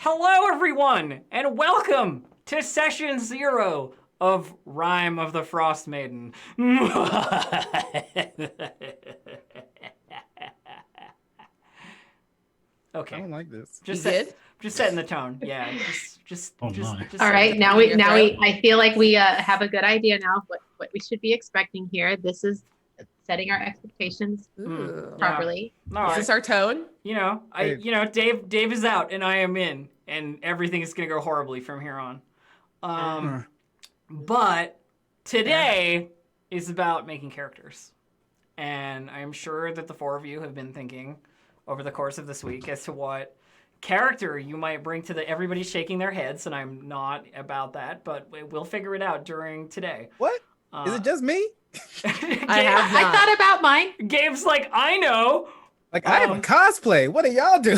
Hello, everyone, and welcome to Session 0 of Rime of the Frostmaiden. Okay. I don't like this. Just setting the tone. Yeah. Just. Oh, no. All right. Now we. I feel like we have a good idea now of what we should be expecting here. This is setting our expectations properly. Yeah. Is this our tone? Dave is out and I am in, and everything is gonna go horribly from here on. But today is about making characters, and I'm sure that the four of you have been thinking over the course of this week as to what character you might bring to the. Everybody's shaking their heads, and I'm not about that, but we'll figure it out during today. What? Is it just me? I thought about mine. Gabe's like, I know. Like, I have a cosplay. What do y'all do?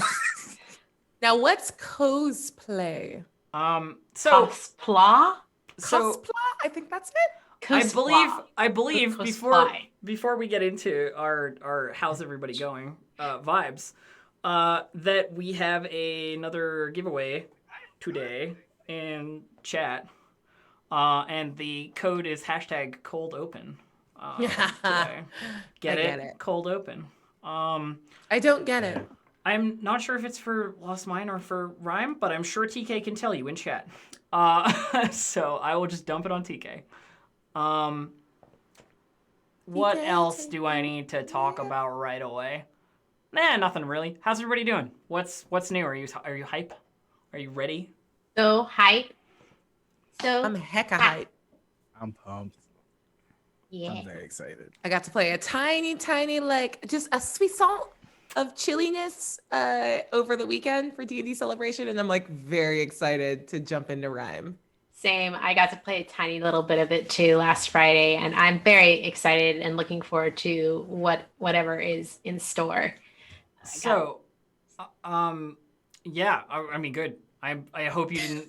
Now, what's cosplay? Cosplay? Cosplay? I think that's it. I believe before we get into our how's everybody going vibes, that we have another giveaway today in chat, and the code is #ColdOpen. Get it? Cold open. I don't get it. I'm not sure if it's for Lost Mine or for Rime, but I'm sure TK can tell you in chat. So I will just dump it on TK. What else do I need to talk about right away? Nah, nothing really. How's everybody doing? What's new? Are you hype? Are you ready? So hype. I'm hecka hype. I'm pumped. Yeah. I'm very excited. I got to play a tiny, just a sweet salt of chilliness over the weekend for D&D Celebration, and I'm like very excited to jump into Rime. Same. I got to play a tiny little bit of it too last Friday, and I'm very excited and looking forward to whatever is in store. So, yeah. I mean, good. I hope you didn't.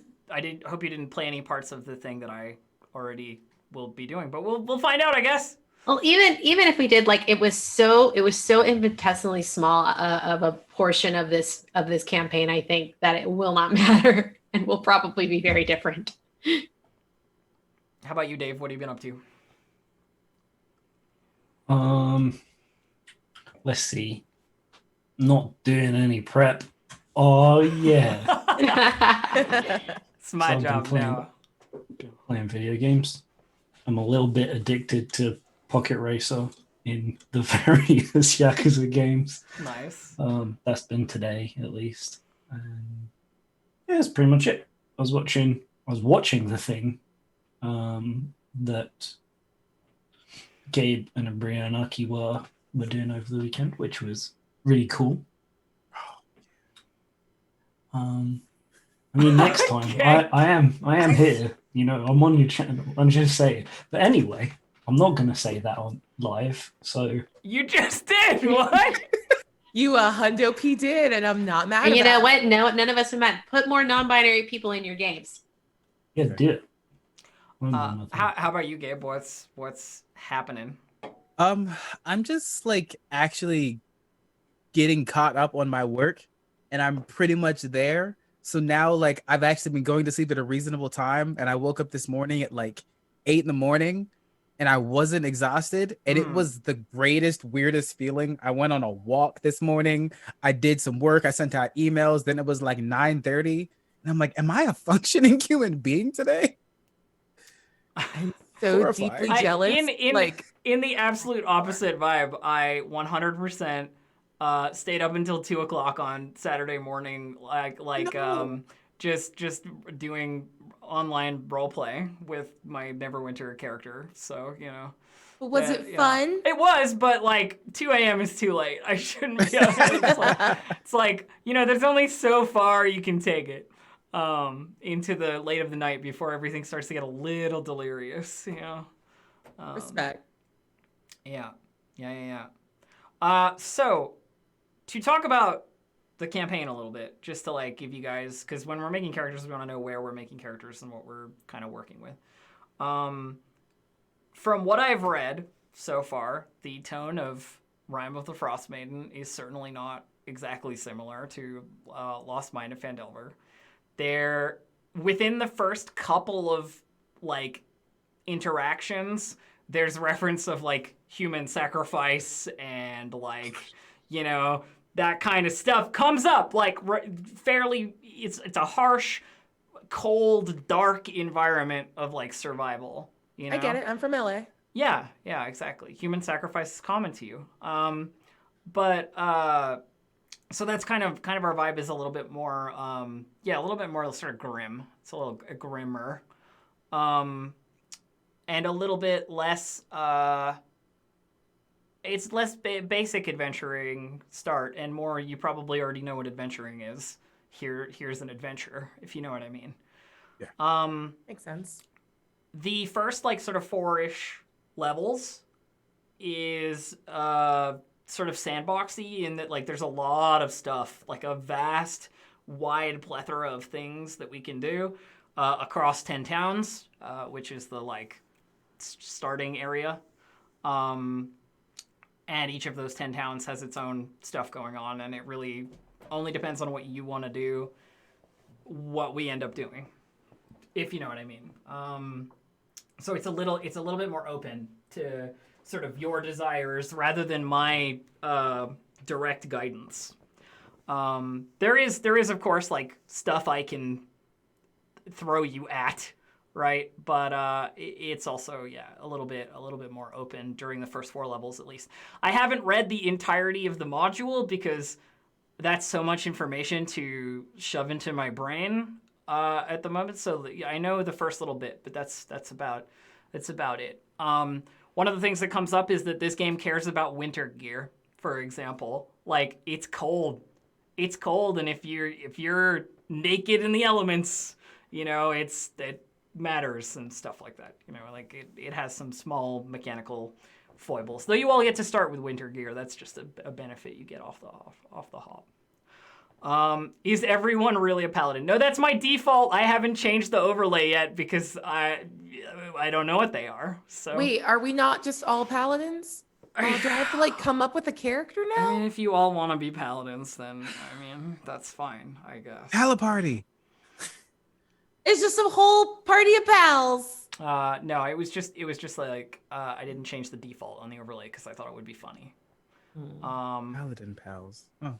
Hope you didn't play any parts of the thing that I already will be doing, but we'll find out, I guess. Well, even if we did, like, it was so infinitesimally small of a portion of this campaign, I think that it will not matter and will probably be very different. How about you, Dave? What have you been up to? Let's see. Not doing any prep. Oh yeah. It's my job now. Playing video games. I'm a little bit addicted to Pocket Racer in the various Yakuza games. Nice. That's been today at least. And yeah, that's pretty much it. I was watching the thing that Gabe and Abria and Aki were doing over the weekend, which was really cool. I mean, next time Okay. I am here. You know, I'm on your channel. I'm just saying. But anyway, I'm not gonna say that on live. So You just did what? You Hundo P did, and I'm not mad. And you about know it. what? No, none of us are mad. Put more non-binary people in your games. yeah, do it. How about you, Gabe? What's happening? I'm just like actually getting caught up on my work, and I'm pretty much there. So now, like, I've actually been going to sleep at a reasonable time, and I woke up this morning at like 8 a.m, and I wasn't exhausted, and it was the greatest, weirdest feeling. I went on a walk this morning. I did some work. I sent out emails. Then it was like 9:30, and I'm like, am I a functioning human being today? I'm so Horrifying. deeply jealous. In the absolute opposite vibe, I 100% stayed up until 2 o'clock on Saturday morning, just doing online role play with my Neverwinter character. So was it fun? It was, but like 2 a.m. is too late. I shouldn't be. It's like there's only so far you can take it into the late of the night before everything starts to get a little delirious. Respect. Yeah. So, to talk about the campaign a little bit, just to like give you guys, because when we're making characters, we want to know where we're making characters and what we're kind of working with. From what I've read so far, the tone of Rime of the Frostmaiden is certainly not exactly similar to Lost Mine of Phandelver. They're within the first couple of like interactions. There's reference of like human sacrifice and like, you know, that kind of stuff comes up like fairly. It's a harsh, cold, dark environment of like survival. You know? I get it. I'm from LA. Yeah, exactly. Human sacrifice is common to you. But so that's kind of our vibe is a little bit more, a little bit more sort of grim. It's a little grimmer, and a little bit less. It's less basic adventuring start, and more. You probably already know what adventuring is. Here's an adventure, if you know what I mean. Yeah. Makes sense. The first like sort of 4-ish levels is sort of sandboxy in that like there's a lot of stuff, like a vast, wide plethora of things that we can do across 10 towns, which is the like starting area. And each of those 10 towns has its own stuff going on, and it really only depends on what you want to do, what we end up doing, if you know what I mean. So it's a little bit more open to sort of your desires rather than my direct guidance. There is of course like stuff I can throw you at, right? But it's also a little bit more open during the first 4 levels at least. I haven't read the entirety of the module because that's so much information to shove into my brain at the moment. So I know the first little bit, but that's about it. One of the things that comes up is that this game cares about winter gear, for example. Like it's cold, and if you're naked in the elements, you know it matters and stuff like that. You know, like it has some small mechanical foibles. Though you all get to start with winter gear, that's just a benefit you get off the hop. Is everyone really a paladin? No, that's my default. I haven't changed the overlay yet because I don't know what they are. So Wait, are we not just all paladins? Do I have to like come up with a character now? I mean, if you all want to be paladins, then I mean that's fine, I guess. Pala party. It's just a whole party of pals. No, it was just like I didn't change the default on the overlay because I thought it would be funny. Paladin pals. Oh.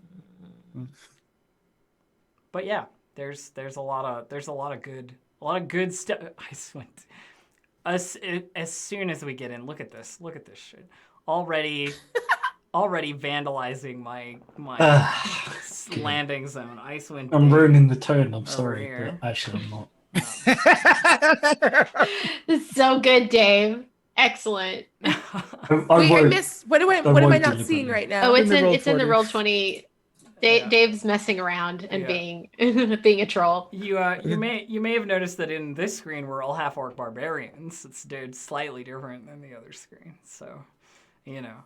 But yeah, there's a lot of good stuff. As soon as we get in, look at this shit. Already vandalizing my landing zone. Icewind Dale. I'm ruining the tone. I'm sorry, here. but actually I'm not. It's so good, Dave. Excellent. I Wait, I won't- missed. What am I won't not deliberately. seeing right now? Oh, it's in the in the Roll20. Roll20. Yeah. Dave's messing around and Yeah. being a troll. You may have noticed that in this screen we're all half orc barbarians. It's slightly different than the other screen. So, you know.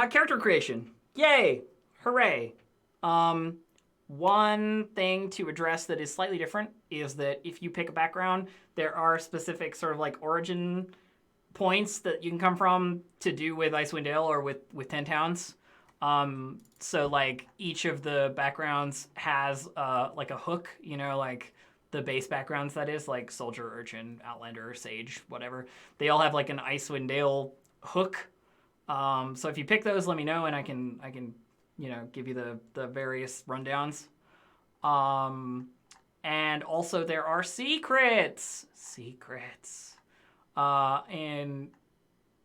Character creation. Yay! Hooray! One thing to address that is slightly different is that if you pick a background, there are specific sort of like origin points that you can come from to do with Icewind Dale or with 10 towns. So like each of the backgrounds has like a hook, you know, like the base backgrounds, that is, like soldier, urchin, outlander, sage, whatever. They all have like an Icewind Dale hook. So if you pick those, let me know and I can you know, give you the various rundowns. And also there are secrets. And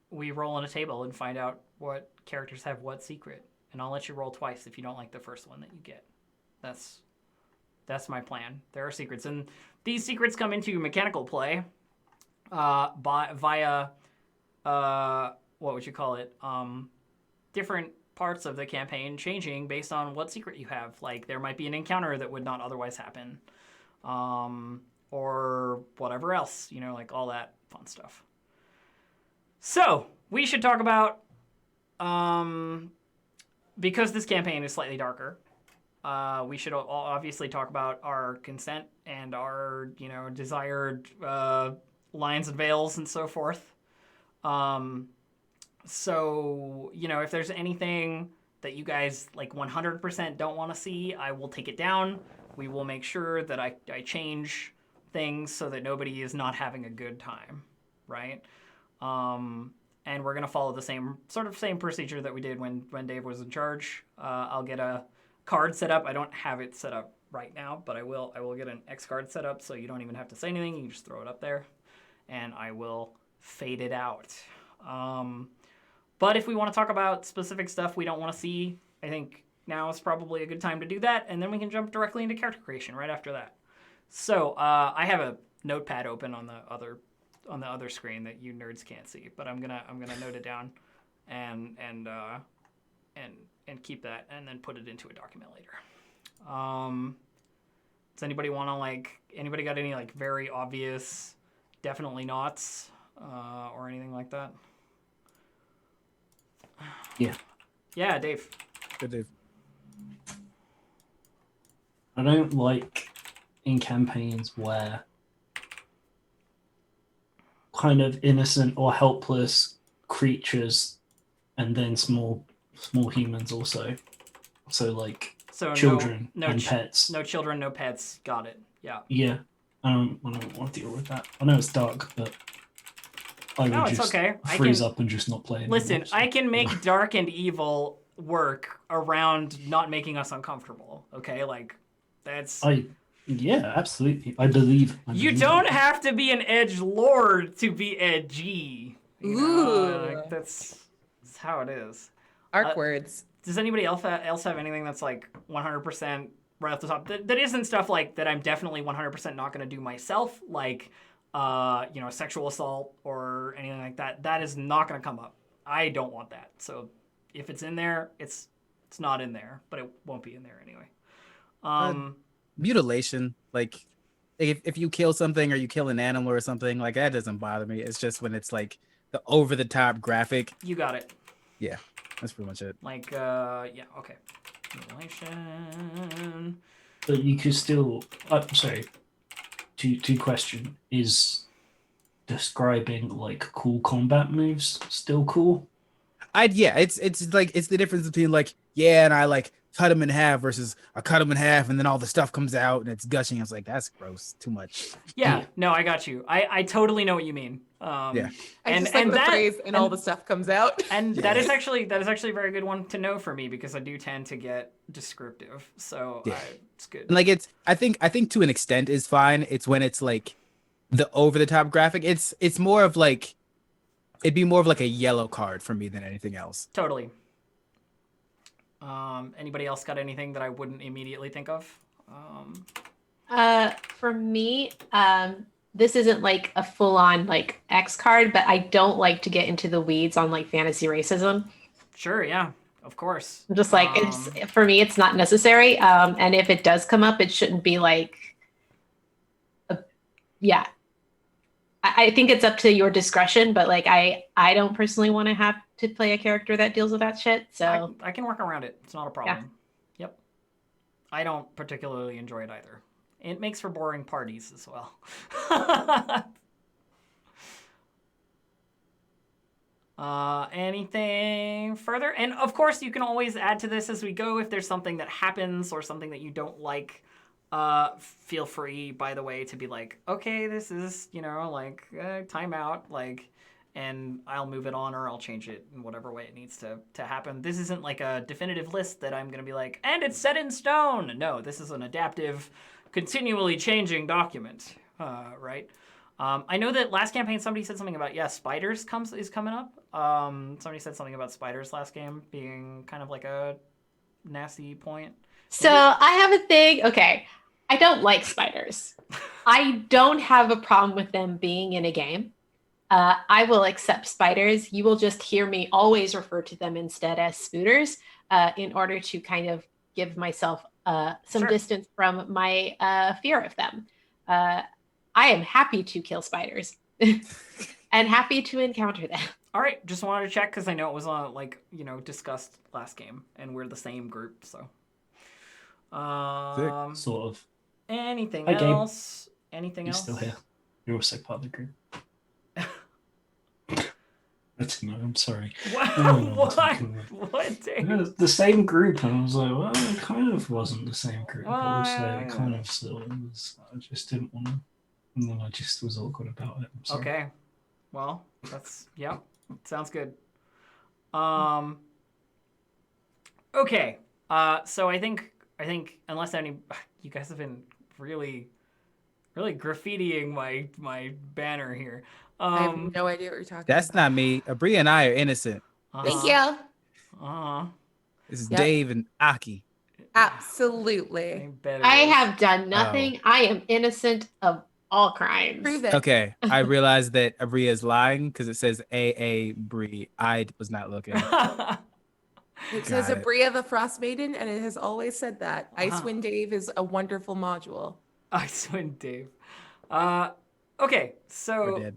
we roll on a table and find out what characters have what secret. And I'll let you roll twice if you don't like the first one that you get. That's my plan. There are secrets. And these secrets come into mechanical play via, what would you call it? Different parts of the campaign changing based on what secret you have. Like there might be an encounter that would not otherwise happen. Or whatever else, you know, like all that fun stuff. So we should talk about, because this campaign is slightly darker, we should obviously talk about our consent and our, you know, desired lines and veils and so forth. So, you know, if there's anything that you guys like 100% don't want to see, I will take it down. We will make sure that I change things so that nobody is not having a good time, right? And we're gonna follow the same procedure that we did when Dave was in charge. I'll get a card set up. I don't have it set up right now, but I will get an X card set up so you don't even have to say anything. You can just throw it up there, and I will fade it out. But if we want to talk about specific stuff we don't want to see, I think now is probably a good time to do that, and then we can jump directly into character creation right after that. So I have a notepad open on the other screen that you nerds can't see, but I'm gonna note it down and keep that, and then put it into a document later. Does anybody want to anybody got any very obvious definitely nots or anything like that? Yeah, Dave. Good, Dave. I don't like in campaigns where kind of innocent or helpless creatures and then small humans also. So children and pets. No children, no pets. Got it. Yeah. Yeah. I don't want to deal with that. I know it's dark, but I would just freeze up and just not play anymore. Listen, I can make dark and evil work around not making us uncomfortable. Okay, that's. Yeah, absolutely. I believe. You don't have to be an edge lord to be edgy. Ooh. That's how it is. Arc words. Does anybody else have anything that's 100% right off the top that isn't stuff that I'm definitely 100% not going to do myself, sexual assault or anything like that? That is not going to come up. I don't want that. So if it's in there, it's not in there, but it won't be in there anyway. Mutilation, if you kill something or you kill an animal or something, that doesn't bother me. It's just when it's the over the top graphic. You got it. Yeah, that's pretty much it. Okay. Mutilation. But you could still. Sorry. To question, is describing cool combat moves still cool? It's the difference between and I cut him in half versus I cut him in half and then all the stuff comes out and it's gushing. I was that's gross, too much. Yeah, no, I got you. I totally know what you mean. I just like the phrase and all the stuff comes out. And that is actually a very good one to know for me, because I do tend to get descriptive. So it's good. And I think to an extent is fine. It's when it's the over the top graphic. It's more of it'd be more of a yellow card for me than anything else. Totally. Anybody else got anything that I wouldn't immediately think of? For me, this isn't a full-on X card, but I don't like to get into the weeds on fantasy racism. Sure, yeah, of course. Just it's for me, it's not necessary. And if it does come up, it shouldn't be I think it's up to your discretion, but I don't personally want to have to play a character that deals with that shit. So I can work around it. It's not a problem. Yeah. Yep. I don't particularly enjoy it either. It makes for boring parties as well. Anything further? And of course, you can always add to this as we go if there's something that happens or something that you don't like. Feel free, by the way, to be okay, this is, timeout, and I'll move it on or I'll change it in whatever way it needs to happen. This isn't a definitive list that I'm going to be and it's set in stone. No, this is an adaptive, continually changing document, right? I know that last campaign somebody said something about, spiders is coming up. Somebody said something about spiders last game being kind of a nasty point. So I have a thing. Okay, I don't like spiders. I don't have a problem with them being in a game. I will accept spiders. You will just hear me always refer to them instead as spooters in order to kind of give myself some distance from my fear of them. I am happy to kill spiders and happy to encounter them. All right, just wanted to check because I know it was discussed last game and we're the same group, so. Sort of. Anything else? Anything else? You're still here. You're a sick part of the group. don't know. I'm sorry. What? I don't know what I'm What? talking about. What, Dave? It was the same group, and I was like, well, it kind of wasn't the same group, but Well, also yeah, it kind of still was. I just didn't want to, and then I just was awkward about it. I'm sorry. Okay. Well, that's yeah. Sounds good. Um. Okay. So I think unless any, you guys have been really graffitiing my banner here. I have no idea what you're talking That's about. not me. Abri and I are innocent. Thank you. This is Yep. Dave and Aki. Absolutely. I have done nothing. I am innocent of all crimes. Prove it. Okay, I realized that Abri is lying because it says AA Bri. I was not looking. It says Got it. Abria the Frostmaiden, and it has always said that. Wow. Icewind Dale is a wonderful module. Icewind Dave. Okay, We're so dead.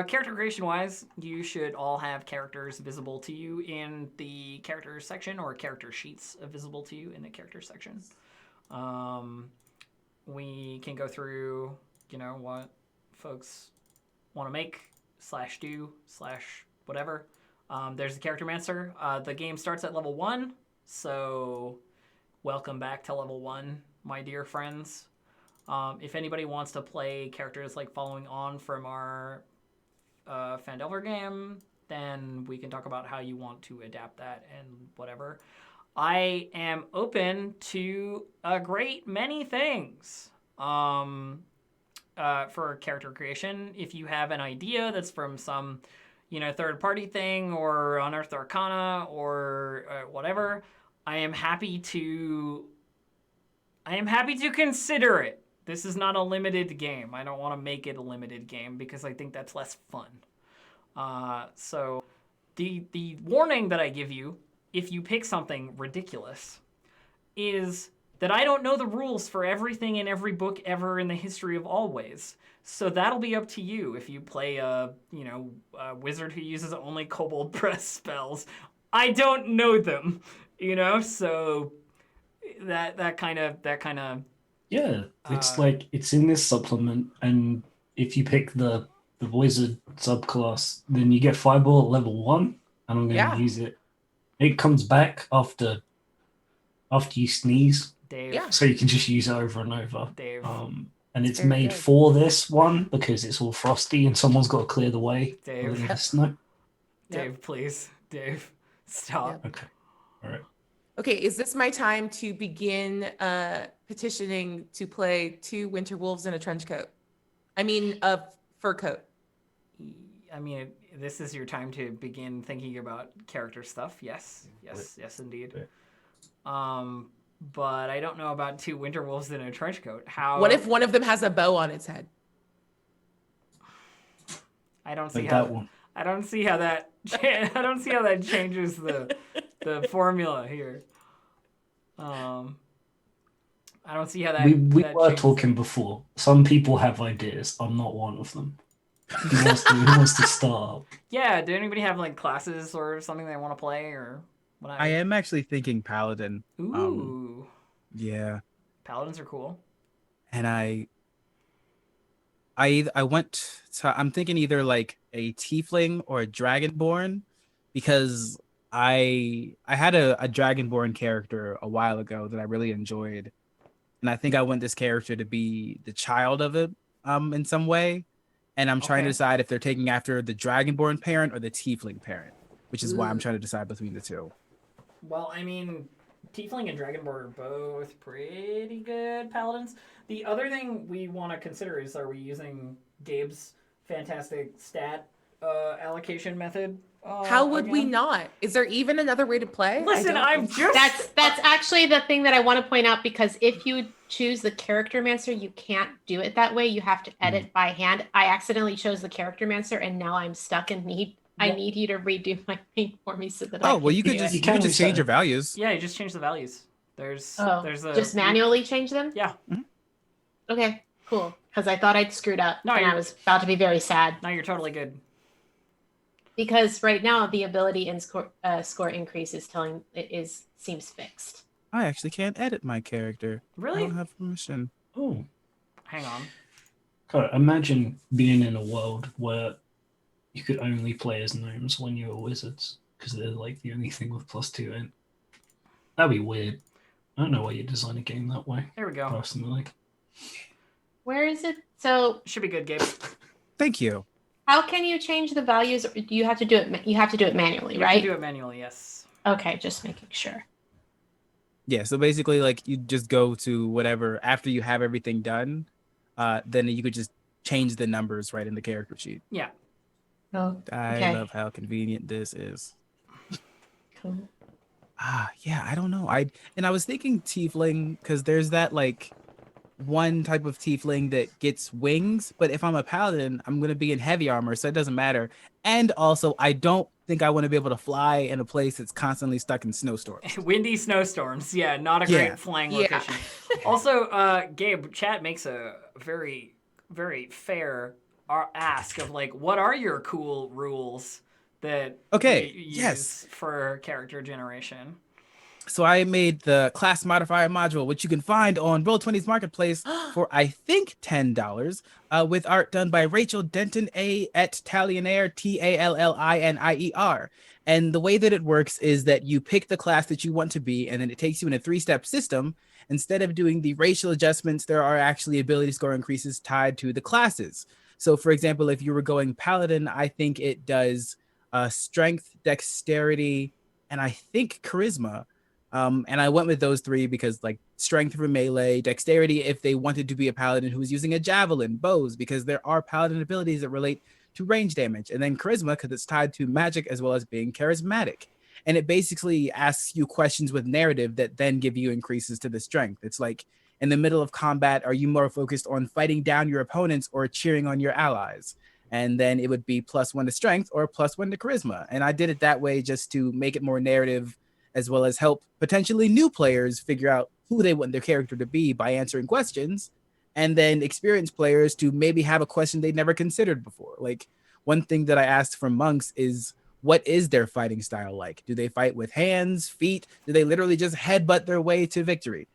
character creation wise, you should all have characters visible to you in the characters section, or character sheets visible to you in the characters section. We can go through, what folks want to make / do / whatever. There's the character mancer. The game starts at level 1, so welcome back to level 1, my dear friends. If anybody wants to play characters like following on from our Phandelver game, then we can talk about how you want to adapt that and whatever. I am open to a great many things for character creation. If you have an idea that's from some third-party thing or Unearthed Arcana or whatever, I am happy to consider it. This is not a limited game. I don't want to make it a limited game because I think that's less fun. So the warning that I give you, if you pick something ridiculous, is that I don't know the rules for everything in every book ever in the history of always. So that'll be up to you. If you play a wizard who uses only kobold breath spells, I don't know them, so that kind of Yeah, it's like it's in this supplement, and if you pick the wizard subclass, then you get fireball at level 1, and I'm going to use it. It comes back after you sneeze, Dave. Yeah. so you can just use it over and over. Dave. And it's very made good. for this one because it's all frosty, and someone's got to clear the way. Dave. For the snow. Dave, please. Dave, stop. Yep. Okay, all right. Okay, is this my time to begin petitioning to play 2 winter wolves in a trench coat? I mean, a fur coat. I mean, this is your time to begin thinking about character stuff. Yes, indeed. But I don't know about 2 winter wolves in a trench coat. How? What if one of them has a bow on its head? I don't see Like how that one. I don't see how that changes the formula here. I don't see how that. We that were changes talking before. Some people have ideas. I'm not one of them. Who wants to start? Yeah. Do anybody have like classes or something they want to play or what? I am actually thinking Paladin. Ooh. Yeah. Paladins are cool. And I went to, I'm thinking either like a tiefling or a dragonborn, because I had a dragonborn character a while ago that I really enjoyed, and I think I want this character to be the child of it in some way, and I'm trying to Okay. decide if they're taking after the dragonborn parent or the tiefling parent, which is why I'm trying to decide between the two. Well, I mean, Tiefling and Dragonborn are both pretty good paladins. The other thing we want to consider is, are we using Gabe's fantastic stat allocation method? How would we again? not? Is there even another way to play? Listen, I'm just... That's actually the thing that I want to point out, because if you choose the character mancer, you can't do it that way. You have to edit by hand. I accidentally chose the character mancer, and now I'm stuck and I need you to redo my thing for me so that I can you could do just it. you could just change your values. Yeah, you just change the values. There's a... just manually change them? Yeah. Okay, cool. Because I thought I'd screwed up, No, and I was about to be very sad. No, you're totally good. Because right now the ability and score increase is seems fixed. I actually can't edit my character. Really? I don't have permission. Oh, Hang on. God, imagine being in a world where you could only play as gnomes when you were wizards because they're like the only thing with +2 int. That'd be weird. I don't know why you design a game that way. There we go. Personally, Where is it? So Should be good, Gabe. Thank you. how can you change the values? Or do you have to do it? You have to do it manually, You can right? do it manually, yes. Okay, just making sure. Yeah, so basically, like, you just go to whatever after you have everything done, then you could just change the numbers right in the character sheet. Yeah. Oh, I okay. love how convenient this is. Cool. Yeah, I don't know. I was thinking tiefling because there's that like one type of tiefling that gets wings, but if I'm a paladin, I'm gonna be in heavy armor, so it doesn't matter. And also, I don't think I want to be able to fly in a place that's constantly stuck in snowstorms. Windy snowstorms. Yeah, not a Yeah. great flying Yeah. location. Also, Gabe, chat makes a very, very fair ask of like, what are your cool rules that Okay, you yes. use for character generation? So I made the class modifier module, which you can find on Roll20's marketplace for I think $10, with art done by Rachel Denton A at Tallionaire, Tallinier. And the way that it works is that you pick the class that you want to be, and then it takes you in a 3-step system. Instead of doing the racial adjustments, there are actually ability score increases tied to the classes. So for example, if you were going paladin, I think it does strength, dexterity, and I think charisma. And I went with those 3 because like strength for melee, dexterity if they wanted to be a paladin who was using a javelin, bows, because there are paladin abilities that relate to range damage, and then charisma because it's tied to magic as well as being charismatic. And it basically asks you questions with narrative that then give you increases to the strength. It's like in the middle of combat, are you more focused on fighting down your opponents or cheering on your allies? And then it would be +1 to strength or +1 to charisma. And I did it that way just to make it more narrative, as well as help potentially new players figure out who they want their character to be by answering questions, and then experienced players to maybe have a question they'd never considered before. Like one thing that I asked from monks is, what is their fighting style like? Do they fight with hands, feet? Do they literally just headbutt their way to victory?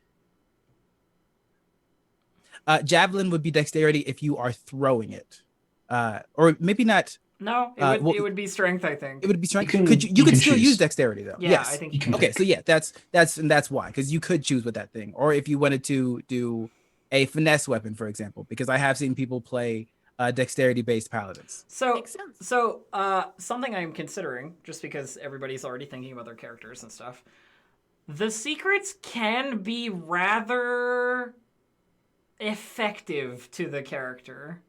Javelin would be dexterity if you are throwing it. Or maybe not. No, it would be strength, I think. It would be strength. You could can still choose. use dexterity though. Yeah, Yes. I think You can Okay, pick. so yeah, that's why, because you could choose with that thing, or if you wanted to do a finesse weapon, for example, because I have seen people play dexterity-based paladins. So, Makes sense. so something I'm considering, just because everybody's already thinking about their characters and stuff, the secrets can be rather effective to the character.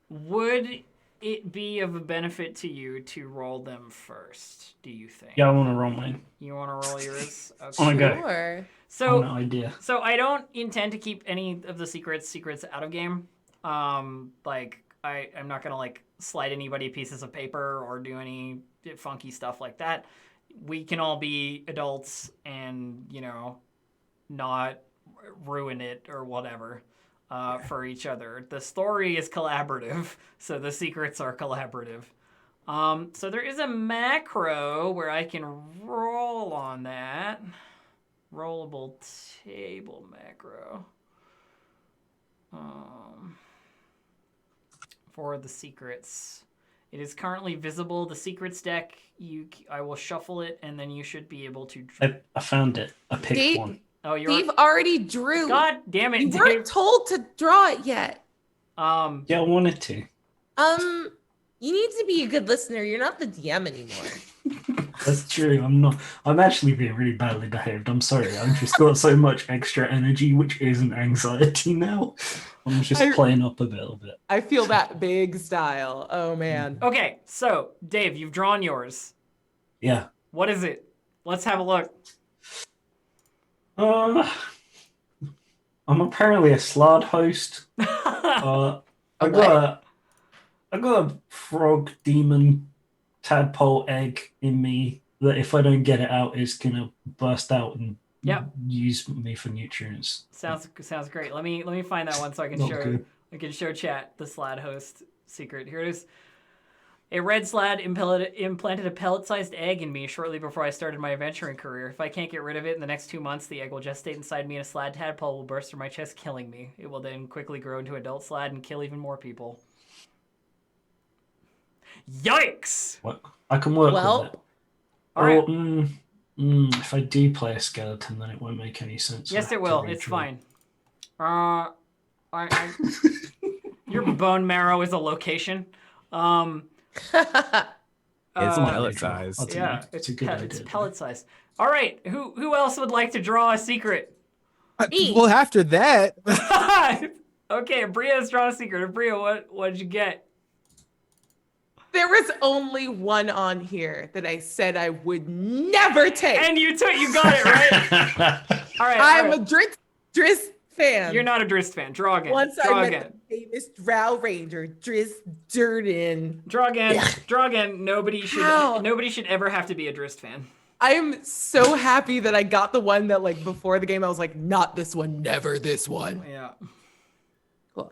Would it be of a benefit to you to roll them first, do you think? Yeah, I want to roll mine. You want to roll yours? Okay. Oh my God. Sure. So, No idea. so I don't intend to keep any of the secrets out of game. Like I'm not gonna like slide anybody pieces of paper or do any funky stuff like that. We can all be adults and, you know, not ruin it or whatever for each other. The story is collaborative, so the secrets are collaborative. So there is a macro where I can roll on that. Rollable table macro. For the secrets. It is currently visible. The secrets deck, I will shuffle it, and then you should be able to... I found it. I picked Dave- one. Oh, Steve already drew. God damn it, You Dave. weren't told to draw it yet. Yeah, I wanted to. You need to be a good listener. You're not the DM anymore. That's true. I'm not. I'm actually being really badly behaved. I'm sorry. I've just got so much extra energy, which isn't anxiety now. I'm just playing up a little bit. I feel that big style. Oh man. Okay, so, Dave, you've drawn yours. Yeah. What is it? Let's have a look. I'm apparently a slard host. I got a frog demon tadpole egg in me that if I don't get it out is gonna burst out and use me for nutrients. Sounds great. Let me find that one so I can Not show good. show chat the slad host secret. Here it is. A red slad implanted a pellet-sized egg in me shortly before I started my adventuring career. If I can't get rid of it in the next 2 months, the egg will gestate inside me and a slad tadpole will burst from my chest, killing me. It will then quickly grow into adult slad and kill even more people. Yikes! What? I can work Well, with it. All right. Or, if I do play a skeleton, then it won't make any sense. Yes, I it have to will. read It's through it. fine. Your bone marrow is a location. It's pellet size. I don't know. Yeah, It's a good idea. it's pellet size. All right, who else would like to draw a secret? Me. Well, after that, Okay, Bria's drawn a secret. Bria, what did you get? There was only one on here that I said I would never take. And you got it right. All right, I'm a Driss fan. You're not a Drist fan. Draw again. Once Draw I again. met the famous Drow Ranger, Driss Durden. Draw again. Draw again. Nobody How? should ever have to be a Drist fan. I am so happy that I got the one that, like, before the game, I was like, not this one, never this one. Yeah. Cool.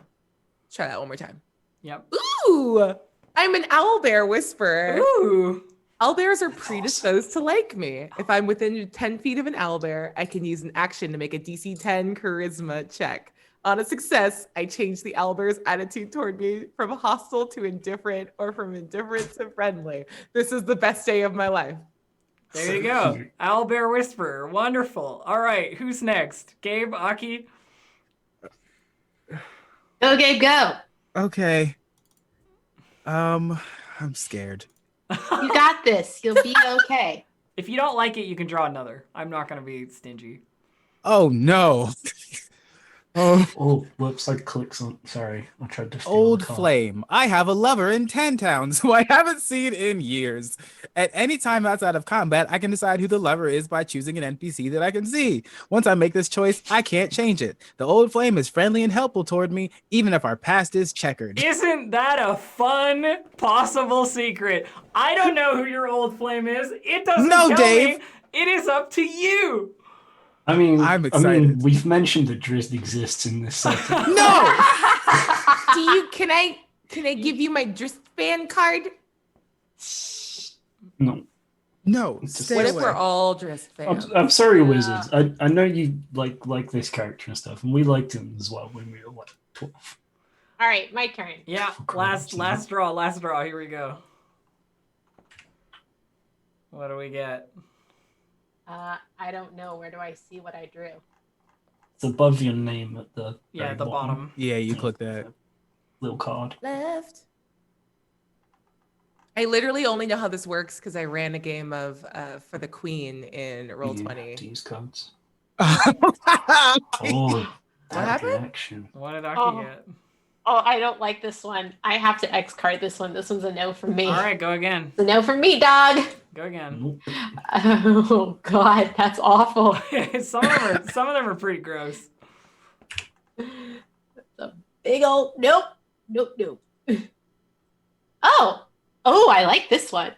Try that one more time. Yep. Ooh, I'm an owlbear whisperer. Ooh. Owlbears are predisposed to like me. If I'm within 10 feet of an owlbear, I can use an action to make a DC 10 charisma check. On a success, I change the owlbear's attitude toward me from hostile to indifferent or from indifferent to friendly. This is the best day of my life. There you go. Owlbear Whisperer. Wonderful. All right, who's next? Gabe, Aki? Go, Gabe, go. okay. I'm scared. You got this. You'll be okay. If you don't like it, you can draw another. I'm not going to be stingy. Oh no. Oh. Oh, whoops, I clicked on. Sorry, I tried to steal Old the card. Flame. I have a lover in 10 towns who I haven't seen in years. At any time outside of combat, I can decide who the lover is by choosing an NPC that I can see. Once I make this choice, I can't change it. The Old Flame is friendly and helpful toward me, even if our past is checkered. Isn't that a fun possible secret? I don't know who your Old Flame is. It doesn't No, tell Dave. me. It is up to you. I'm excited. we've mentioned that Drizzt exists in this setting. No! Can I give you my Driss fan card? No. No. It's just- Stay What if away. we're all Driss fans? I'm sorry, Wizards. I know you like this character and stuff, and we liked him as well when we were like 12. All right, my turn. Yeah, last draw. Here we go. What do we get? I don't know. Where do I see what I drew? It's above your name at the Yeah, very at the bottom. Yeah, you click that. little card. Left. I literally only know how this works because I ran a game of for the Queen in You Roll20. have to use cards. Oh, Oh, that happened? reaction. What did Aki Oh. get? Oh, I don't like this one. I have to X card this one. This one's a no from me. All right, go again. It's a no from me, dog. Go again. Nope. Oh God, that's awful. some of them are pretty gross. Big old nope. Oh, I like this one.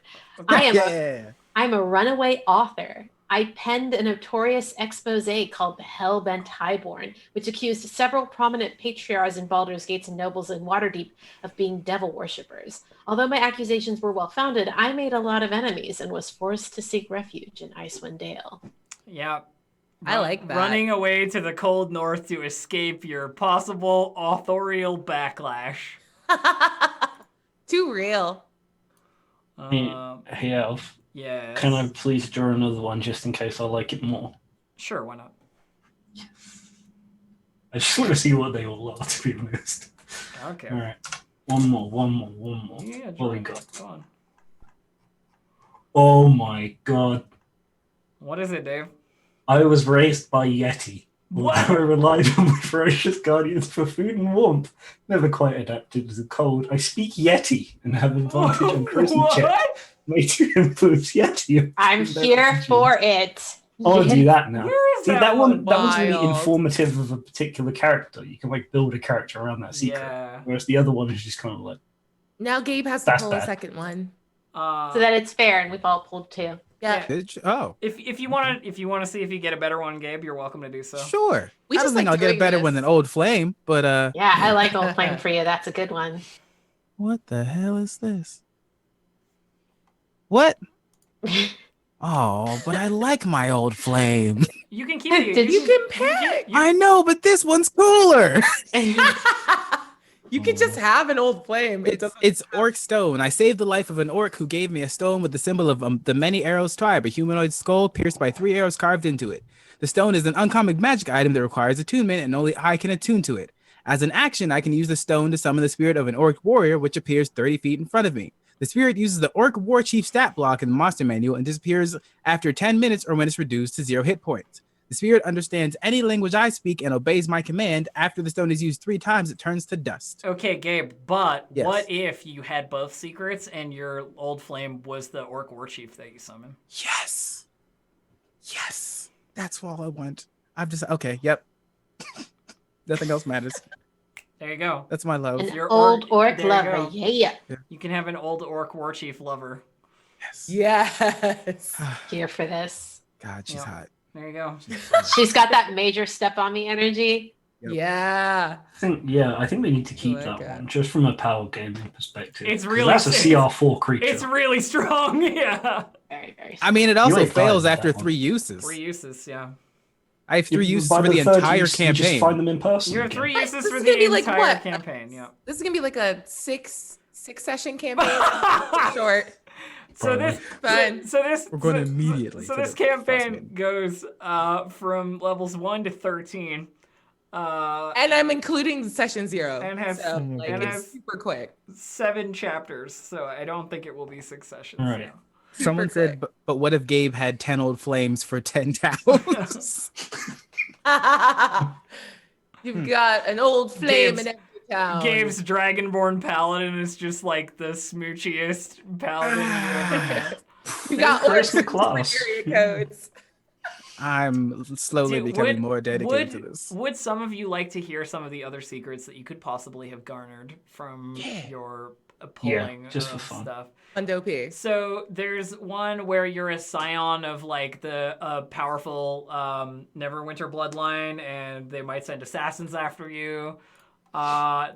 yeah. I'm a runaway author. I penned a notorious expose called The Hell-Bent Highborn, which accused several prominent patriarchs in Baldur's Gates and nobles in Waterdeep of being devil worshippers. Although my accusations were well-founded, I made a lot of enemies and was forced to seek refuge in Icewind Dale. Yeah. I like that. Running away to the cold north to escape your possible authorial backlash. Too real. Hey, Alf. Yeah. Can I please draw another one just in case I like it more? Sure, why not? I just want to see what they all are, to be honest. Okay. All right. One more. Yeah, What we Jordan, got? go on. Oh my god. What is it, Dave? I was raised by Yeti. What? I relied on my ferocious guardians for food and warmth. Never quite adapted to the cold. I speak Yeti and have advantage on charisma check. What? Made to influence Yeti. I'm here for it. I'll do that now. Where is See, that that one? was really Wild. informative of a particular character. You can like build a character around that secret. Yeah. Whereas the other one is just kind of like, Now Gabe has to That's pull a bad. second one. So that it's fair, and we've all pulled two. Yeah. Oh, If you want to see if you get a better one, Gabe, you're welcome to do so. sure. We I just don't think like I'll get a doing better this. one than Old Flame, but Yeah, I like Old Flame for you. That's a good one. what the hell is this? What? Oh, but I like my Old Flame. You can keep it. Did You can pick. I know, but this one's cooler. You could just have an old flame. It doesn't. It's orc stone. I saved the life of an orc who gave me a stone with the symbol of the many arrows tribe, a humanoid skull pierced by 3 arrows carved into it. The stone is an uncommon magic item that requires attunement, and only I can attune to it. As an action, I can use the stone to summon the spirit of an orc warrior, which appears 30 feet in front of me. The spirit uses the orc war chief stat block in the monster manual and disappears after 10 minutes or when it's reduced to 0 hit points. The spirit understands any language I speak and obeys my command. After the stone is used 3 times, it turns to dust. Okay, Gabe, but Yes. what if you had both secrets and your old flame was the orc war chief that you summon? Yes. That's all I want. I'm just okay. Yep. Nothing else matters. There you go. That's my love. An Your old orc- orc there you lover. go. Yeah. You can have an old orc war chief lover. Yes. Yes. Here for this. God, she's Yep. hot. There you go. She's got that major step on me energy. Yep. Yeah. I think we need to keep like that it. one just from a power gaming perspective. It's 'Cause really- that's a CR4 creature. It's really strong, yeah. Very, very. I mean, it also ain't fails dying with after that one. 3 uses. 3 uses, yeah. I have 3 uses By for the third entire use, You just campaign. find them in person. You have again. 3 What? uses This for is the gonna be like entire what? campaign, yeah. This is gonna be like a six session campaign. Short. So this, Fine. so this, We're going so- immediately So to this the campaign Frostmaiden. goes from levels 1 to 13, And I'm including session 0. And has- so, and like, has- it's super quick. 7 chapters. So I don't think it will be 6 sessions. All right. no. Someone Super said, but what if Gabe had 10 old flames for 10 towels? You've got an old flame Gabe's- in every town. Gabe's Dragonborn Paladin is just like the smoochiest paladin. You got Charisma orcs class. with area codes. I'm slowly Dude, becoming more dedicated to would, this. Would some of you like to hear some of the other secrets that you could possibly have garnered from your pulling just of for fun. stuff? Undo P. So there's one where you're a scion of like the powerful Neverwinter bloodline, and they might send assassins after you.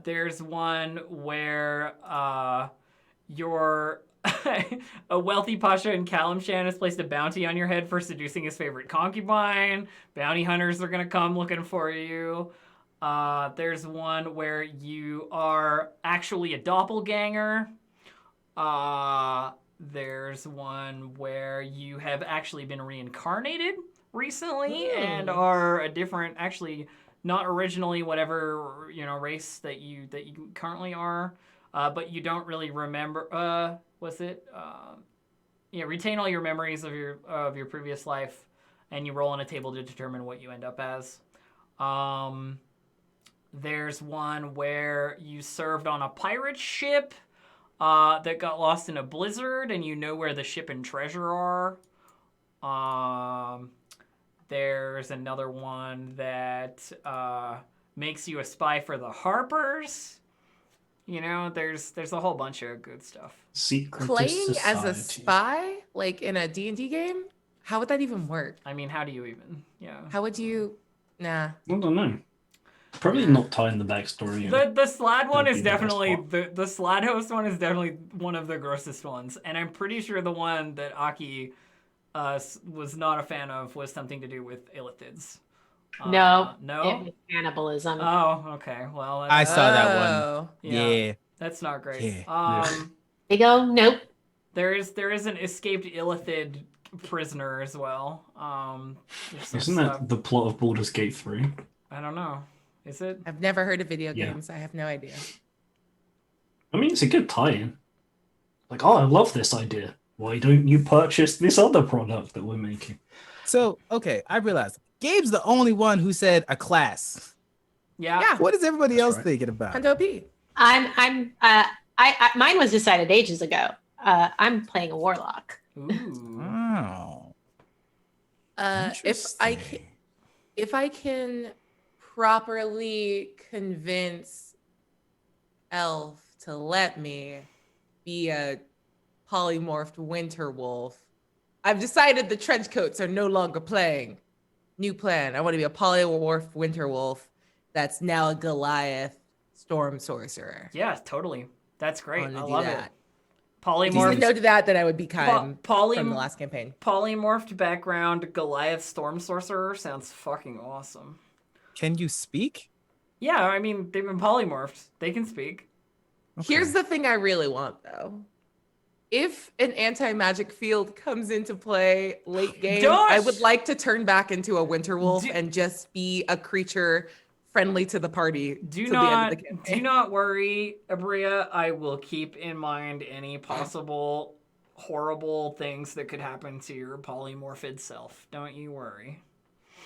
There's one where you're a wealthy pasha in Kalimshan has placed a bounty on your head for seducing his favorite concubine. Bounty hunters are gonna come looking for you. There's one where you are actually a doppelganger. There's one where you have actually been reincarnated recently and are a different, actually not originally whatever race that you currently are, but you don't really remember. Retain all your memories of your previous life, and you roll on a table to determine what you end up as. There's one where you served on a pirate ship that got lost in a blizzard, and you know where the ship and treasure are. There's another one that makes you a spy for the Harpers. There's a whole bunch of good stuff. Secret Playing as a society. spy, like in a D&D game? How would that even work? I mean, how do you even? Yeah. How would you... Nah. I don't know. Probably not tying the backstory in. The Slad one That'd is be the best definitely part. the Slad host one is definitely one of the grossest ones, and I'm pretty sure the one that Aki was not a fan of was something to do with illithids. No. No. It was cannibalism. Oh, okay. Well, I saw that one. Oh. Yeah. That's not great. Yeah. They go, nope. There is an escaped illithid prisoner as well. There's some Isn't stuff. that the plot of Baldur's Gate 3? I don't know. Is it? I've never heard of video Yeah. games. I have no idea. I mean, it's a good tie-in. Like, oh, I love this idea. Why don't you purchase this other product that we're making? So, okay, I realized Gabe's the only one who said a class. Yeah. Yeah. What is everybody That's else right. thinking about? Undo P. Mine was decided ages ago. I'm playing a warlock. Ooh. Oh. If I can properly convince Elf to let me be a polymorphed winter wolf, I've decided the trench coats are no longer playing. New plan. I want to be a polymorphed winter wolf that's now a Goliath storm sorcerer. Yeah, totally. That's great. I wanna do love it. that. If you Polymorphed. said no to that, then I would be kind from the Polymorphed last campaign. background Goliath Storm Sorcerer sounds fucking awesome. Can you speak? Yeah, I mean, they've been polymorphed. They can speak. Okay. Here's the thing I really want, though. If an anti-magic field comes into play late game, I would Gosh! like to turn back into a winter wolf Do- and just be a creature friendly to the party Do to the end of the not campaign. do not worry, Abria. I will keep in mind any possible horrible things that could happen to your polymorphid self. Don't you worry.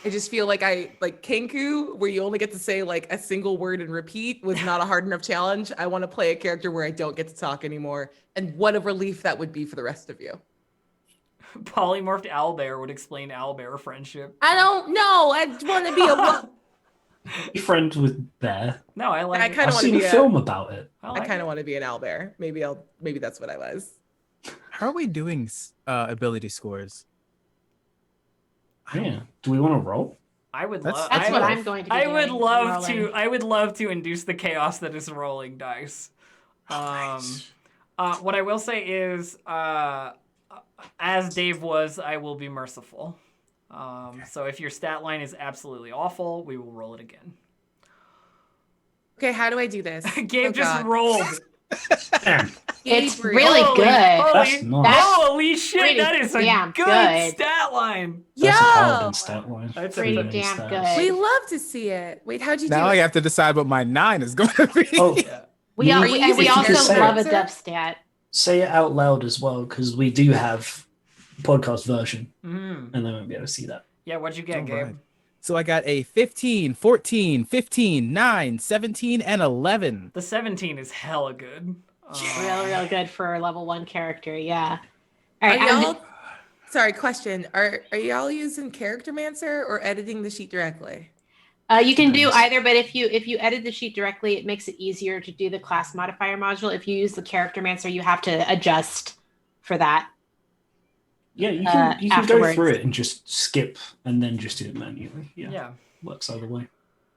I just feel like Kenku, where you only get to say like a single word and repeat, was not a hard enough challenge. I want to play a character where I don't get to talk anymore, and what a relief that would be for the rest of you. Polymorphed owlbear would explain owlbear friendship. I don't know. I want to be a. Be friends with Bear. No, I like I it. kinda I've wanna seen a be a- film about it. I I like kind it. of want to be an owlbear. Maybe that's what I was. How are we doing ability scores? Yeah. Do we want to roll? I would That's- love. That's I what would- I'm going to be I doing. would love rolling. to. I would love to induce the chaos that is rolling dice. What I will say is, as Dave was, I will be merciful. So if your stat line is absolutely awful, we will roll it again. Okay, how do I do this? Gabe Oh, just God. rolled. Damn. It's Gabriel. really Holy- good. That's nice. That's Holy shit, pretty that is a damn good good. stat line. That's a Yo! paladin stat line. That's Pretty pretty nice damn stats. good. We love to see it. Wait, how'd you Now do I it? have to decide what my 9 is going to be. Oh, Yeah. we You- all, Are you and we using also character love a answer? dub stat. say it out loud as well, because we do have a podcast version, Mm. and they won't be able to see that. Yeah, what'd you get, All Gabe? right. So I got a 15, 14, 15, 9, 17, and 11. The 17 is hella good. Real good for a level 1 character. Yeah. All right. Are I'm- y'all? Sorry, question. Are y'all using Character Mancer or editing the sheet directly? You can do Nice. either, but if you edit the sheet directly, it makes it easier to do the class modifier module. If you use the character mancer, you have to adjust for that. Yeah, you can go Afterwards. through it and just skip and then just do it manually. Yeah, Yeah. works either way.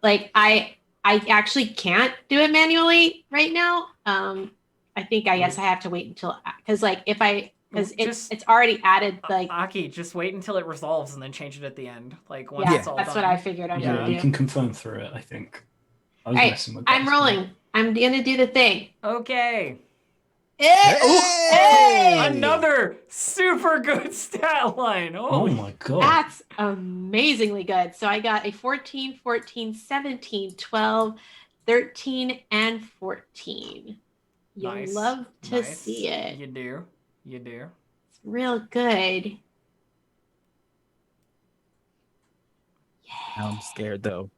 Like I actually can't do it manually right now. I think I guess I have to wait until because like if I because it's already added like Aki, just wait until it resolves and then change it at the end. Like once yeah, it's all that's done. what I figured I'm Yeah. gonna You do. can confirm through it, I think. I was All right, messing with I'm that. rolling. I'm gonna do the thing. Okay. Hey! Another super good stat line. Oh Holy my god. That's amazingly good. So I got a 14, 14, 17, 12, 13, and 14. You'll Nice, love to nice. see it. You do. You do. It's real good. Now I'm scared though.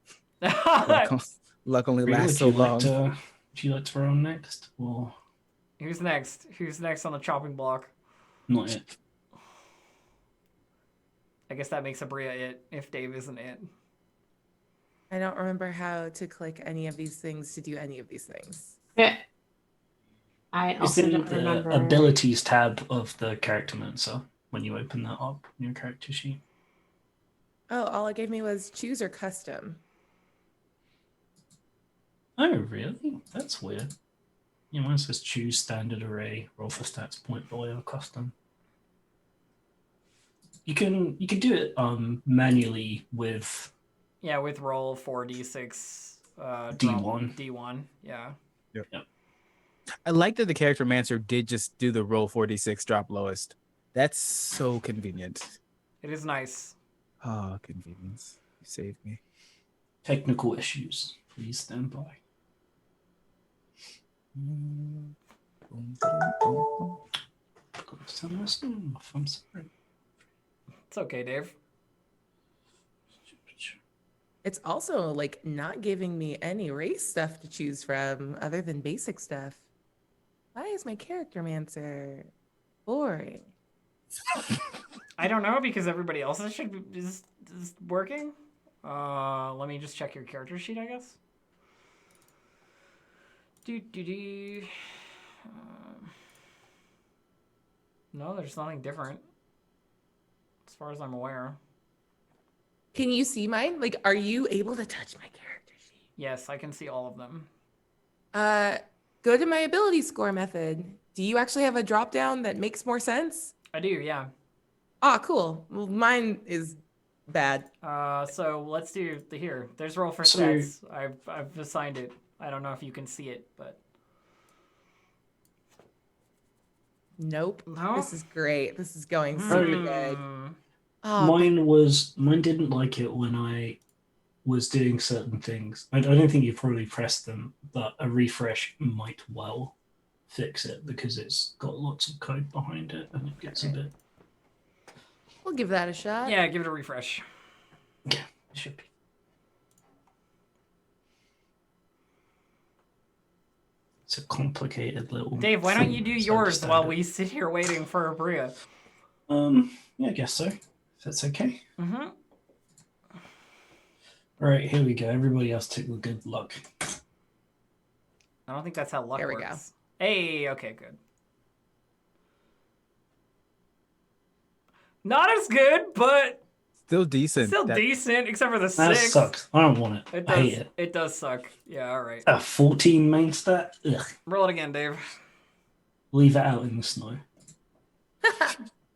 Who's Luck only Really, lasts so long. Would you like to roll next? Or next? Who's next on the chopping block? not yet? I guess that makes Abria it if Dave isn't it. I don't remember how to click any of these things to do any of these things. I It's also in don't the remember. abilities tab of the character mancer when you open that up in your character sheet. Oh, all it gave me was choose or custom. Oh, really? That's weird. Yeah, mine says choose standard array, roll for stats, point value, or custom. You can do it manually with Yeah, with roll 4d6 D1. D1. Yeah. I like that the character mancer did just do the roll 46 drop lowest. That's so convenient. It is nice. Oh, convenience. You saved me. technical issues. Please stand by. I'm sorry. It's okay, Dave. It's also like not giving me any race stuff to choose from other than basic stuff. Why is my character mancer boring? I don't know because everybody else's is working. Let me just check your character sheet, I guess. No, there's nothing different as far as I'm aware. Can you see mine? Like, are you able to touch my character sheet? Yes, I can see all of them. Go to my ability score method. Do you actually have a drop down that makes more sense? I do, yeah. Ah, cool. Well, mine is Bad. So let's do the here. There's roll for So- stats. I've assigned it. I don't know if you can see it, but Nope. No? This is great. This is going super good. Oh, Mine didn't like it when I was doing certain things. I don't think you probably pressed them, but a refresh might well fix it because it's got lots of code behind it and it gets a bit. we'll give that a shot. Yeah, give it a refresh. Yeah, it should be. It's a complicated little. Dave, why don't you do thing, so I yours understand while it. we sit here waiting for Bria? Yeah, I guess so. If that's okay. Mm-hmm. All right, here we go. Everybody else take the good luck. I don't think that's how luck There we works. Hey, okay, good. Not as good, but Still decent. still That- decent, except for the That 6. sucks. I don't want it. It I hate does. it. It does suck. Yeah, all right. A 14 main stat? Ugh. Roll it again, Dave. Leave it out in the snow.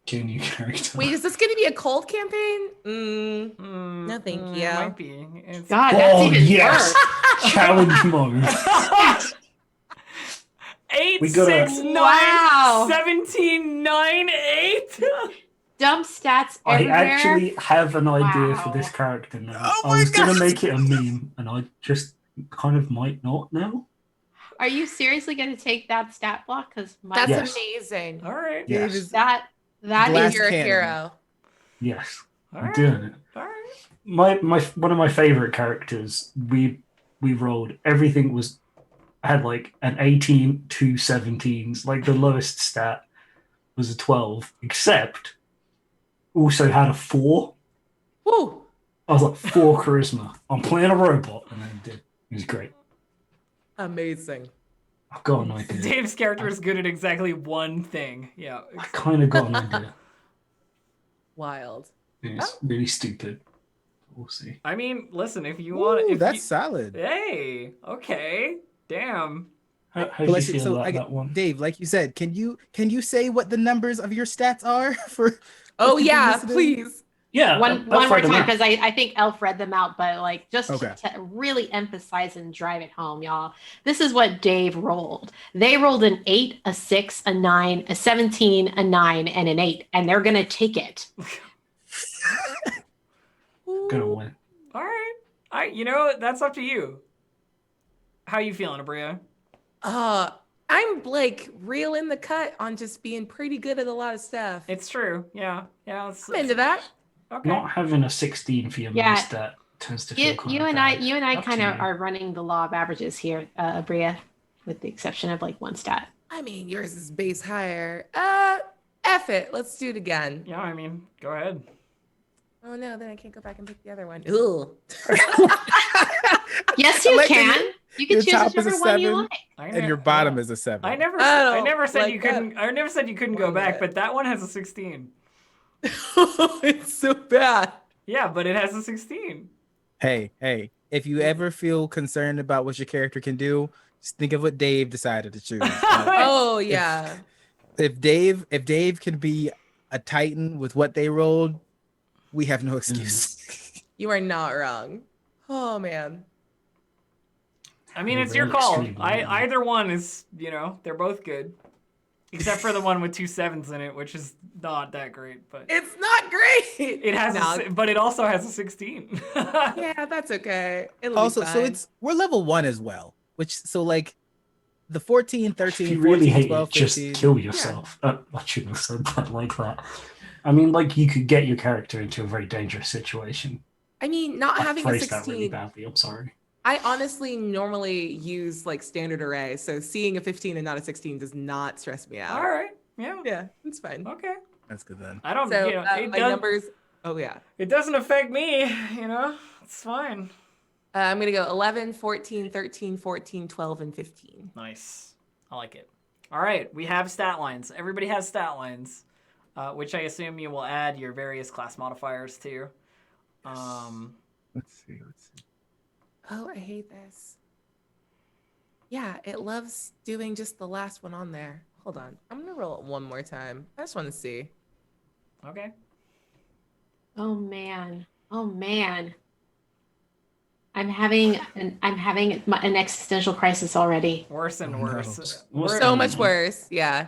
Get a new character. Wait, is this going to be a cold campaign? No, thank you. Might be. It's... God, that's even yes! worse. Challenge mode. 8, We gotta- 6, 9, Wow. 17, 9, 8. Dump stats I everywhere. actually have an idea for Wow. this character now. Oh I my was going God. to make it a meme, and I just kind of might not now. Are you seriously going to take that stat block? Because That's Yes. amazing. All right. Yes. Dave is- that Glass is You're a cannon. hero. Yes, All I'm right. doing it. All right. My one of my favorite characters. We rolled everything was had like an 18, 2 17s. Like the lowest stat was a 12, except also had a 4. Woo. I was like 4 charisma. I'm playing a robot, and then it did. It was great. Amazing. I've got an idea. Dave's character is good at exactly one thing. Yeah. I kind of got an idea. Wild. It's really stupid. We'll see. I mean, listen, if you want, Ooh, if that's you... solid. Hey, okay, damn. How do you Bless you. feel So, about that one? Dave, like you said, can you say what the numbers of your stats are for? Oh, people yeah, listening? please. Yeah, one I'll more throw them time out. because I think Elf read them out, but like just Okay. to really emphasize and drive it home, y'all. This is what Dave rolled. They rolled an 8, a 6, a 9, a 17, a 9, and an 8, and they're gonna take it. Gonna win. All right, you know, that's up to you. How you feeling, Abria? I'm like real in the cut on just being pretty good at a lot of stuff. It's true. Yeah. I'm into that. Okay. Not having a 16 for your Yeah. main stat tends to feel kind You of and bad. I Up kind to of you. are running the law of averages here, Abria, with the exception of like one stat. I mean, yours is base higher. F it. Let's do it again. Yeah, I mean, go ahead. Oh no, then I can't go back and pick the other one. Ugh. Yes, you I like that can. You can your choose top is a whichever one you 7. like. And your bottom is a 7. I never Oh, said like you couldn't. I never said you couldn't go one back, bit. but that one has a 16. It's so bad. Yeah, but it has a 16. Hey, if you ever feel concerned about what your character can do, just think of what Dave decided to choose. Like, Oh yeah. if Dave can be a Titan with what they rolled, we have no excuse. You are not wrong. Oh man. I mean, You're it's your very call. extreme, man. Either one is, they're both good, except for the one with 2 7s in it, which is not that great. But It's not great. it has, No. but it also has a 16. Yeah, that's okay. It'll Also, be so fine. we're level 1 as well, which so like the 14, 13, If you 14, really hate 12, it, just 15. kill yourself. I shouldn't have said that like that. I mean, like, you could get your character into a very dangerous situation. I mean, not I having a phrased that really 16. badly. I'm sorry. I honestly normally use like standard array, so seeing a 15 and not a 16 does not stress me out. All right. Yeah. Yeah, it's fine. Okay. That's good then. I don't. So it my does, numbers. Oh yeah. It doesn't affect me. It's fine. I'm gonna go 11, 14, 13, 14, 12, and 15. Nice. I like it. All right. We have stat lines. Everybody has stat lines, which I assume you will add your various class modifiers to. Let's see. Oh, I hate this. Yeah, it loves doing just the last one on there. Hold on. I'm gonna roll it one more time. I just want to see. Okay. Oh man. Oh man. I'm having an existential crisis already. Worse and Oh, no. worse. What's We're- So going much on? worse. Yeah.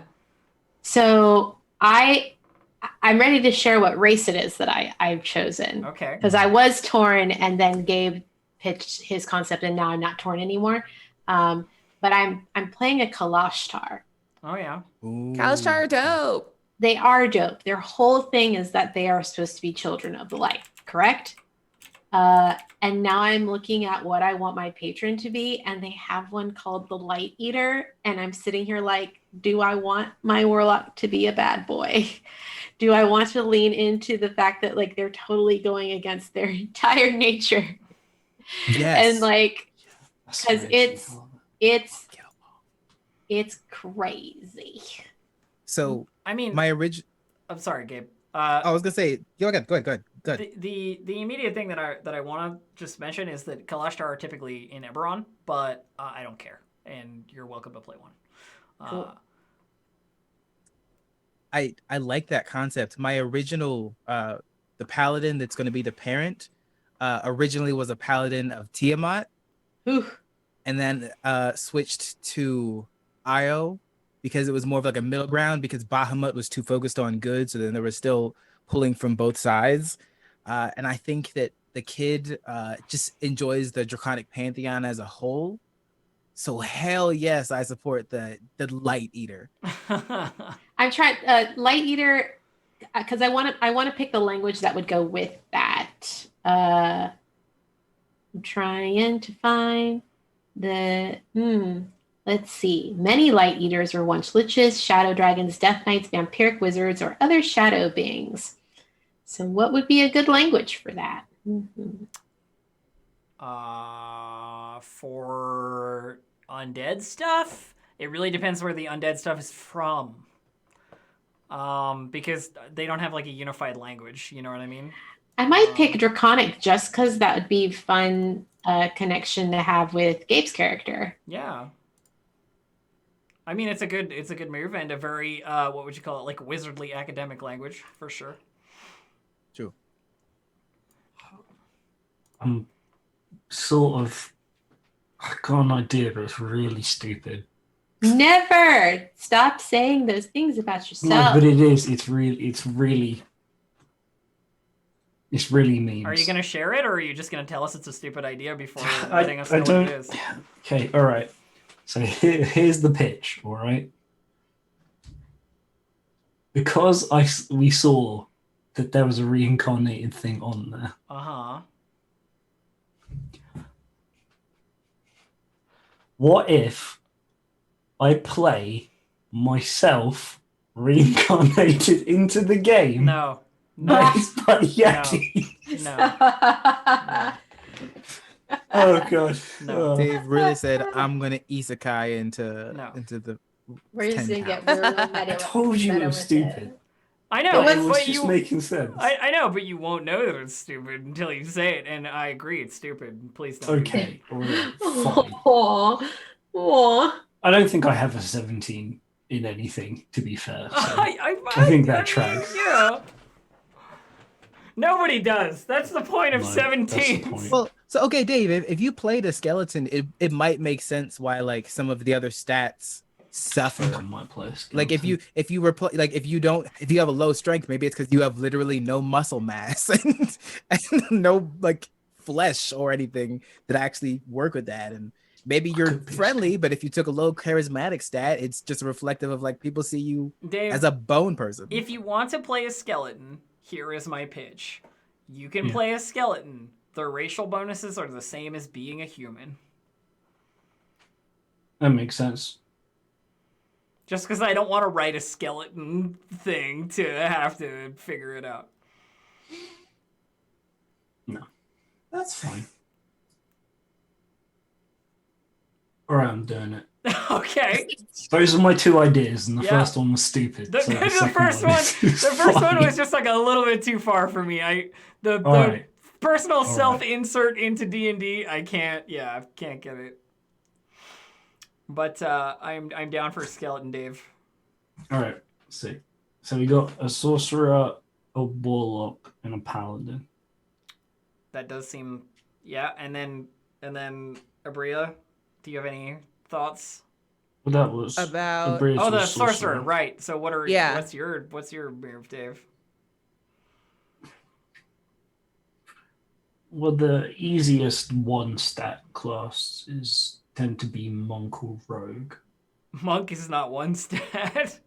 So I'm ready to share what race it is that I've chosen. Okay. Because I was torn and then Gabe pitched his concept and now I'm not torn anymore. But I'm playing a Kalashtar. Oh yeah. Ooh. Kalashtar are dope. They are dope. Their whole thing is that they are supposed to be children of the light, correct? And now I'm looking at what I want my patron to be, and they have one called the Light Eater. And I'm sitting here like, do I want my warlock to be a bad boy? Do I want to lean into the fact that like they're totally going against their entire nature? Yes. And like, That's because crazy. it's crazy. So I mean, my original. I'm sorry, Gabe. I was gonna say, go ahead. Good. The immediate thing that I want to just mention is that Kalashtar are typically in Eberron, but I don't care, and you're welcome to play one. Cool. I like that concept. My original the paladin that's going to be the parent originally was a paladin of Tiamat, Whew. and then switched to Io because it was more of like a middle ground because Bahamut was too focused on good, so then they were still pulling from both sides. And I think that the kid just enjoys the Draconic Pantheon as a whole. So hell yes, I support the Light Eater. I'm trying Light Eater because I want to pick the language that would go with that. I'm trying to find the let's see. Many Light Eaters were once liches, shadow dragons, death knights, vampiric wizards, or other shadow beings. So what would be a good language for that? Mm-hmm. For undead stuff, it really depends where the undead stuff is from. Because they don't have like a unified language, you know what I mean? I might pick Draconic just because that would be fun connection to have with Gabe's character. Yeah. I mean, it's a good move and a very what would you call it, like wizardly academic language for sure. True. I'm sort of. I got an idea, but it's really stupid. Never stop saying those things about No, yourself. but it is. It's really mean. Are you gonna share it, or are you just gonna tell us it's a stupid idea before I letting us know what don't. it is? Okay, all right. So here's the pitch. All right. Because we saw that there was a reincarnated thing on there. Uh-huh. What if I play myself reincarnated into the game? No. Raised by Yeti. No. Oh god. No. Dave really said, "I'm gonna isekai into the." We're just gonna 10 get pounds. real meta. I told you it was with stupid. I know, It was but just you making sense. I know, but you won't know that it's stupid until you say it, and I agree it's stupid. Please don't. Okay, all right, fine. Aw. I don't think I have a 17 in anything, to be fair. So. I think that mean, tracks. Yeah. Nobody does. That's the point of No, that's the 17. point. Well, so okay, Dave, if you played a skeleton, it might make sense why like some of the other stats I think I suffer. might play a Like if you were if you have a low strength, maybe it's because you have literally no muscle mass and no like flesh or anything that actually work with that. And maybe you're Could be. friendly, but if you took a low charismatic stat, it's just reflective of like people see you Dave, as a bone person. if you want to play a skeleton, here is my pitch. You can Yeah. play a skeleton. Their racial bonuses are the same as being a human. That makes sense. Just because I don't want to write a skeleton thing to have to figure it out. No, that's fine. All right, I'm doing it. Okay. Those are my two ideas, and the Yeah. first one was stupid. The, so the second first one, is the first one fine. was just like a little bit too far for me. The right. personal right. self-insert into D&D, I can't get it. But I'm down for skeleton, Dave. All right, let's see. So we got a sorcerer, a warlock, and a paladin. that does seem, yeah. And then Abria, do you have any thoughts? Well, that was About- Abria's Oh, the was sorcerer, right? So Yeah. what's your move, Dave? Well, the easiest one stat class tend to be monk or rogue. Monk is not one stat.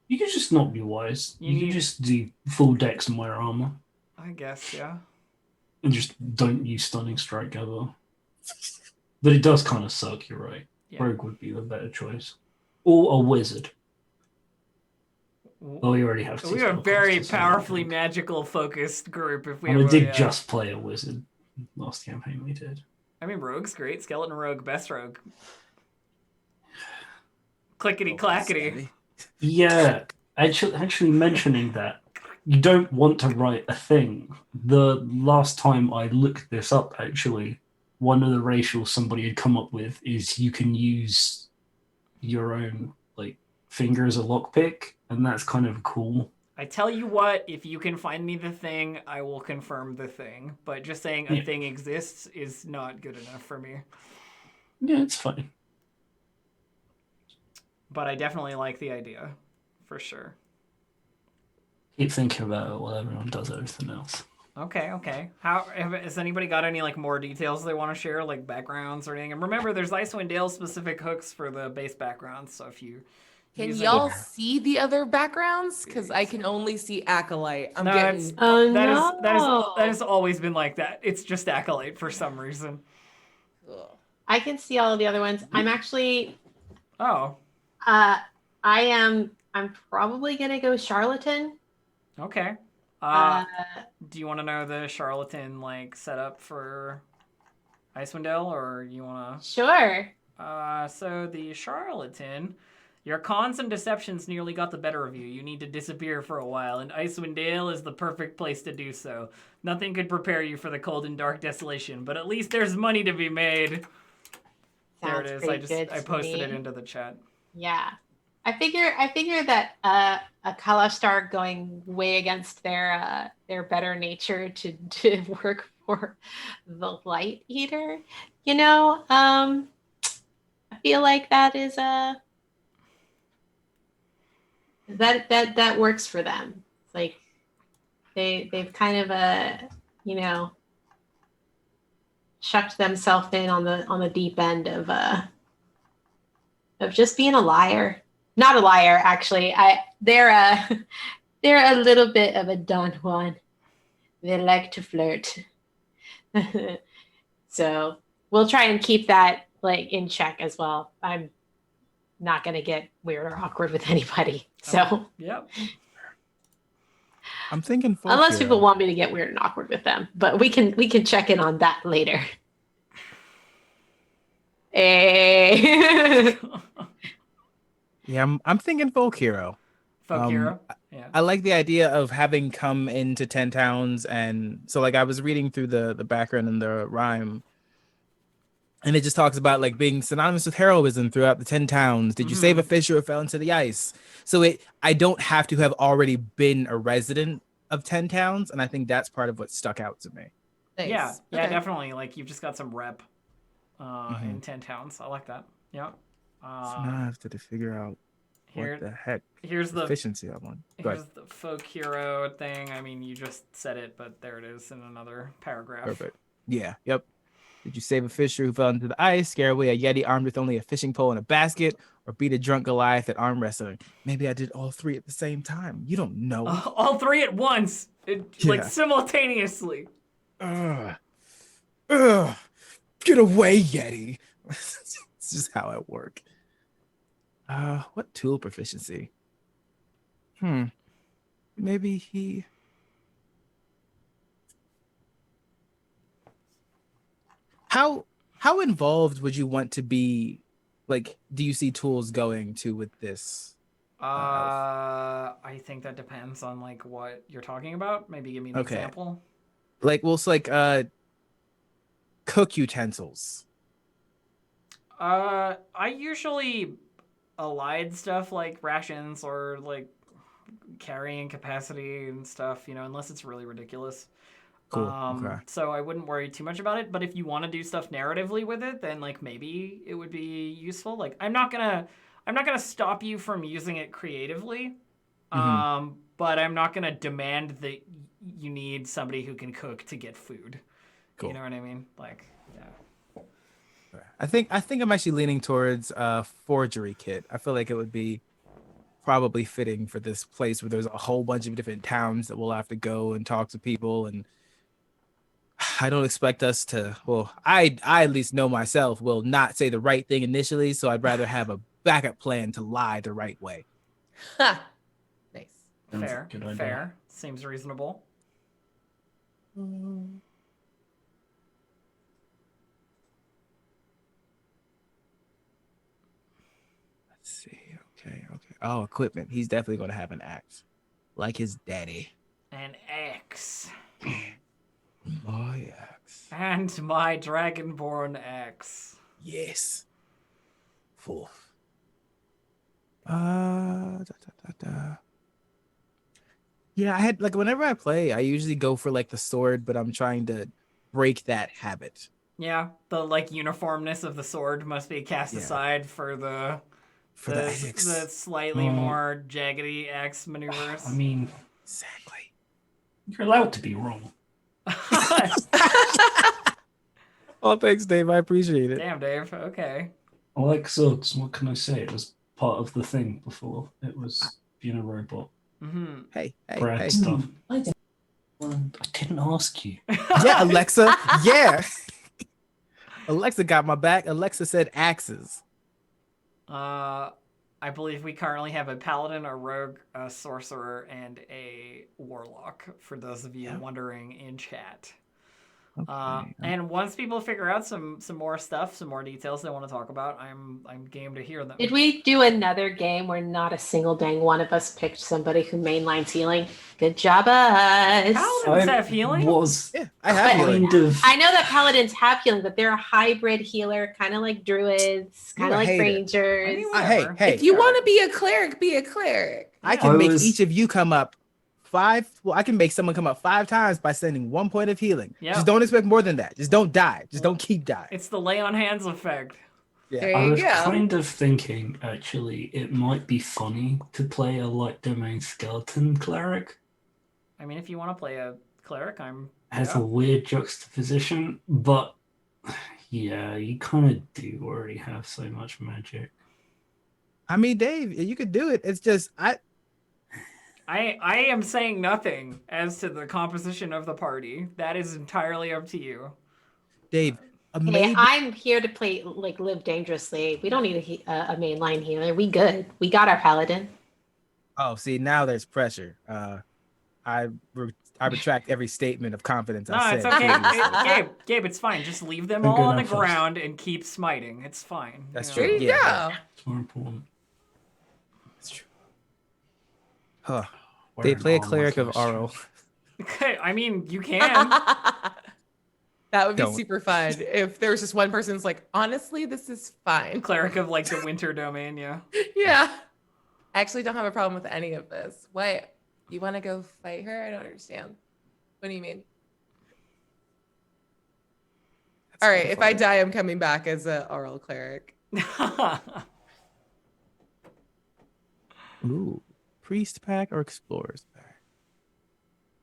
You could just not be wise. You could just do full dex and wear armor, I guess, yeah. and just don't use stunning strike ever. But it does kind of suck. You're right. Yeah. Rogue would be the better choice, or a wizard. Oh, we already have. We are a very powerfully magical focused group. If we and ever, we did just play a wizard last campaign. We did. I mean, rogue's great. Skeleton rogue, best rogue. Clickety clackety. Yeah, actually mentioning that, you don't want to write a thing. The last time I looked this up, actually, one of the racials somebody had come up with is you can use your own finger as a lockpick, and that's kind of cool. I tell you what, if you can find me the thing, I will confirm the thing. But just saying a thing exists is not good enough for me. Yeah, it's fine. But I definitely like the idea, for sure. Keep thinking about it while everyone does everything else. Okay. Has anybody got any more details they want to share, like backgrounds or anything? And remember, there's Icewind Dale specific hooks for the base backgrounds, so if you Can use y'all it- see the other backgrounds? Because I can only see Acolyte. I'm No, getting. Oh that has always been like that. It's just Acolyte for some reason. I can see all of the other ones. I'm actually. Oh, I'm probably gonna go charlatan. okay. Do you want to know the charlatan setup for Icewind Dale, or you want to? Sure. So the charlatan, your cons and deceptions nearly got the better of you. You need to disappear for a while, and Icewind Dale is the perfect place to do so. Nothing could prepare you for the cold and dark desolation, but at least there's money to be made. There it is. I posted it into the chat. Yeah. I figure that a Kalastar going way against their better nature to work for the Light Eater, I feel like that is that works for them. It's like they've kind of shucked themselves in on the deep end of just being a liar. Not a liar, actually. They're a little bit of a Don Juan. They like to flirt. So we'll try and keep that in check as well. I'm not gonna get weird or awkward with anybody. So Yep. I'm thinking unless people want me to get weird and awkward with them, but we can check in on that later. Hey. Yeah, I'm thinking folk hero. Folk hero. Yeah. I like the idea of having come into 10 towns, and so I was reading through the background in the rhyme, and it just talks about being synonymous with heroism throughout the 10 towns. Did you save a fissure or fell into the ice? So I don't have to have already been a resident of 10 towns, and I think that's part of what stuck out to me. Nice. Yeah, Okay. definitely. You've just got some rep in 10 towns. I like that. Yeah. So now I have to figure out what the heck here's the efficiency I want. Go ahead. Here's the folk hero thing. I mean, you just said it, but there it is in another paragraph. Perfect. Yeah. Yep. Did you save a fisher who fell into the ice, scare away a yeti armed with only a fishing pole and a basket, or beat a drunk Goliath at arm wrestling? Maybe I did all three at the same time. You don't know. All three at once, simultaneously. Get away, yeti. It's just how I work. What tool proficiency? Maybe he. How involved would you want to be? Do you see tools going to with this? Elf? I think that depends on what you're talking about. Maybe give me an example. Cook utensils. I usually allied stuff like rations or carrying capacity and stuff, unless it's really ridiculous. Cool. Okay. So I wouldn't worry too much about it. But if you want to do stuff narratively with it, then like maybe it would be useful. Like I'm not gonna stop you from using it creatively. But I'm not gonna demand that you need somebody who can cook to get food. Cool. You know what I mean? Like, yeah. I think I'm actually leaning towards a forgery kit. I feel like it would be probably fitting for this place where there's a whole bunch of different towns that we'll have to go and talk to people, and I don't expect us to, well, I at least know myself will not say the right thing initially, so I'd rather have a backup plan to lie the right way. Ha! Nice. Sounds Fair. like a good idea. Fair. Seems reasonable. Let's see. Okay. Oh, equipment. He's definitely going to have an axe, like his daddy. An axe. My axe. And my dragonborn axe. Yes. Fourth. Yeah, I had like whenever I play, I usually go for like the sword, but I'm trying to break that habit. Yeah, the like uniformness of the sword must be cast aside for the axe. the slightly more jaggedy axe maneuvers. I mean, Exactly. you're allowed to be wrong. Oh, thanks, Dave. I appreciate it. Damn, Dave. Okay. I like swords. What can I say? It was part of the thing before. It was being a robot. Mm-hmm. Hey. Brad stuff. I didn't ask you. Yeah, Alexa. Yeah. Alexa got my back. Alexa said axes. I believe we currently have a paladin, a rogue, a sorcerer, and a warlock. For those of you wondering in chat. Okay. And once people figure out some more stuff, some more details they want to talk about, I'm game to hear them. Did we do another game where not a single dang one of us picked somebody who mainlines healing? Good job, us. Paladins have healing? Yeah, I have healing. Kind of. I know that paladins have healing, but they're a hybrid healer, kind of like druids, kind You're of a like hater. rangers. I mean, Hey, whatever. hey. If you want to be a cleric, be a cleric. I can I make was- each of you come up I can make someone come up 5 times by sending 1 point of healing. Yeah. Just don't expect more than that. Just don't die. Just don't keep dying. It's the lay on hands effect. Yeah. There I you was go. kind of thinking, actually, it might be funny to play a light domain skeleton cleric. I mean, if you want to play a cleric, Has a weird juxtaposition, but yeah, you kind of do already have so much magic. I mean, Dave, you could do it. It's just I am saying nothing as to the composition of the party. That is entirely up to you. Dave, a Hey, maiden. I'm here to play, like, live dangerously. We don't need a mainline healer. We good. We got our paladin. Oh, see, now there's pressure. I retract every statement of confidence No, I it's said. okay. previously. Gabe, it's fine. Just leave them I'm all good on the at first. ground and keep smiting. It's fine. That's you know? There you Yeah. go. It's more important. That's true. Huh. They Wearing play a armor cleric of first. Auril. Okay, I mean, you can. That would be Don't. super fun if there was just one person who's like, honestly, this is fine. Cleric of like the winter domain, yeah. Yeah. I actually don't have a problem with any of this. Wait, you want to go fight her? I don't understand. What do you mean? All right, if I die, I'm coming back as a oral cleric. Ooh, priest pack or explorers pack?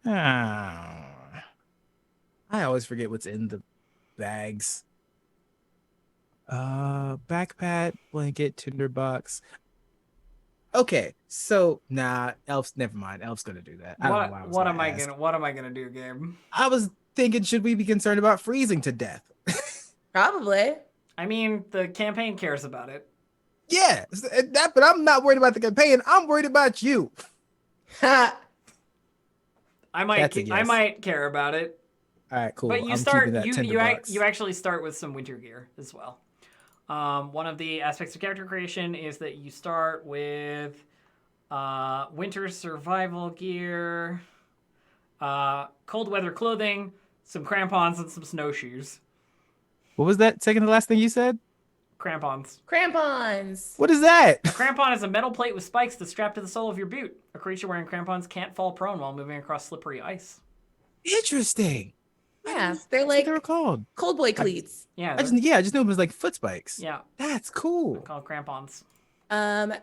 Ah, I always forget what's in the bags. Backpack, blanket, tinderbox. Okay, so elf's never mind. Elf's gonna do that. I don't know why I was what gonna am I ask. gonna do, Gabe? I was thinking, should we be concerned about freezing to death? Probably. I mean, the campaign cares about it. Yeah, but I'm not worried about the campaign. I'm worried about you. Ha! I might That's a yes. I might care about it. All right, cool. But you I'm start keeping that you tinderbox. you actually start with some winter gear as well. One of the aspects of character creation is that you start with winter survival gear, cold weather clothing, some crampons, and some snowshoes. What was that second to last thing you said? Crampons. Crampons. What is that? A crampon is a metal plate with spikes that's strapped to the sole of your boot. A creature wearing crampons can't fall prone while moving across slippery ice. Interesting. Yeah, they're That's what like they were called. cold boy cleats. Yeah, I just knew it was like foot spikes. yeah, That's cool. called crampons.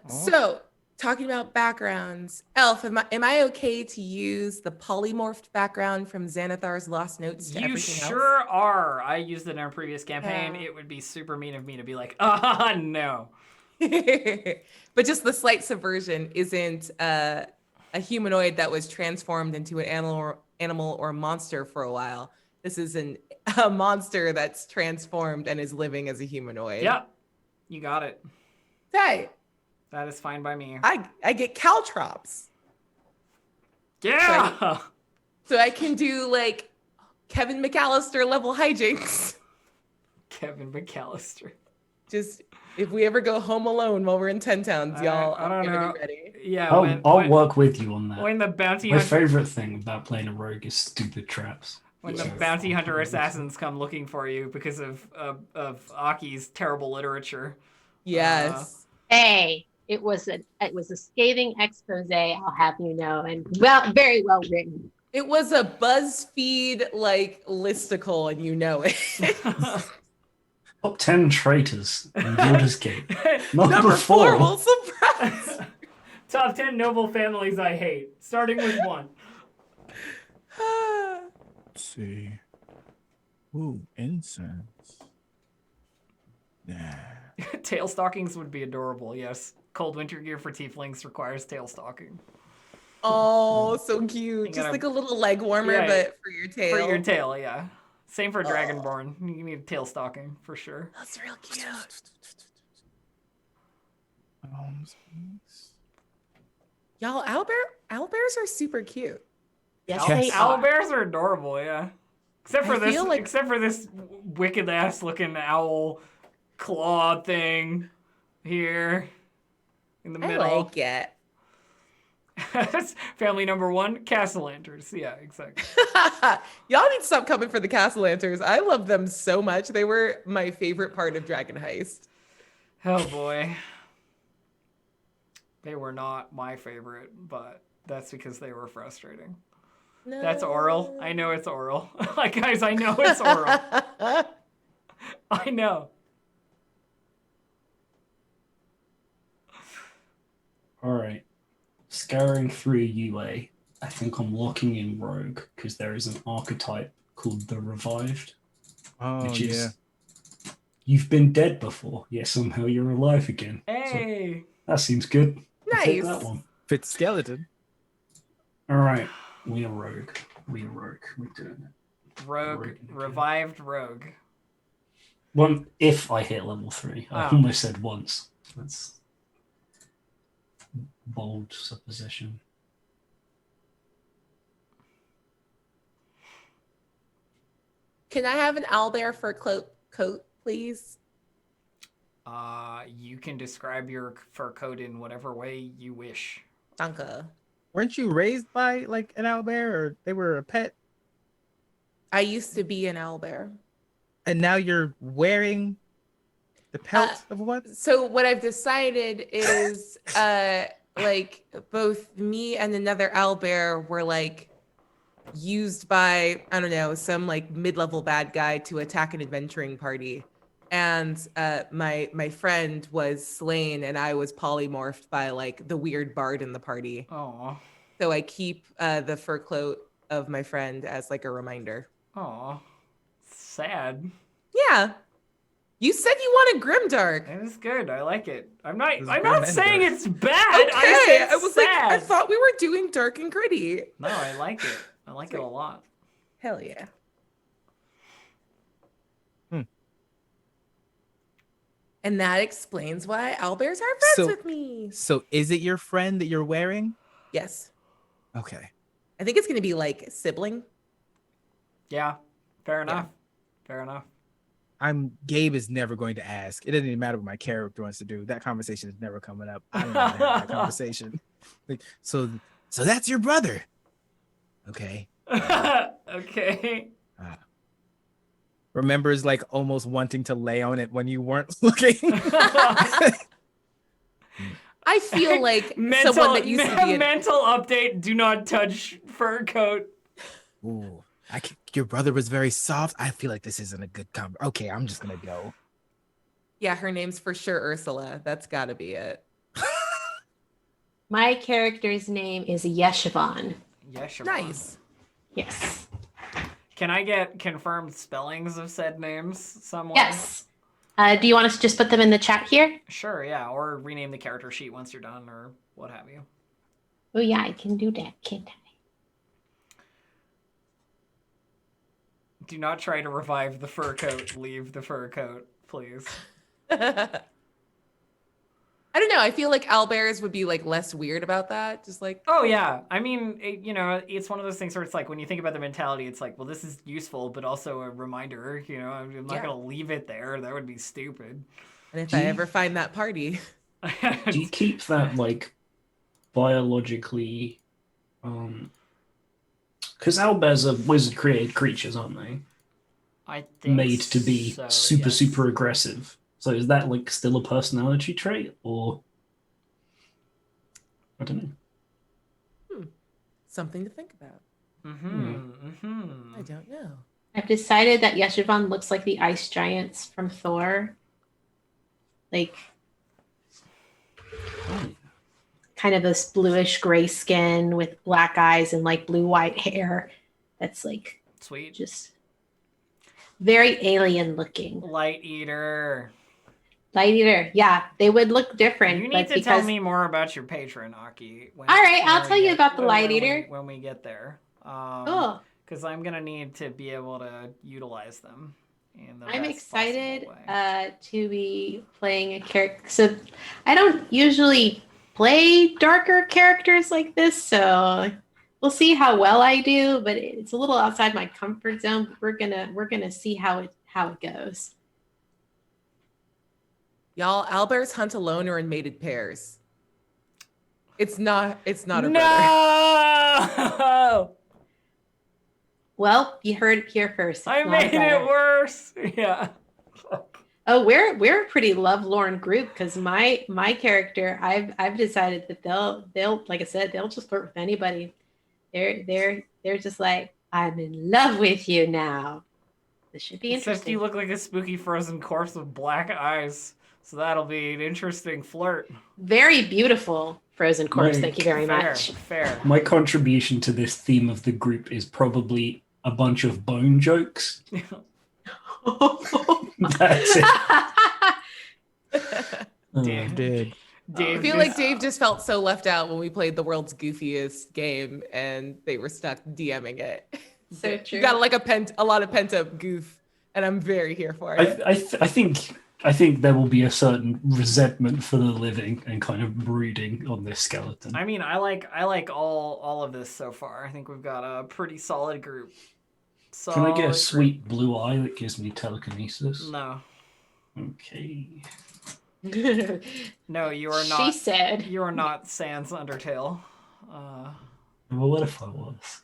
So talking about backgrounds, Elf, am I okay to use the polymorphed background from Xanathar's Lost Notes to You everything sure are. I used it in a previous campaign. Yeah. It would be super mean of me to be like, no. But just the slight subversion isn't a humanoid that was transformed into an animal or monster for a while. This is a monster that's transformed and is living as a humanoid. Yep, you got it. Hey, That is fine by me. I get caltrops. Yeah. So I can do like Kevin McAllister level hijinks. Kevin McAllister. Just if we ever go home alone while we're in 10 towns, y'all, I don't I'm gonna know. be ready. Yeah. I'll work with you on that. When the bounty My hunter, favorite thing about playing a rogue is stupid traps. when So the bounty hunter fun. assassins come looking for you because of Aki's terrible literature. Yes. Hey, it was a scathing expose, I'll have you know, and very well written. It was a BuzzFeed like listicle, and you know it. Top 10 traitors in Baldur's Gate. Number 4 4. will surprise. Top 10 noble families I hate, starting with 1. Let's see. Ooh, incense. Yeah. Tail stockings would be adorable, yes. Cold winter gear for tieflings requires tail stocking. Oh, so cute. Just gotta- like a little leg warmer, Yeah, but for your tail. For your tail, yeah. Same for Dragonborn. You need tail stocking, for sure. That's real cute. Y'all, owlbears are super cute. Yes, Yes. they Owl are. bears are adorable, yeah. Except for I feel like- this wicked ass looking owl claw thing here in the I middle. like it. That's family number 1, castle lanterns. Yeah, exactly. Y'all need to stop coming for the castle lanterns. I love them so much. They were my favorite part of Dragon Heist. Oh boy. They were not my favorite, but that's because they were frustrating. No. That's Auril. I know it's Auril. Like, guys, I know it's Auril. I know. Alright. Scouring through UA, I think I'm locking in Rogue because there is an archetype called the Revived, Oh, which yeah. is you've been dead before, yet somehow you're alive again. So Hey. that seems good. I'll take Nice. that one. Fit skeleton. Alright. We are Rogue. We're doing it. Rogue. Rogue. Revived Rogue. One, if I hit level 3. I Oh. almost said once. That's bold supposition. Can I have an owlbear fur coat, please? You can describe your fur coat in whatever way you wish. Danke. Weren't you raised by like an owlbear, or they were a pet, I used to be an owlbear. and now you're wearing the pelt of what? So what I've decided is like both me and another owlbear were like used by, I don't know, some like mid-level bad guy to attack an adventuring party. And my friend was slain and I was polymorphed by like the weird bard in the party. Oh. So I keep the fur coat of my friend as like a reminder. Oh. Sad. Yeah. You said you wanted grimdark. It is good. I like it. I'm not was I'm grim not and saying dark. it's bad. Okay, I said I was like, I sad. thought we were doing dark and gritty. No, I like it. I like it a lot. Hell yeah. And that explains why owlbears are friends So- with me. So is it your friend that you're wearing? Yes. Okay. I think it's going to be like sibling. Yeah. Fair enough. Fair enough. Gabe is never going to ask. It doesn't even matter what my character wants to do. That conversation is never coming up. I don't want to have that conversation. Like, so that's your brother. Okay. Okay. Remembers like almost wanting to lay on it when you weren't looking. I feel like someone that used to be mental update, do not touch fur coat. Ooh. Your brother was very soft. I feel like this isn't a good Okay, I'm just gonna go. Yeah, her name's for sure Ursula. That's got to be it. My character's name is Yeshivon. Yes, Nice. Yes. Can I get confirmed spellings of said names somewhere? Yes. Do you want us to just put them in the chat here? Sure, yeah. Or rename the character sheet once you're done or what have you. Oh, yeah, I can do that, can't I? Do not try to revive the fur coat. Leave the fur coat, please. I don't know. I feel like owlbears would be like less weird about that. Just like, Oh, yeah. I mean, it's one of those things where it's like when you think about the mentality, it's like, well, this is useful, but also a reminder. I'm not Yeah. going to leave it there. That would be stupid. and if I ever find that party, Do you keep that like biologically? Because owlbears are wizard-created creatures, aren't they? I think Made to be so, super, yes. super aggressive. So is that like still a personality trait, or I don't know. something to think about. I don't know. I've decided that Yeshivon looks like the ice giants from Thor. Like, kind of this bluish gray skin with black eyes and like blue-white hair. That's like Sweet. just very alien looking. Light Eater. Light Eater. Yeah, they would look different. You need but to because... tell me more about your patron, Aki. All right, I'll tell you about the Light Eater. When we get there. Cool. Because I'm going to need to be able to utilize them. In the I'm best excited possible way. to be playing a character. So I don't usually play darker characters like this, so we'll see how well I do. But it's a little outside my comfort zone. But we're gonna see how it goes. Y'all, owlbears hunt alone or in mated pairs. It's not a brother. No! Well, you heard it here first. It's I not a made brother. it worse. Yeah. Oh, we're a pretty lovelorn group because my character, I've decided that they'll like I said, they'll just flirt with anybody. They're just like, I'm in love with you now. This should be Except interesting. you look like a spooky frozen corpse with black eyes. So that'll be an interesting flirt. Very beautiful frozen corpse. Right. Thank you very much. Fair. My contribution to this theme of the group is probably a bunch of bone jokes. That's it. Damn. Dude. Dave I feel like Dave just felt so left out when we played the world's goofiest game and they were stuck DMing it. So true. You got like a lot of pent up goof, and I'm very here for it. I think there will be a certain resentment for the living and kind of brooding on this skeleton. I mean, I like all of this so far. I think we've got a pretty solid group. Can I get a sweet blue eye that gives me telekinesis? No. Okay. No, you are not. She said. You are not Sans Undertale. Well, what if I was?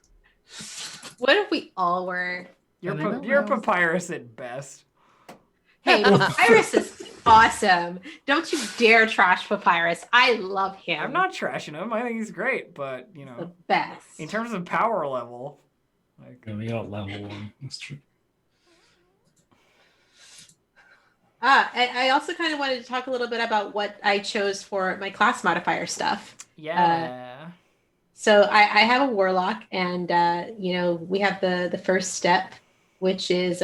What if we all were? You're Papyrus at best. Hey, Papyrus is awesome. Don't you dare trash Papyrus. I love him. I'm not trashing him. I think he's great, but The best. in terms of power level, like Yeah, we got level 1. That's true. I also kind of wanted to talk a little bit about what I chose for my class modifier stuff. yeah. So I have a warlock, and we have the first step, which is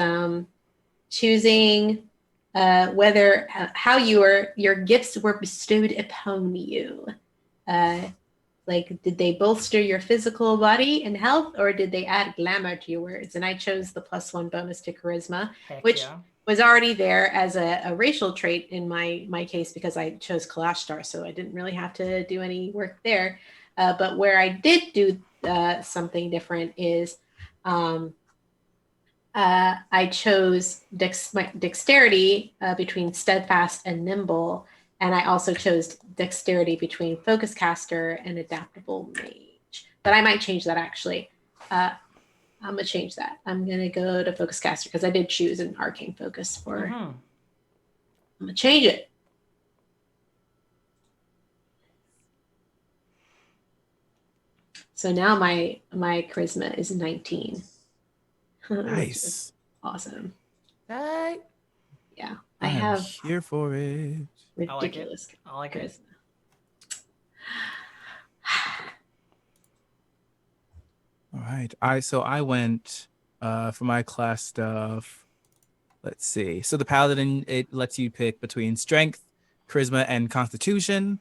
choosing whether how your gifts were bestowed upon you. Like, did they bolster your physical body and health, or did they add glamour to your words? And I chose the +1 bonus to charisma, Heck which yeah. was already there as a racial trait in my case because I chose Kalashtar, so I didn't really have to do any work there. But where I did do something different is I chose my dexterity between steadfast and nimble, and I also chose dexterity between focus caster and adaptable mage. But I might change that actually. I'm gonna change that. I'm gonna go to focus caster because I did choose an arcane focus for. I'm gonna change it. So now my charisma is 19. which is Nice. awesome. Right. Yeah, I I'm have here for it. I like it. ridiculous I like it. charisma. All right. I went for my class stuff. Let's see. So the paladin, it lets you pick between strength, charisma, and constitution.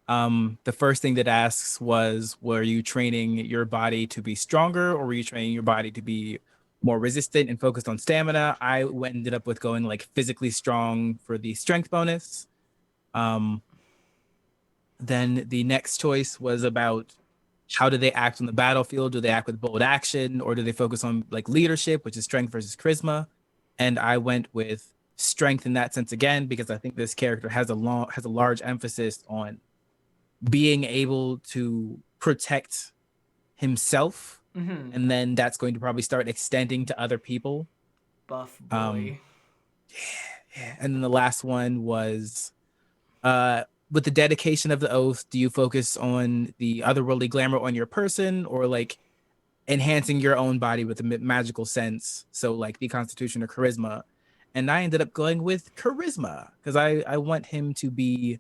The first thing that asks was, were you training your body to be stronger, or were you training your body to be more resistant and focused on stamina? I ended up with going like physically strong for the strength bonus. Then the next choice was about how do they act on the battlefield? Do they act with bold action, or do they focus on like leadership, which is strength versus charisma? And I went with strength in that sense again, because I think this character has a large emphasis on being able to protect himself, Mm-hmm. and then that's going to probably start extending to other people. Buff boy. Yeah. And then the last one was with the dedication of the oath, do you focus on the otherworldly glamour on your person, or like enhancing your own body with a magical sense? So like the constitution or charisma. And I ended up going with charisma because I want him to be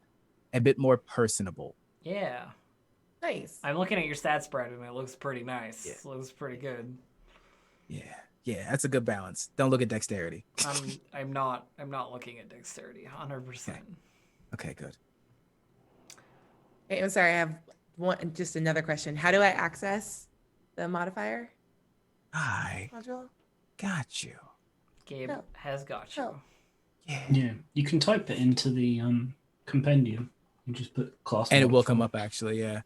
a bit more personable. Yeah. Nice. I'm looking at your stat spread and it looks pretty nice. Yeah. It looks pretty good. Yeah, that's a good balance. Don't look at dexterity. I'm not looking at dexterity 100%. Okay, good. Hey, I'm sorry. I have just another question. How do I access the modifier I module? got you. Gabe No. has got you. No. Yeah, you can type it into the compendium. You just put class. And it will modifier. come up actually, yeah.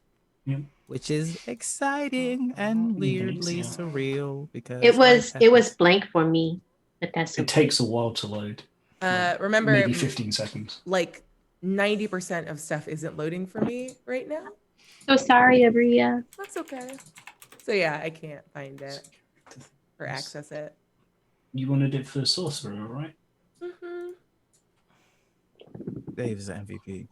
Yeah. Which is exciting and weirdly Yeah. surreal because It was blank for me, but that's It takes a while to load. Remember, Maybe 15 seconds. like 90% of stuff isn't loading for me right now. so sorry, Abria. That's okay. So yeah, I can't find it or access it. You wanted it for sorcerer, right? Mm-hmm. Dave is an MVP.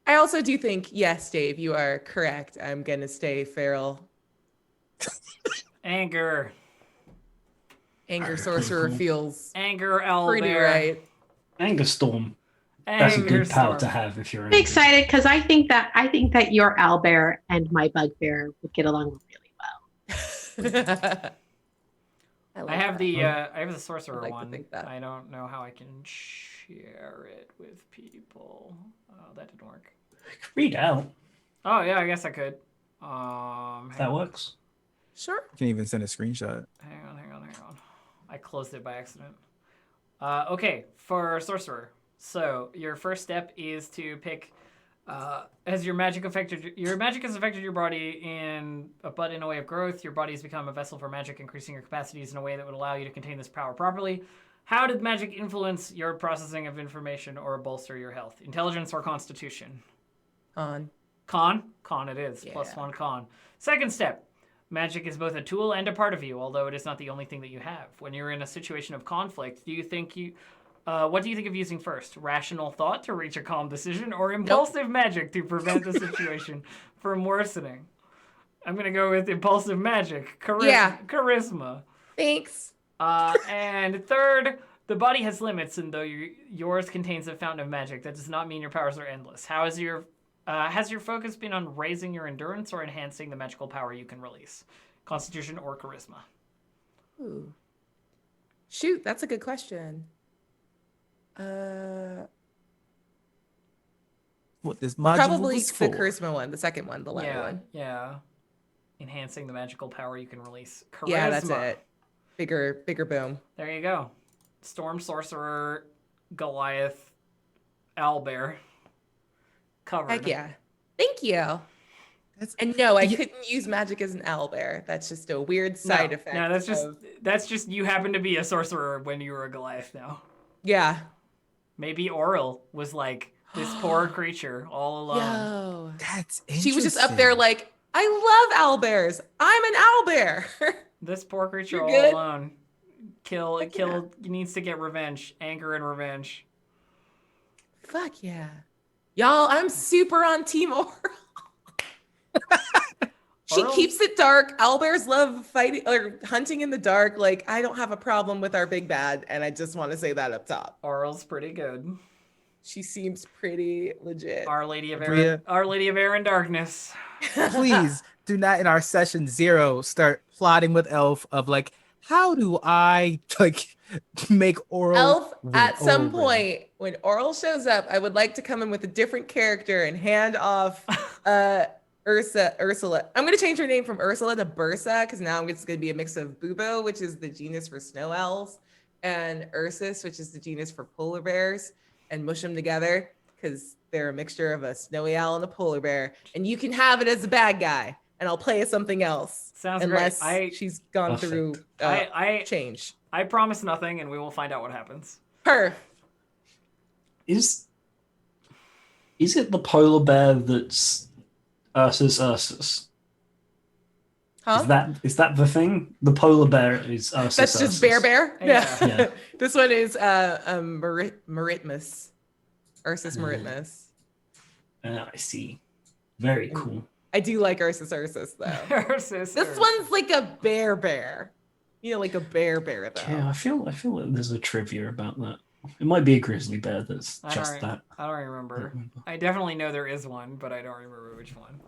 I also do think, yes, Dave, you are correct. I'm gonna stay feral. Anger Sorcerer feels Anger pretty owlbear. right. Anger Storm. That's a Anger good power storm. to have if you're I'm angry. excited because I think that your owlbear and my bugbear would get along really well. I have the sorcerer I'd like to one. think that. I don't know how I can share it with people. Oh, that didn't work. Read out. Oh yeah, I guess I could. If that works. Sure. You can even send a screenshot. Hang on. I closed it by accident. Okay, for sorcerer. So your first step is to pick. Has your magic has affected your body in a way of growth. Your body has become a vessel for magic, increasing your capacities in a way that would allow you to contain this power properly. How did magic influence your processing of information or bolster your health? Intelligence or constitution? On. Con it is. Yeah. +1 con. Second step. Magic is both a tool and a part of you, although it is not the only thing that you have. When you're in a situation of conflict, what do you think of using first? Rational thought to reach a calm decision, or impulsive magic to prevent the situation from worsening? I'm going to go with impulsive magic. Charisma. Thanks. And third, the body has limits, and though yours contains a fountain of magic, that does not mean your powers are endless. Has your focus been on raising your endurance or enhancing the magical power you can release? Constitution or charisma? Ooh. Shoot, that's a good question. What this module Probably was the for. charisma one, the second one, the latter one. Yeah. Enhancing the magical power you can release. Charisma. Yeah, that's it. Bigger boom. There you go. Storm Sorcerer, Goliath, Owlbear. Covered. Heck yeah. Thank you. And no, I couldn't use magic as an owlbear. That's just a weird side effect. No, that's just you happen to be a sorcerer when you were a Goliath now. Yeah. Maybe Auril was like this poor creature all alone. Yo. That's She was just up there like, I love owlbears. I'm an owlbear. This poor creature You're all good. alone. Needs to get revenge. Anger and revenge. Fuck yeah. Y'all, I'm super on Team Auril. She Auril- keeps it dark. Owlbears love fighting or hunting in the dark. Like, I don't have a problem with our big bad, and I just want to say that up top. Auril's pretty good. She seems pretty legit. Our Lady of Bria. Air, Our Lady of Air and Darkness. Please do not in our session 0 start plotting with Elf of like, how do I like make Auril Elf, win at some over? point, when Auril shows up, I would like to come in with a different character and hand off Ursula. I'm going to change her name from Ursula to Bursa because now it's going to be a mix of Bubo, which is the genus for snow elves, and Ursus, which is the genus for polar bears, and mush them together because they're a mixture of a snowy owl and a polar bear. And you can have it as a bad guy, and I'll play as something else. Sounds unless great. she's gone Perfect. through I change. I promise nothing, and we will find out what happens. Her. Is it the polar bear that's Ursus? Huh? Is that the thing? The polar bear is Ursus. That's just Bear. Yeah. Yeah. This one is Maritmus. Ursus Maritmus. I see. Very cool. I do like Ursus though. Ursus. This one's like a bear. You know, like a bear though. Yeah, I feel like there's a trivia about that. It might be a grizzly bear that's I just don't- that. I don't remember. I don't remember. I definitely know there is one, but I don't remember which one.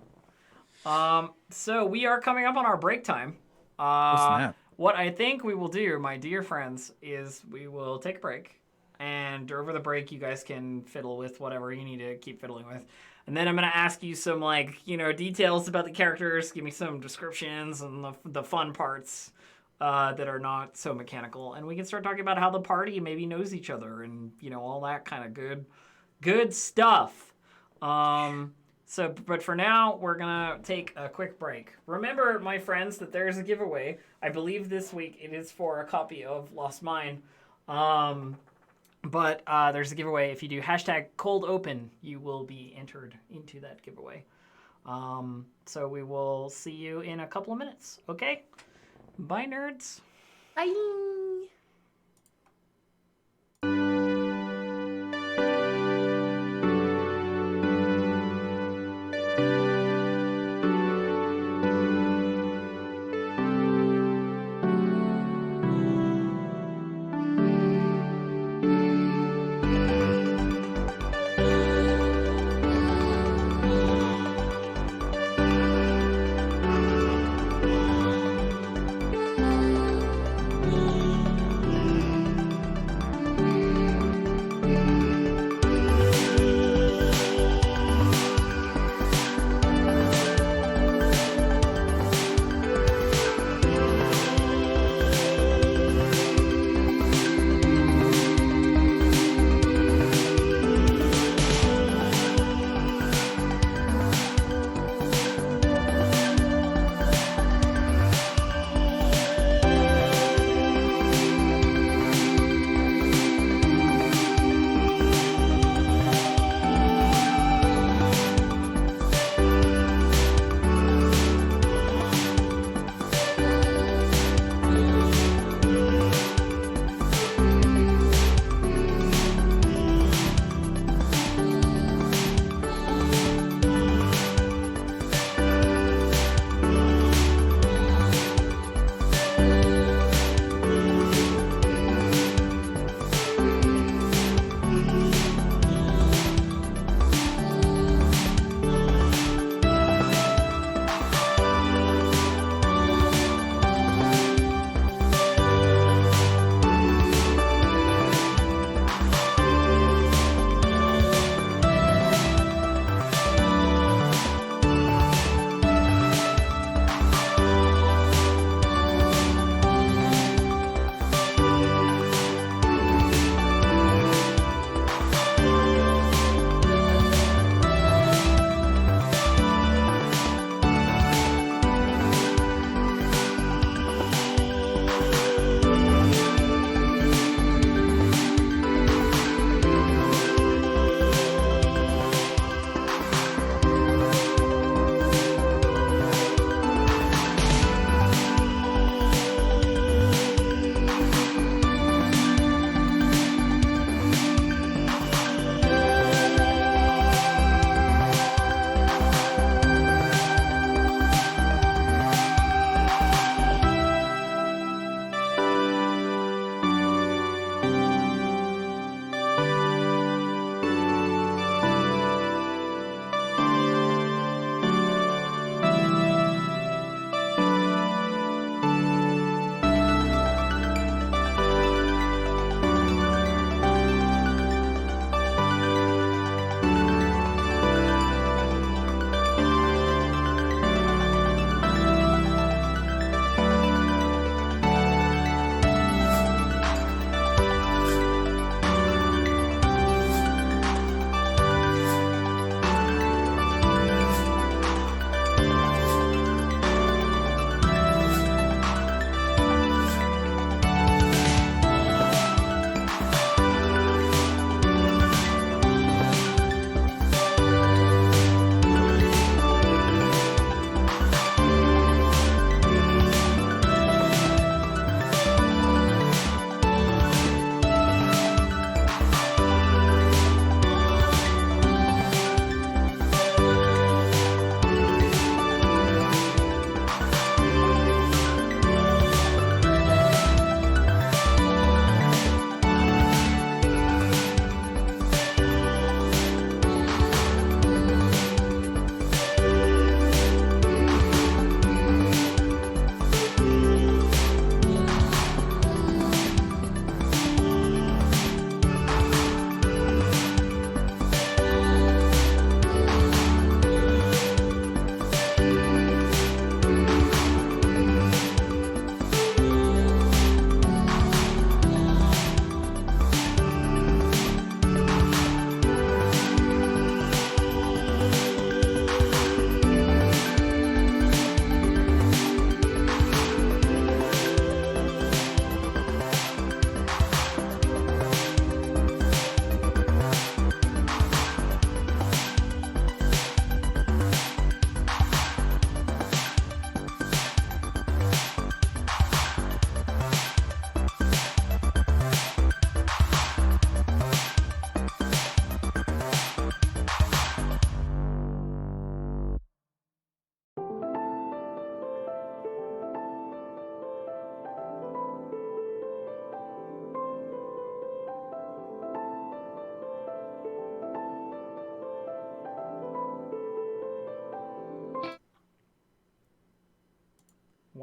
So we are coming up on our break time. Oh, snap. What I think we will do, my dear friends, is we will take a break, and over the break, you guys can fiddle with whatever you need to keep fiddling with. And then I'm gonna ask you some details about the characters. Give me some descriptions and the fun parts that are not so mechanical, and we can start talking about how the party maybe knows each other and all that kind of good stuff. But for now, we're gonna take a quick break. Remember, my friends, that there's a giveaway. I believe this week it is for a copy of Lost Mine. But there's a giveaway. If you do #ColdOpen, you will be entered into that giveaway. So we will see you in a couple of minutes. Okay? Bye, nerds. Bye.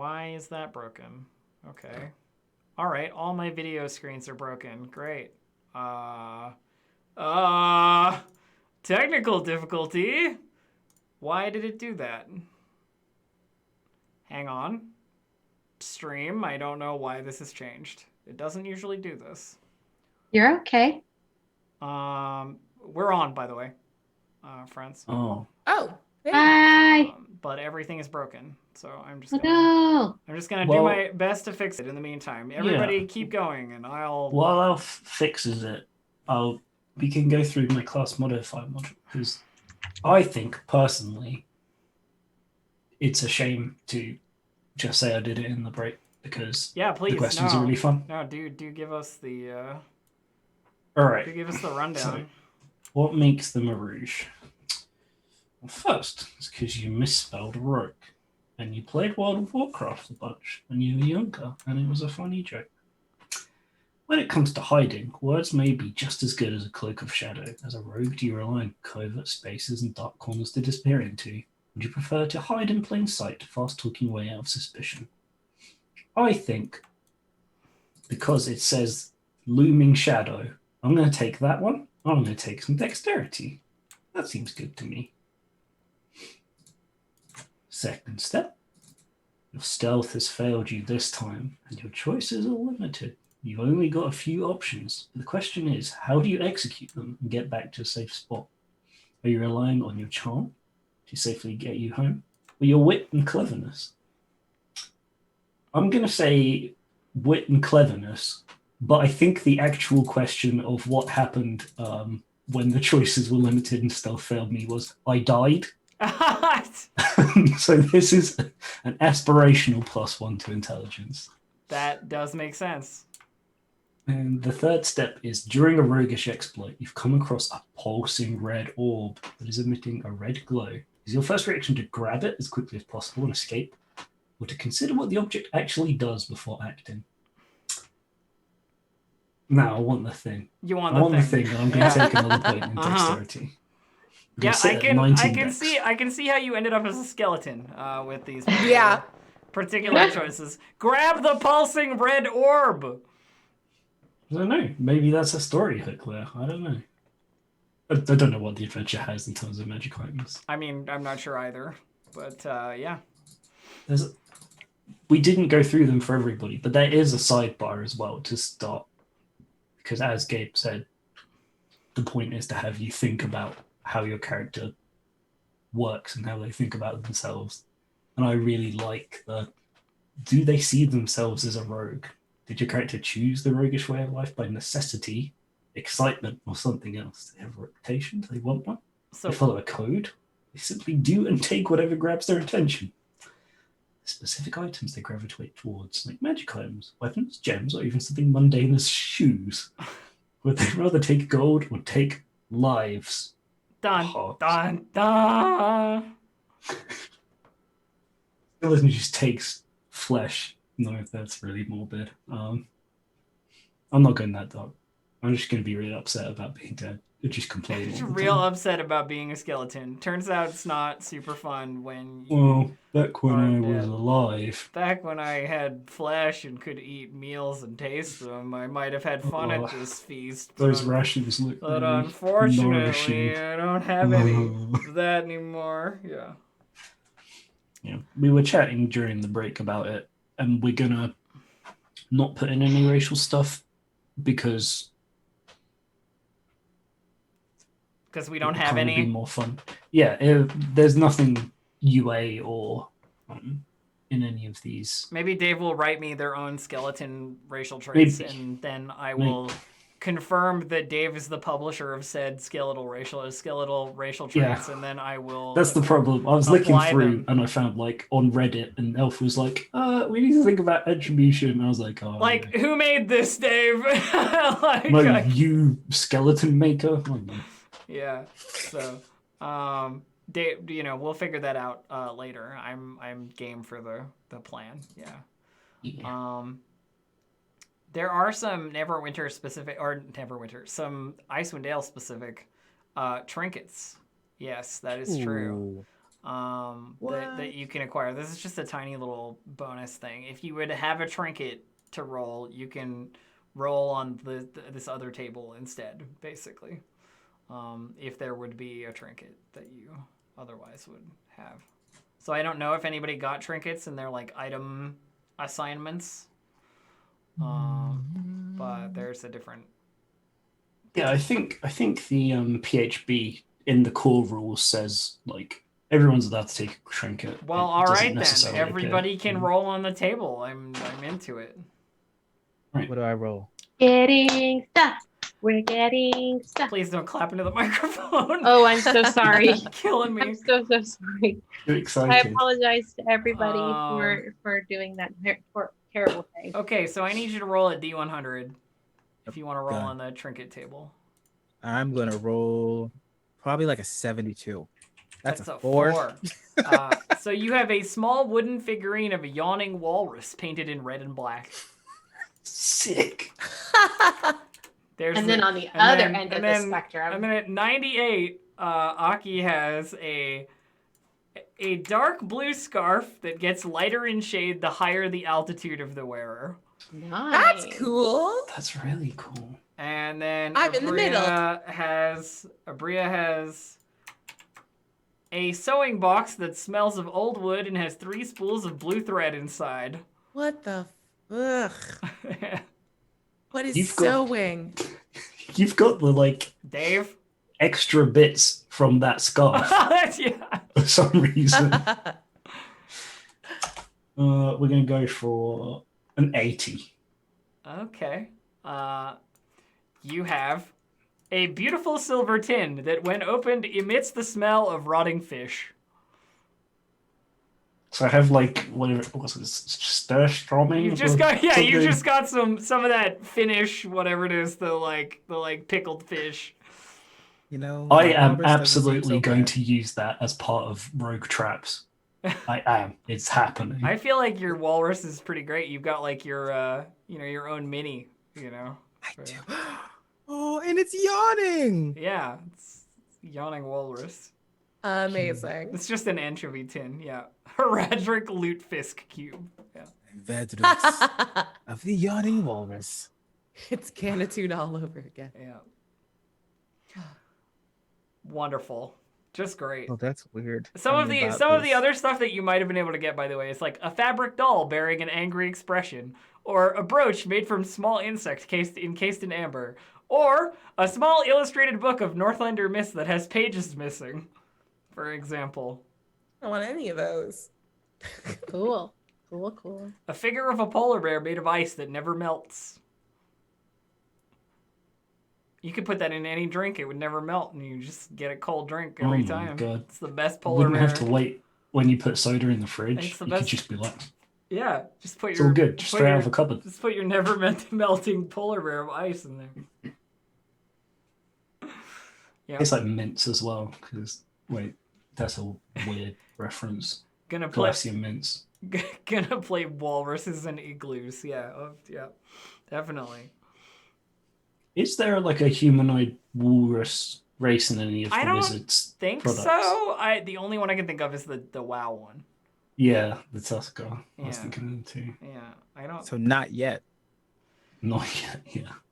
Why is that broken? Okay. All right, all my video screens are broken. Great. Technical difficulty. Why did it do that? Hang on. Stream, I don't know why this has changed. It doesn't usually do this. You're okay. We're on, by the way, friends. Oh. Oh, hey. Bye. But everything is broken, so I'm just Oh, gonna no. do my best to fix it in the meantime. Everybody keep going, and I'll... While Alf fixes it, we can go through my class modifier module, because I think, personally, it's a shame to just say I did it in the break, because please, the questions are really fun. No, do give us the... All right. Do give us the rundown. So, what makes them a rouge? Well, first, it's because you misspelled rogue, and you played World of Warcraft a bunch when you were younger, and it was a funny joke. When it comes to hiding, words may be just as good as a cloak of shadow. As a rogue, do you rely on covert spaces and dark corners to disappear into? Would you prefer to hide in plain sight, fast talking way out of suspicion? I think, because it says looming shadow, I'm going to take that one. I'm going to take some dexterity. That seems good to me. Second step. Your stealth has failed you this time, and your choices are limited. You've only got a few options. The question is, how do you execute them and get back to a safe spot? Are you relying on your charm to safely get you home, or your wit and cleverness? I'm going to say wit and cleverness, but I think the actual question of what happened when the choices were limited and stealth failed me was I died. So this is an aspirational +1 to intelligence. That does make sense. And the third step is during a roguish exploit, you've come across a pulsing red orb that is emitting a red glow. Is your first reaction to grab it as quickly as possible and escape, or to consider what the object actually does before acting? Now I want the thing. You want I the want thing. the thing, and I'm going to take another point in dexterity. Yeah, I can see how you ended up as a skeleton with these particular choices. Grab the pulsing red orb. I don't know. Maybe that's a story hook there. I don't know. I don't know what the adventure has in terms of magic items. I mean, I'm not sure either, but yeah. We didn't go through them for everybody, but there is a sidebar as well to start. Because as Gabe said, the point is to have you think about how your character works and how they think about themselves. And I really like do they see themselves as a rogue? Did your character choose the roguish way of life by necessity, excitement, or something else? Do they have a reputation? Do they want one? So They follow a code? They simply do and take whatever grabs their attention. Specific items they gravitate towards, like magic items, weapons, gems, or even something mundane as shoes. Would they rather take gold or take lives? Dun, Hearts. dun, dun. Skeleton just takes flesh. No, that's really morbid. I'm not going that dark. I'm just going to be really upset about being dead. Just complain. Just real upset about being a skeleton. Turns out it's not super fun when you Well, back when are I was dead. alive. Back when I had flesh and could eat meals and taste them, I might have had fun at this feast. Those rations look But really unfortunately, nourishing. I don't have any of that anymore. Yeah. Yeah, we were chatting during the break about it, and we're gonna not put in any racial stuff because we don't it have kind of be any. more fun. Yeah, there's nothing UA or in any of these. Maybe Dave will write me their own skeleton racial traits, Maybe. and then I will confirm that Dave is the publisher of said skeletal racial traits, and then I will. That's the problem. I was looking apply through them. and I found like on Reddit, and Elf was like, we need to think about attribution. And I was like, oh, Like, yeah. who made this, Dave? Like, No, you skeleton maker. I don't know. Yeah. So, Dave, we'll figure that out later. I'm game for the plan. Yeah. There are some some Icewind Dale specific trinkets. Yes, that is true. that you can acquire. This is just a tiny little bonus thing. If you would have a trinket to roll, you can roll on this other table instead, basically. If there would be a trinket that you otherwise would have. So I don't know if anybody got trinkets in their like item assignments. But there's a different. Yeah, I think the PHB in the core rules says like everyone's allowed to take a trinket. Well, all right then. Everybody can roll on the table. I'm into it. Right. What do I roll? Getting stuff. We're getting stuff. Please don't clap into the microphone. Oh, I'm so sorry. Killing me. I'm so sorry. You're excited. I apologize to everybody for doing that terrible thing. Okay, so I need you to roll at D100 if you want to roll on the trinket table. I'm gonna roll probably like a 72. That's a 4. So you have a small wooden figurine of a yawning walrus painted in red and black. Sick. And then on the other end of the spectrum. And then at 98, Aki has a dark blue scarf that gets lighter in shade the higher the altitude of the wearer. Nice. That's cool. That's really cool. And then I'm in the middle. Abria has a sewing box that smells of old wood and has 3 spools of blue thread inside. What the? Ugh. What is You've sewing? You've got the like Dave? extra bits from that scarf Yeah. for some reason. We're gonna go for an 80. Okay. You have a beautiful silver tin that, when opened, emits the smell of rotting fish. So I have like whatever was it, stir strumming? You just got you just got some of that Finnish whatever it is, the pickled fish. You know, I am absolutely going to use that as part of rogue traps. I am. It's happening. I feel like your walrus is pretty great. You've got like your your own mini, I do. Oh, and it's yawning. Yeah, it's yawning walrus. Amazing. It's just an anchovy tin, yeah. Heraldric lutefisk cube. Yeah. Vedrus of the yawning walrus. It's Canatune all over again. Yeah. Wonderful. Just great. Oh, that's weird. Some of the other stuff that you might have been able to get, by the way, is like a fabric doll bearing an angry expression, or a brooch made from small insect encased in amber, or a small illustrated book of Northlander myths that has pages missing, for example. I don't want any of those. Cool. A figure of a polar bear made of ice that never melts. You could put that in any drink; it would never melt, and you just get a cold drink every time. God. It's the best You polar wouldn't bear. have to wait when you put soda in the fridge. It's the You best. could just be like, Yeah, just put it's your all good. Just straight out of a cupboard. Just put your never melting polar bear of ice in there. Yeah. It's like mints as well. Because wait, that's a weird reference. Glacial mints. Gonna play walruses and igloos. Yeah, yeah, definitely. Is there like a humanoid walrus race in any of the Wizards? Think products? so. The only one I can think of is the WoW one. Yeah, the Tusker. Yeah. I was thinking of it too. Yeah, I don't. So not yet, Not yet.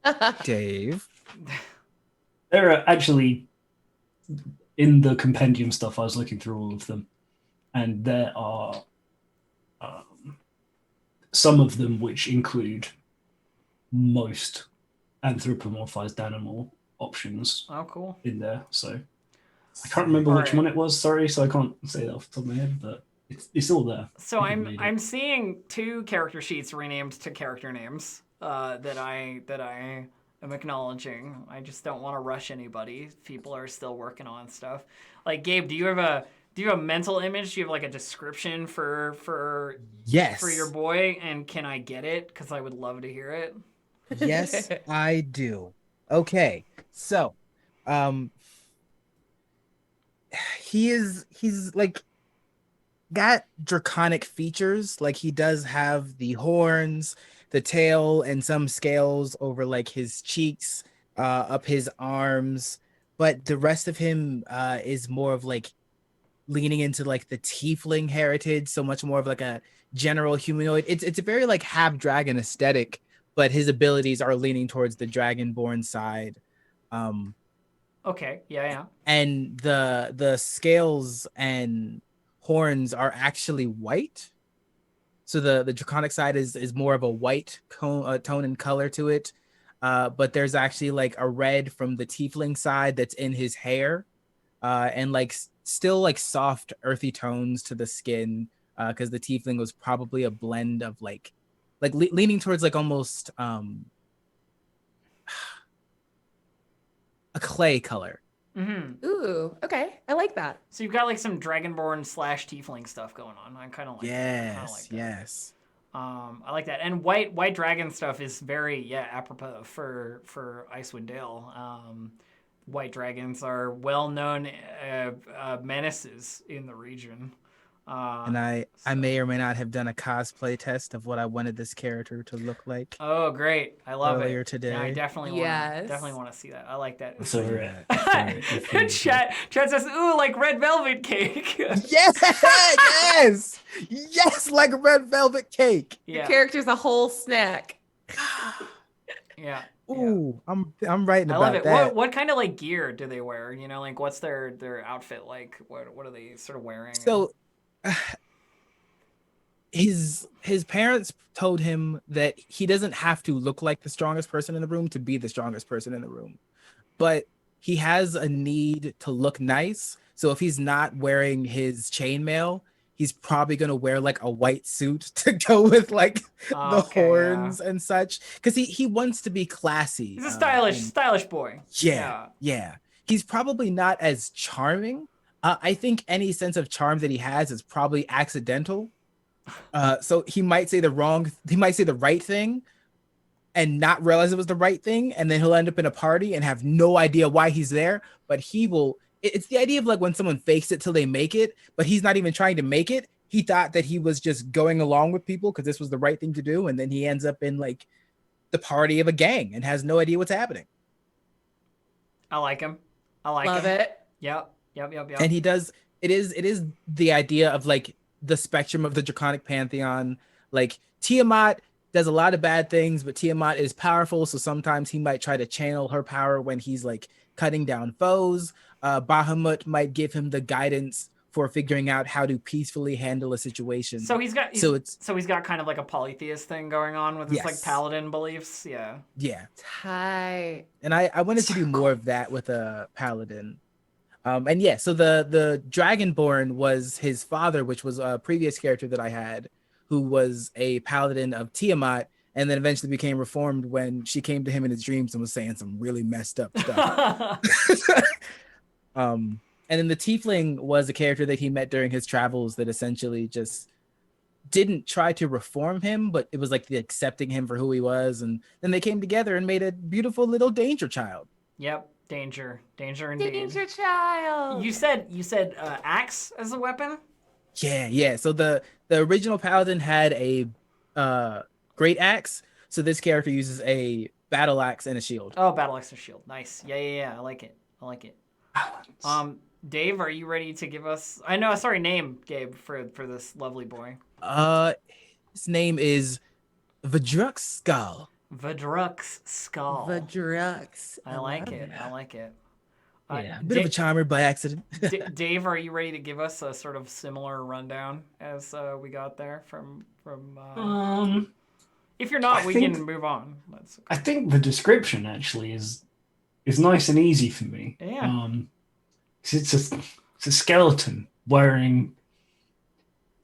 Yeah. Dave. There are actually in the compendium stuff. I was looking through all of them, and there are some of them which include most anthropomorphized animal options Oh, cool. in there. So I can't remember which one it was. Sorry, so I can't say that off the top of my head, but it's all there. So I'm seeing 2 character sheets renamed to character names that I am acknowledging. I just don't want to rush anybody. People are still working on stuff. Like Gabe, do you have a mental image? Do you have like a description for Yes. for your boy? And can I get it? Because I would love to hear it. Yes, I do. Okay, so, he's like got draconic features. Like he does have the horns, the tail, and some scales over like his cheeks, up his arms. But the rest of him is more of like leaning into like the tiefling heritage, so much more of like a general humanoid. It's a very like half dragon aesthetic, but his abilities are leaning towards the dragonborn side. Okay. Yeah. And the scales and horns are actually white. So the draconic side is more of a white tone and color to it. But there's actually like a red from the tiefling side that's in his hair, and like still like soft earthy tones to the skin, because the tiefling was probably a blend of like leaning towards like almost a clay color. Mm-hmm. Ooh, okay. I like that. So you've got like some dragonborn / tiefling stuff going on. I kind of like that. I kinda like that. Yes. I like that. And white dragon stuff is very apropos for Icewind Dale. White dragons are well-known menaces in the region. And I may or may not have done a cosplay test of what I wanted this character to look like. Oh, great! I love earlier it. today. Yeah, I definitely Yes. want to see that. I like that. That's over it. Chat says, "Ooh, like red velvet cake." Yes, like a red velvet cake. The Yeah, character's a whole snack. yeah. Ooh, I'm writing I about love it. that. What kind of like gear do they wear? You know, like what's their outfit like? What are they sort of wearing? So his parents told him that he doesn't have to look like the strongest person in the room to be the strongest person in the room, but he has a need to look nice. So if he's not wearing his chainmail, he's probably gonna wear like a white suit to go with like the horns and such, because he wants to be classy. He's a stylish boy. Yeah. He's probably not as charming. I think any sense of charm that he has is probably accidental. So he might say the right thing and not realize it was the right thing, and then he'll end up in a party and have no idea why he's there. But he will. It's the idea of like when someone fakes it till they make it, but he's not even trying to make it. He thought that he was just going along with people because this was the right thing to do, and then he ends up in like the party of a gang and has no idea what's happening. I like him. Love it. Yep. And he does. It is the idea of like the spectrum of the draconic pantheon. Like Tiamat does a lot of bad things, but Tiamat is powerful, so sometimes he might try to channel her power when he's like cutting down foes. Bahamut might give him the guidance for figuring out how to peacefully handle a situation. So he's got kind of like a polytheist thing going on with his like paladin beliefs. Yeah. Tight. And I wanted to do more of that with a paladin. And yeah, so the Dragonborn was his father, which was a previous character that I had, who was a paladin of Tiamat, and then eventually became reformed when she came to him in his dreams and was saying some really messed up stuff. And then the Tiefling was a character that he met during his travels that essentially just didn't try to reform him, but it was like the accepting him for who he was, and then they came together and made a beautiful little danger child. Yep. Danger indeed. Danger child. You said axe as a weapon? Yeah. So the original paladin had a great axe. So this character uses a battle axe and a shield. Oh, battle axe and shield. Nice. Yeah. I like it. Dave, are you ready to give us? Name Gabe for this lovely boy. His name is Vadrux Skull. Vadrux Skull. Vadrux. I like it. Yeah. A bit of a charmer by accident. Dave, are you ready to give us a sort of similar rundown as we got there from? If you're not, we can move on. That's okay. I think the description actually is nice and easy for me. Yeah. It's a skeleton wearing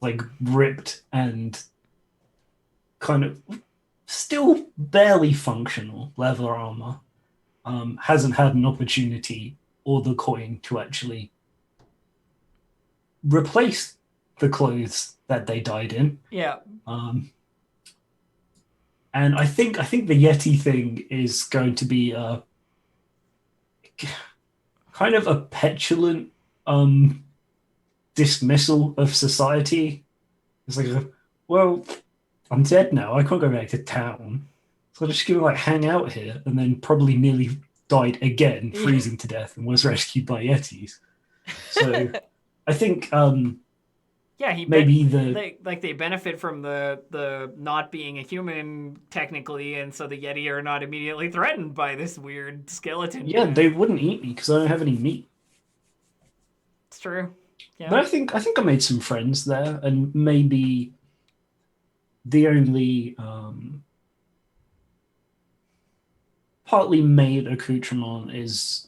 like ripped and kind of still barely functional leather armor. Hasn't had an opportunity or the coin to actually replace the clothes that they died in. Yeah. And I think the Yeti thing is going to be a kind of a petulant dismissal of society. It's like, well, I'm dead now. I can't go back to town. So I'm just going to like hang out here, and then probably nearly died again, freezing to death, and was rescued by Yetis. So I think Yeah, maybe they benefit from the not being a human technically, and so the Yeti are not immediately threatened by this weird skeleton. yeah, man. they wouldn't eat me because I don't have any meat. It's true. Yeah. But I think I made some friends there, and maybe the only partly made accoutrement is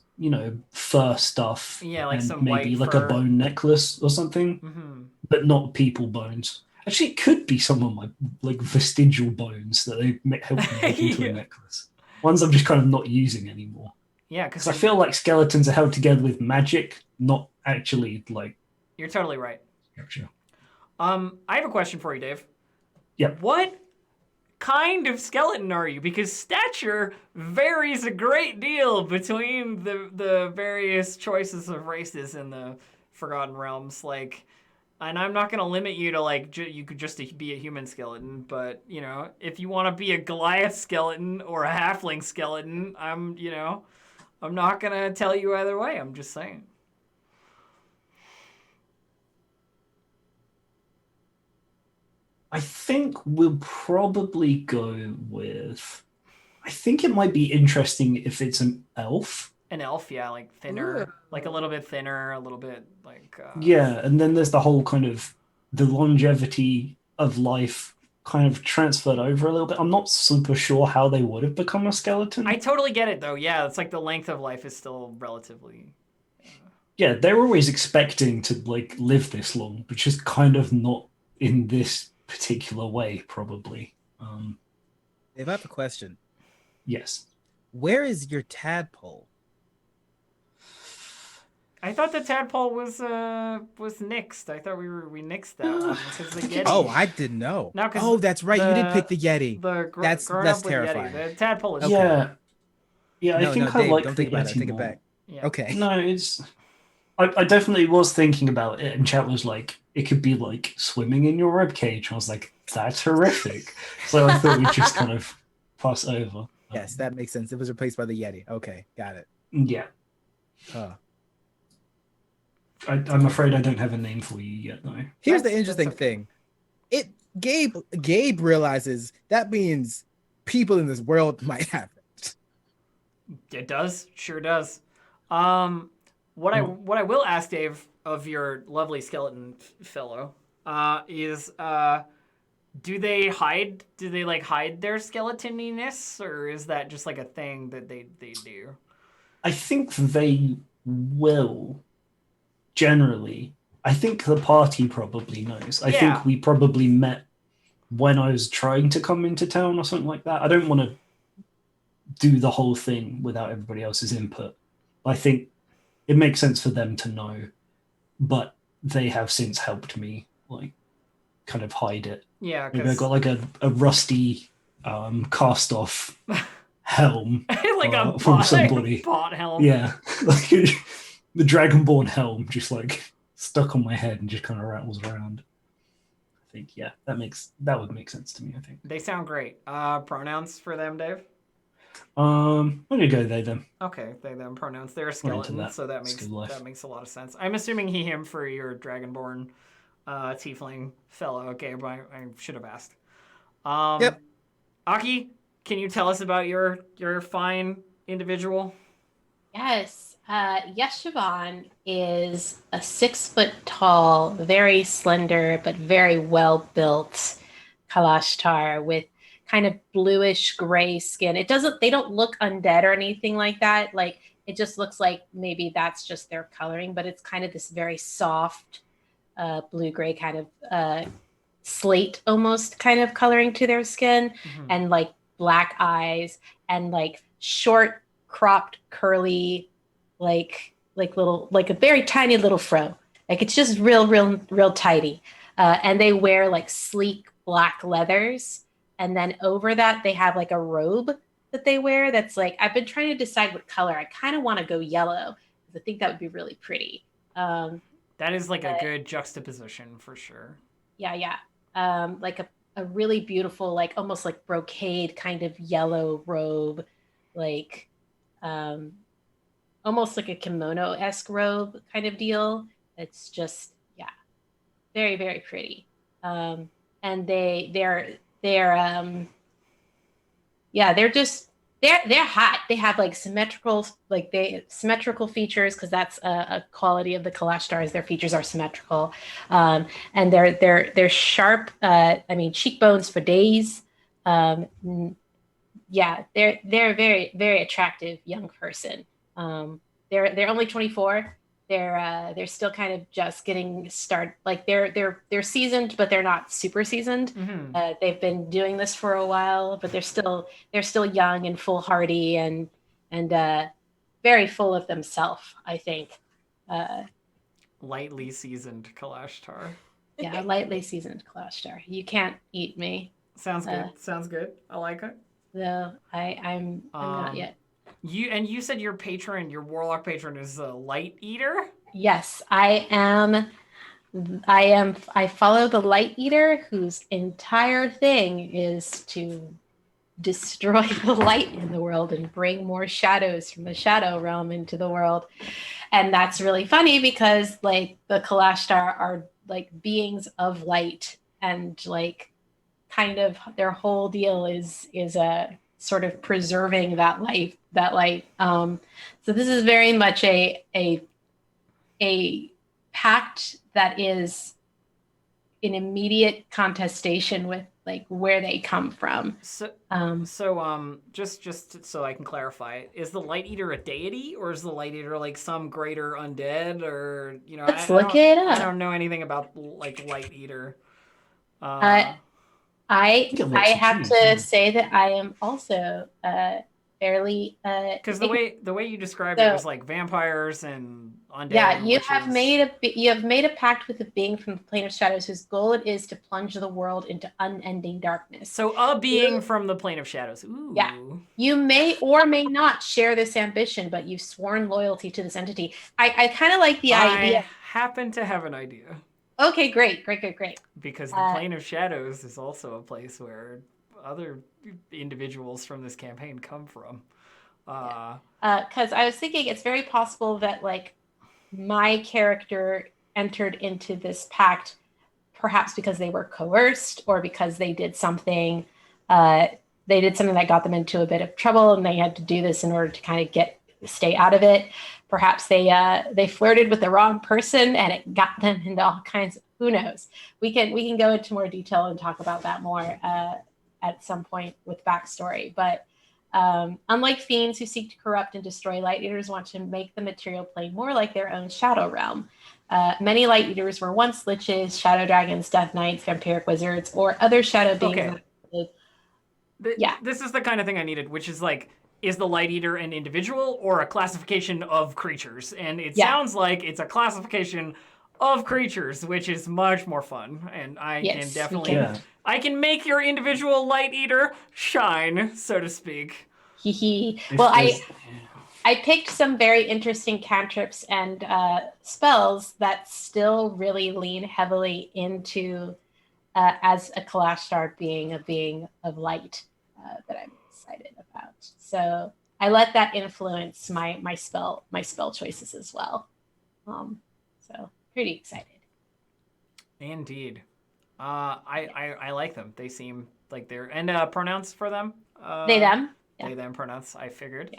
fur stuff Yeah, like and some maybe white like fur. a bone necklace or something, Mm-hmm. but not people bones. Actually, it could be some of my like vestigial bones that they help me make into Yeah. a necklace. Ones I'm just kind of not using anymore. Yeah, Because I feel like skeletons are held together with magic, not actually like you're totally right. structure. I have a question for you, Dave. Yep. What kind of skeleton are you? Because stature varies a great deal between the various choices of races in the Forgotten Realms. Like, and I'm not gonna limit you to like you could just be a human skeleton, but if you want to be a Goliath skeleton or a halfling skeleton, I'm not gonna tell you either way. I'm just saying. I think we'll probably go with. I think it might be interesting if it's an elf. An elf, yeah, like thinner, Ooh. like a little bit thinner, a little bit like. Yeah, and then there's the whole kind of the longevity of life kind of transferred over a little bit. I'm not super sure how they would have become a skeleton. I totally get it though. Yeah, it's like the length of life is still relatively. Yeah, they're always expecting to like live this long, but just kind of not in this particular way, probably. If I have a question, Yes. where is your tadpole? I thought the tadpole was nixed. I thought we nixed that one because the Yeti. Oh, I didn't know. No, 'cause Oh, that's right. You did pick the Yeti. That's growing up with terrifying. Yeti. The tadpole is. Okay. Yeah. I No, think no, I Dave, like don't the think about it. Yeti Take it more. back. Yeah. Okay. No, it's. I definitely was thinking about it, and chat was like, it could be like swimming in your rib cage. I was like, that's horrific. So I thought we'd just kind of pass over. Yes, that makes sense. It was replaced by the Yeti. Okay, got it. Yeah. I'm afraid I don't have a name for you yet, though. Here's That's the interesting okay. thing. Gabe realizes that means people in this world might have it. It does, sure does. What I will ask Dave of your lovely skeleton fellow is do they hide their skeletoniness, or is that just like a thing that they do? I think they will generally. I think the party probably knows. I think we probably met when I was trying to come into town or something like that. I don't want to do the whole thing without everybody else's input. I think it makes sense for them to know, but they have since helped me like kind of hide it. Yeah, maybe I got like a rusty cast off helm like a from somebody. Bot helm. Yeah, like the Dragonborn helm just like stuck on my head and just kind of rattles around. I think that would make sense to me. I think They sound great. Pronouns for them, Dave? I'm gonna go they them. Okay, they them pronouns. They're a skeleton, so that makes a lot of sense. I'm assuming he him for your Dragonborn tiefling fellow. Okay, but I should have asked. Yep. Aki, can you tell us about your fine individual? Yes. Yeshivan is a 6 foot tall, very slender, but very well built Kalashtar with kind of bluish gray skin. They don't look undead or anything like that. Like it just looks like maybe that's just their coloring, but it's kind of this very soft blue gray kind of slate almost kind of coloring to their skin, and like black eyes and like short cropped curly like a very tiny little fro. Like it's just real tidy. And they wear like sleek black leathers, and then over that they have like a robe that they wear that's like, I've been trying to decide what color. I kind of want to go yellow because I think that would be really pretty. That is like a good juxtaposition for sure. Yeah. Like a really beautiful, like almost like brocade kind of yellow robe, like almost like a kimono-esque robe kind of deal. It's just, yeah, very, very pretty. And they're hot. They have like symmetrical features because that's a quality of the Kalashtar. Their features are symmetrical, and they're sharp. Cheekbones for days. Yeah, they're a very, very attractive young person. They're only 24. They're still kind of just getting started. Like they're seasoned, but they're not super seasoned. Mm-hmm. They've been doing this for a while, but they're still young and foolhardy and very full of themselves, I think. Lightly seasoned Kalashtar. Yeah, lightly seasoned Kalashtar. You can't eat me. Sounds good. Sounds good. I like it. Though I'm not yet. You said your warlock patron is a light eater? Yes, I am. I follow the light eater whose entire thing is to destroy the light in the world and bring more shadows from the shadow realm into the world. And that's really funny because like the Kalashtar are like beings of light, and like kind of their whole deal is a sort of preserving that light. So this is very much a pact that is in immediate contestation with like where they come from. Just so I can clarify, is the Light Eater a deity, or is the Light Eater like some greater undead, or Let's look it up. I don't know anything about like Light Eater. I have to say that I am also fairly because the way you described it was like vampires and undead. Yeah, and you witches. have made a pact with a being from the plane of shadows whose goal it is to plunge the world into unending darkness. So a being from the plane of shadows. Ooh. Yeah, you may or may not share this ambition, but you've sworn loyalty to this entity. I kind of like the idea. I happen to have an idea. Okay, great. Because the plane of shadows is also a place where other individuals from this campaign come from. Because I was thinking it's very possible that like my character entered into this pact perhaps because they were coerced or because they did something that got them into a bit of trouble, and they had to do this in order to kind of stay out of it. Perhaps they flirted with the wrong person and it got them into all kinds of, who knows. We can go into more detail and talk about that more at some point with backstory. But unlike fiends who seek to corrupt and destroy, light eaters want to make the material plane more like their own shadow realm. Many light eaters were once liches, shadow dragons, death knights, vampiric wizards, or other shadow beings. Okay. This is the kind of thing I needed, which is like, is the light eater an individual or a classification of creatures? And it sounds like it's a classification of creatures, which is much more fun. And I can definitely... I can make your individual light eater shine, so to speak. Well, I picked some very interesting cantrips and spells that still really lean heavily into, as a Kalashtar being a being of light that I'm excited about. So I let that influence my spell choices as well. So pretty excited. Indeed. I like them. They seem like they're... And pronouns for them? They, them. Yeah. They, them pronouns. I figured.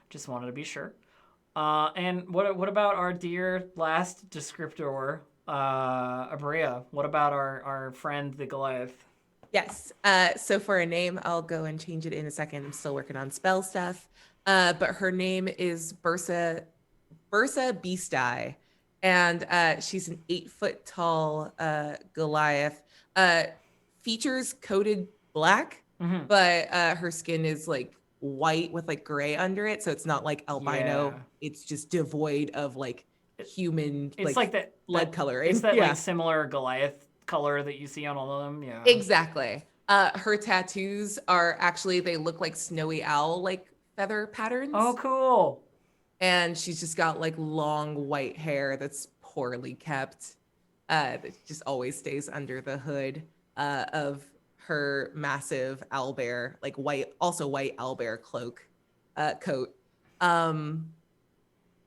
Just wanted to be sure. And what about our dear last descriptor, Abria? What about our friend, the Goliath? Yes. So for a name, I'll go and change it in a second. I'm still working on spell stuff. But her name is Bursa Beastie. And she's an 8-foot tall Goliath. Features coated black, but her skin is like white with like gray under it. So it's not like albino. Yeah. It's just devoid of like human. It's like that blood coloring. It's that like similar Goliath color that you see on all of them. Yeah. Exactly. Her tattoos are actually, they look like snowy owl like feather patterns. Oh, cool. And she's just got like long white hair that's poorly kept. That just always stays under the hood of her massive owlbear, like white owlbear coat.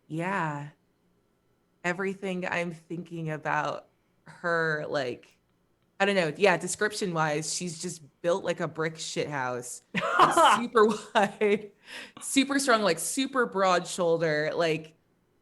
Yeah. everything I'm thinking about her, like, I don't know. Yeah, description wise, she's just built like a brick shit house. Like super wide, super strong, like super broad shoulder. Like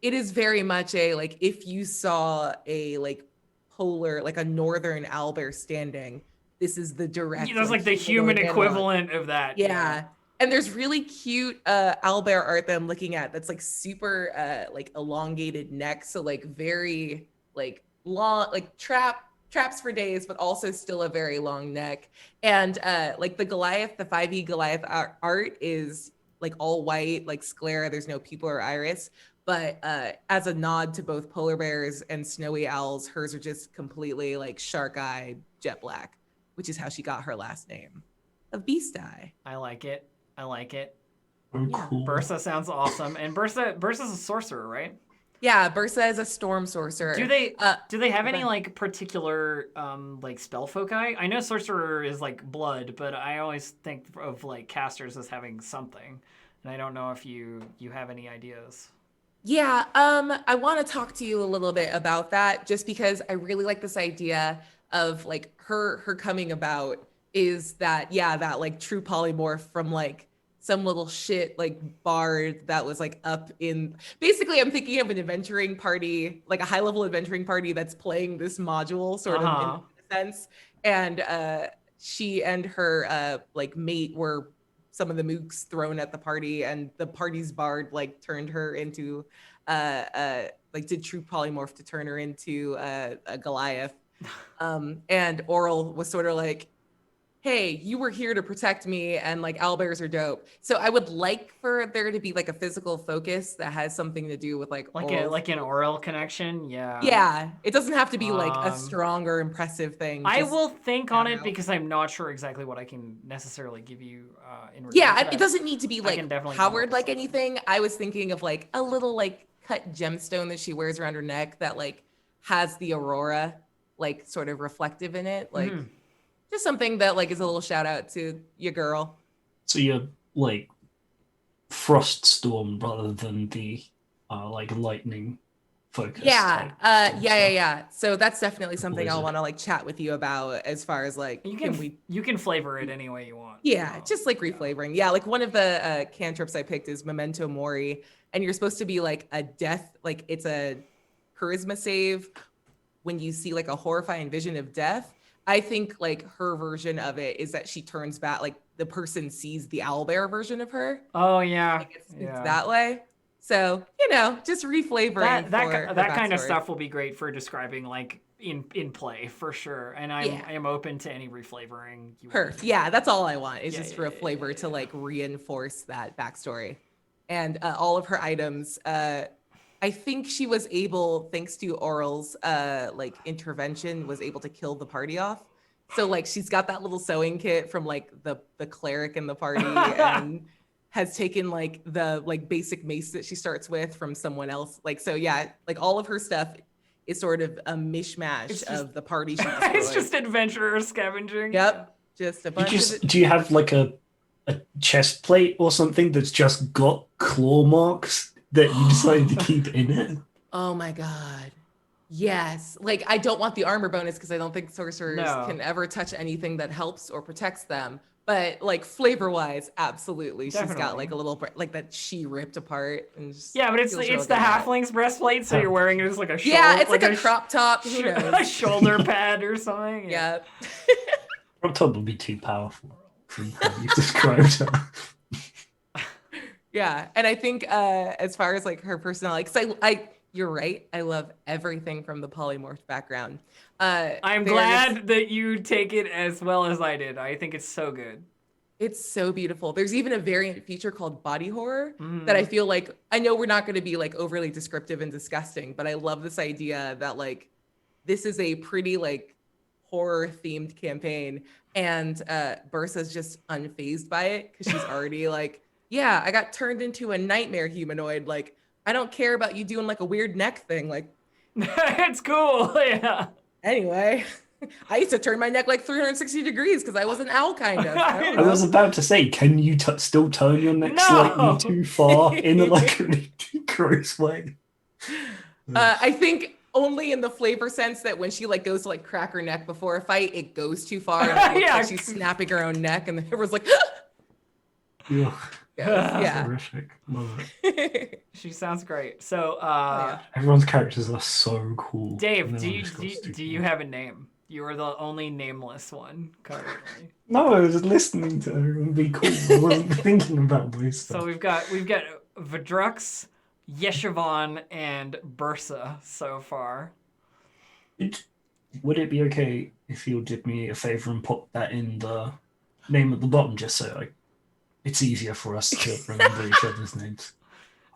it is very much a like if you saw a like polar, like a northern owlbear standing, this is the direct. That's like the human equivalent of that. Yeah. And there's really cute owlbear art that I'm looking at that's like super like elongated neck. So like very like long, like traps for days, but also still a very long neck. And like the Goliath, the 5e Goliath art is like all white, like sclera, there's no pupil or iris. But as a nod to both polar bears and snowy owls, hers are just completely like shark-eyed, jet black, which is how she got her last name of Beast Eye. I like it. Oh, cool. Bursa sounds awesome. And Bursa's a sorcerer, right? Yeah, Bursa is a storm sorcerer. Do they have any like particular like spell foci? I know sorcerer is like blood, but I always think of like casters as having something. And I don't know if you have any ideas. Yeah, I want to talk to you a little bit about that just because I really like this idea of like her coming about is that that like true polymorph from like some little shit like bard that was like up in basically I'm thinking of an adventuring party, like a high level adventuring party that's playing this module sort of in a sense. And she and her like mate were some of the mooks thrown at the party, and the party's bard like turned her into like did true polymorph to turn her into a Goliath. And Auril was sort of like, hey, you were here to protect me, and like owlbears are dope. So I would like for there to be like a physical focus that has something to do with like an Auril connection. Yeah, it doesn't have to be like a strong or impressive thing. I will think on it because I'm not sure exactly what I can necessarily give you in return. Yeah, it doesn't need to be like Howard like anything. I was thinking of like a little like cut gemstone that she wears around her neck that like has the aurora like sort of reflective in it, like. Just something that like is a little shout out to your girl. So you're like frost storm rather than the like lightning focus. Yeah. So that's definitely something I'll want to like chat with you about as far as like you can flavor it any way you want. Yeah, just like reflavoring. Yeah, like one of the cantrips I picked is Memento Mori, and you're supposed to be like a death, like it's a charisma save when you see like a horrifying vision of death. I think like her version of it is that she turns back, like the person sees the owlbear version of her. Oh yeah, like it's that way. So just reflavoring that kind of stuff will be great for describing like in play for sure. And I am open to any reflavoring. Perfect. Yeah, that's all I want is just for a flavor to like reinforce that backstory, and all of her items. I think she was able, thanks to Auril's like intervention, was able to kill the party off. So like she's got that little sewing kit from like the cleric in the party and has taken like the like basic mace that she starts with from someone else. Like so like all of her stuff is sort of a mishmash of the party she destroyed. It's just adventurer scavenging. Yep. Just a bunch of it. Do you have like a chest plate or something that's just got claw marks that you decided to keep in it? Oh my god. Yes. Like I don't want the armor bonus because I don't think sorcerers can ever touch anything that helps or protects them. But like flavor wise, absolutely. Definitely. She's got like a little like that she ripped apart and just but it's the halfling's breastplate, so you're wearing it as like a shoulder. Yeah, it's like a crop top. Who knows? A shoulder pad or something. Yeah. Crop top would be too powerful from how you described her. Yeah, and I think as far as like her personality, because you're right, I love everything from the polymorph background. I'm glad that you take it as well as I did. I think it's so good. It's so beautiful. There's even a variant feature called body horror that I feel like, I know we're not going to be like overly descriptive and disgusting, but I love this idea that like this is a pretty like horror themed campaign, and Bursa's just unfazed by it because she's already like, yeah, I got turned into a nightmare humanoid. Like, I don't care about you doing like a weird neck thing. Like, it's cool. Yeah. Anyway, I used to turn my neck like 360 degrees because I was an owl, kind of. I was about to say, can you still turn your neck slightly too far in a like really gross way? I think only in the flavor sense that when she like goes to like crack her neck before a fight, it goes too far. And it looks Yeah. like she's snapping her own neck, and everyone's like, Yeah. yeah. Horrific. Love it. She sounds great. So, yeah. Everyone's characters are so cool. Dave, And do then you, I just got do, stupid. do you have a name? You are the only nameless one currently. No, I was just listening to everyone be cool. I wasn't thinking about this stuff. So we've got Vidrux, Yeshivon, and Bursa so far. Would it be okay if you did me a favor and put that in the name at the bottom, just so it's easier for us to remember each other's names?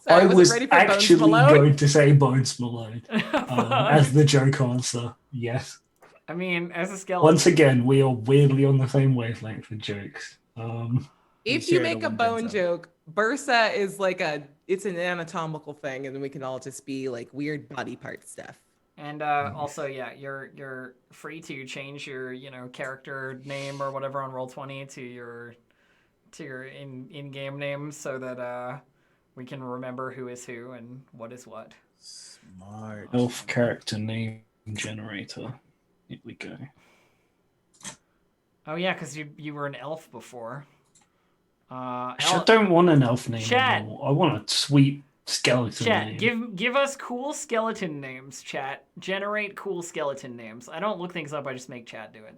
Sorry, I was ready for Bones actually Malone? going to say Bones Malone as the joke answer. Yes. I mean, as a skeleton. Once again, we are weirdly on the same wavelength with jokes. If share you the make a one bone benzo. joke, Bursa is like it's an anatomical thing, and then we can all just be like weird body part stuff. And also, yeah, you're free to change your character name or whatever on Roll20 to your in-game name so that we can remember who is who and what is what. Smart. Elf character name generator. Here we go. Oh yeah, because you were an elf before. I don't want an elf name Chat. anymore. I want a sweet skeleton Chat, name. give us cool skeleton names, chat. Generate cool skeleton names. I don't look things up, I just make chat do it.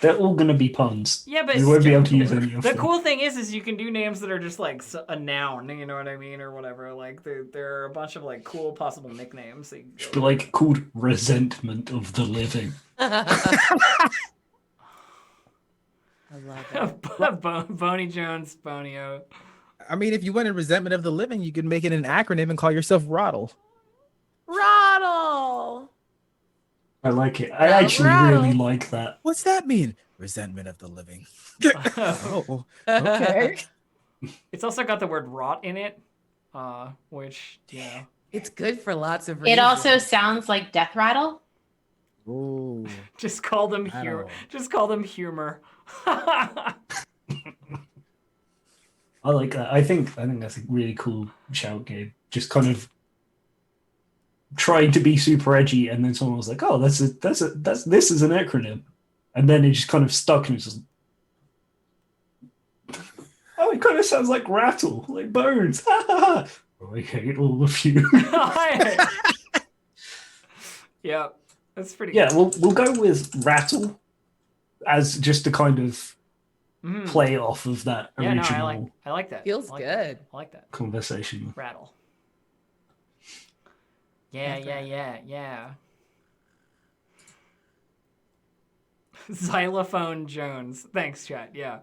They're all going to be puns. Yeah, but we won't be able to use any of the them. cool thing is you can do names that are just like a noun, you know what I mean, or whatever. Like there are a bunch of like cool possible nicknames. That you can Should go be like called Resentment of the Living. I love it. Boney Jones, Bonio. I mean, if you wanted resentment of the living, you could make it an acronym and call yourself Roddle. Roddle. I like it. I actually really like that. What's that mean? Resentment of the living. Oh, okay. It's also got the word rot in it, which It's good for lots of reasons. It also sounds like death rattle. Ooh. just call them I humor. don't- Just call them humor. I like that. I think that's a really cool shout, Gabe. Just kind of trying to be super edgy, and then someone was like, "Oh, this is an acronym," and then it just kind of stuck, and it's just, oh, it kind of sounds like rattle, like bones. Oh, I hate all of you. Yeah, that's pretty. Yeah, good. we'll go with rattle as just a kind of Mhm. play off of that Yeah, no, original I like that. Feels I like good. That. I like that. conversation. Rattle. Yeah. Xylophone Jones. Thanks, chat. Yeah.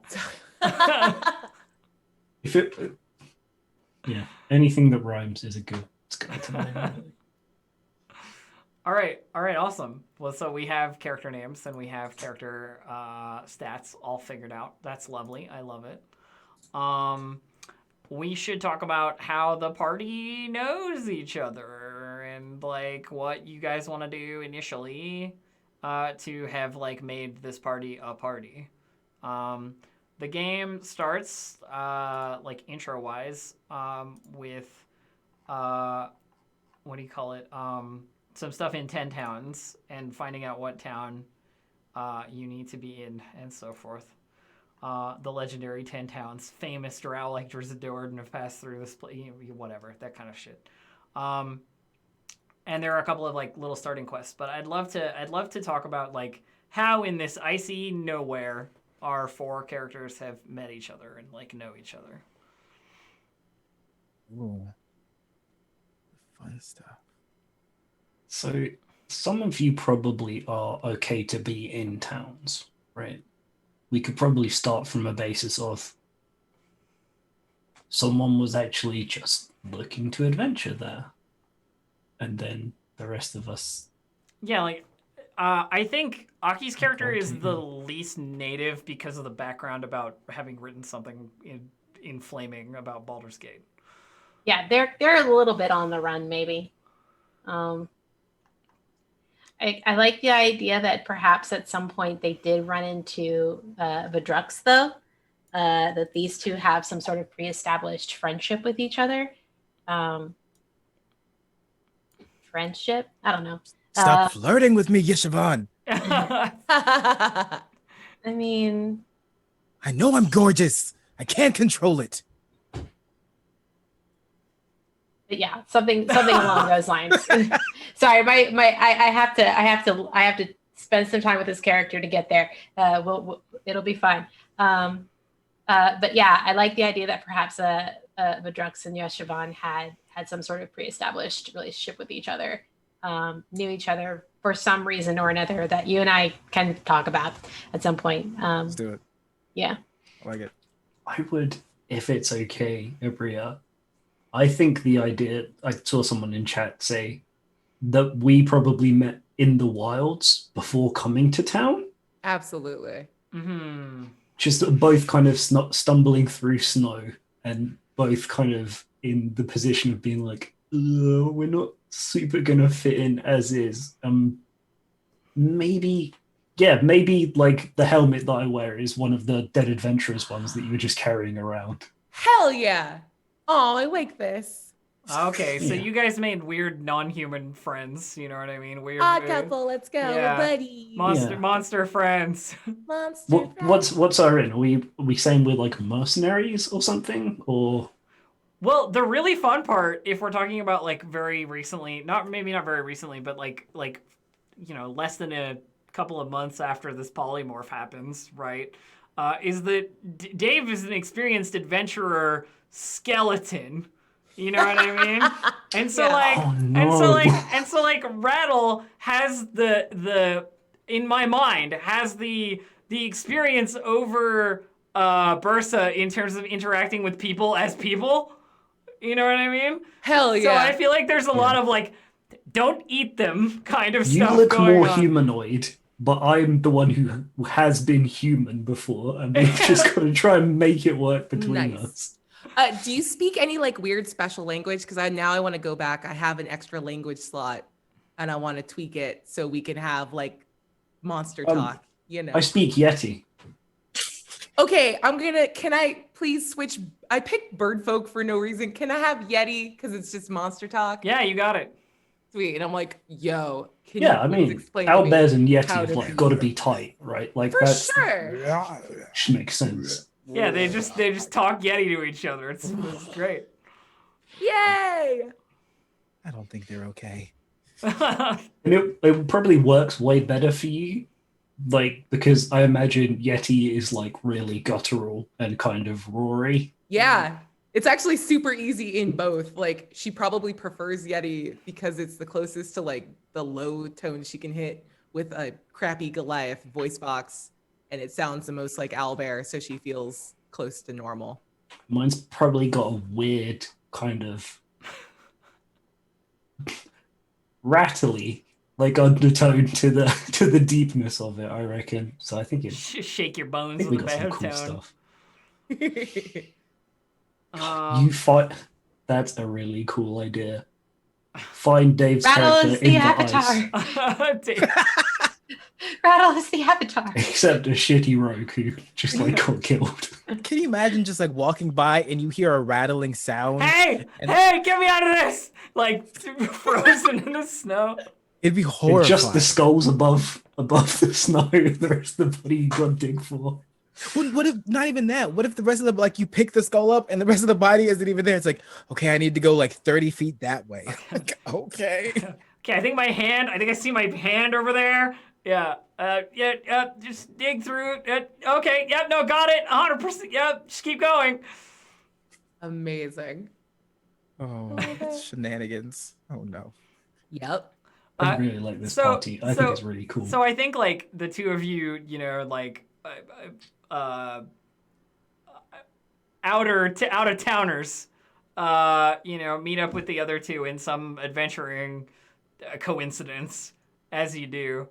If it, yeah, anything that rhymes is a good skeleton name. All right, awesome. Well, so we have character names and we have character stats all figured out. That's lovely. I love it. We should talk about how the party knows each other and like what you guys want to do initially to have like made this party a party. The game starts like intro wise with what do you call it? Some stuff in 10 towns and finding out what town you need to be in and so forth. The legendary 10 towns, famous drow like Drizadord and have passed through this place, whatever, that kind of shit. And there are a couple of like little starting quests, but I'd love to talk about like how in this icy nowhere our four characters have met each other and like know each other. Ooh. Fun stuff. So some of you probably are okay to be in towns, right? We could probably start from a basis of someone was actually just looking to adventure there. And then the rest of us. Yeah, like I think Aki's character is the least native because of the background about having written something in Flaming about Baldur's Gate. Yeah, they're a little bit on the run, maybe. I like the idea that perhaps at some point they did run into Vidrux, though, that these two have some sort of pre-established friendship with each other. friendship. I don't know. Stop flirting with me, Yeshavan. I mean, I know I'm gorgeous. I can't control it. but yeah, something along those lines. Sorry, I have to spend some time with this character to get there. It'll be fine. But yeah, I like the idea that perhaps Vadrux and Yeshavan had some sort of pre-established relationship with each other, knew each other for some reason or another that you and I can talk about at some point. Let's do it. Yeah. I like it. I would, if it's okay, Ibria. I think the idea, I saw someone in chat say that we probably met in the wilds before coming to town. Absolutely. Mm-hmm. Just both kind of stumbling through snow and both kind of in the position of being like, we're not super gonna fit in as is. Maybe like the helmet that I wear is one of the dead adventurers ones that you were just carrying around. Hell yeah. Oh, I like this. Okay, so Yeah. you guys made weird non-human friends. You know what I mean? Weird. Odd couple, let's go, Yeah. buddy. Monster friends. Monster. What's our in? Are we saying we're like mercenaries or something? Or Well, the really fun part, if we're talking about like very recently, maybe not very recently, but like less than a couple of months after this polymorph happens, right? Is that Dave is an experienced adventurer skeleton. You know what I mean? And so Yeah. and so Rattle has the in my mind has the experience over Bursa in terms of interacting with people as people. You know what I mean? Hell yeah. So I feel like there's a lot of like, don't eat them kind of you stuff look going more on. humanoid, but I'm the one who has been human before, and we've just got to try and make it work between Nice. us. Do you speak any like weird special language? Because I want to go back. I have an extra language slot, and I want to tweak it so we can have like monster talk. You know. I speak Yeti. Okay, can I please switch? I picked bird folk for no reason. Can I have Yeti? Because it's just monster talk. Yeah, you got it. Sweet. And I'm like, yo, can Yeah, I you please mean, explain to me owlbears and how Yeti have to like be- got to be tight, right? Like For that's sure. just makes sense. Yeah, they just talk Yeti to each other. It's great. Yay! I don't think they're okay. And it probably works way better for you, like because I imagine Yeti is like really guttural and kind of roary. Yeah. It's actually super easy in both. Like she probably prefers Yeti because it's the closest to like the low tone she can hit with a crappy Goliath voice box. And it sounds the most like owlbear, so she feels close to normal. Mine's probably got a weird kind of rattly like undertone to the deepness of it, I reckon. So I think Shake your I bones think we with a got some bad cool tone. stuff. You fight. That's a really cool idea. Find Dave's Rattle character is in the the avatar. ice, Rattle is the avatar. except a shitty rogue who just like got killed. Can you imagine just like walking by and you hear a rattling sound? Hey, And- hey, get me out of this! Like frozen in the snow. It'd be It's horrifying. just the skulls above the snow. The rest of the body you got to dig for. What if not even that? What if the rest of the like you pick the skull up and the rest of the body isn't even there? It's like, okay, I need to go like 30 feet that way. Like, okay. Okay, I think I see my hand over there. Yeah, just dig through it. Okay, yep, no, got it. 100%. Yep, just keep going. Amazing. Oh, shenanigans. Oh no. Yep. I really like this so- party. I so- think it's really cool. So I think like the two of you, like out of towners, meet up with the other two in some adventuring coincidence, as you do,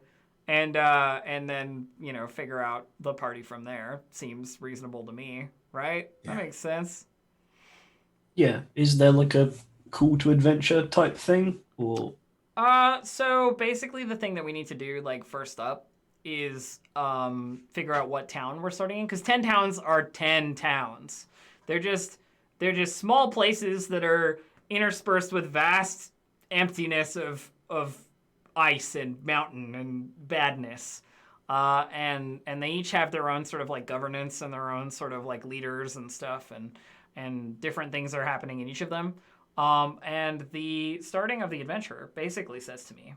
and then figure out the party from there. Seems reasonable to me, right? Yeah. That makes sense. Yeah, is there like a call to adventure type thing, or So basically the thing that we need to do, like, first up is figure out what town we're starting in, because 10 towns are 10 towns. They're just small places that are interspersed with vast emptiness of ice and mountain and badness. And they each have their own sort of like governance and their own sort of like leaders and stuff, and different things are happening in each of them. And the starting of the adventure basically says to me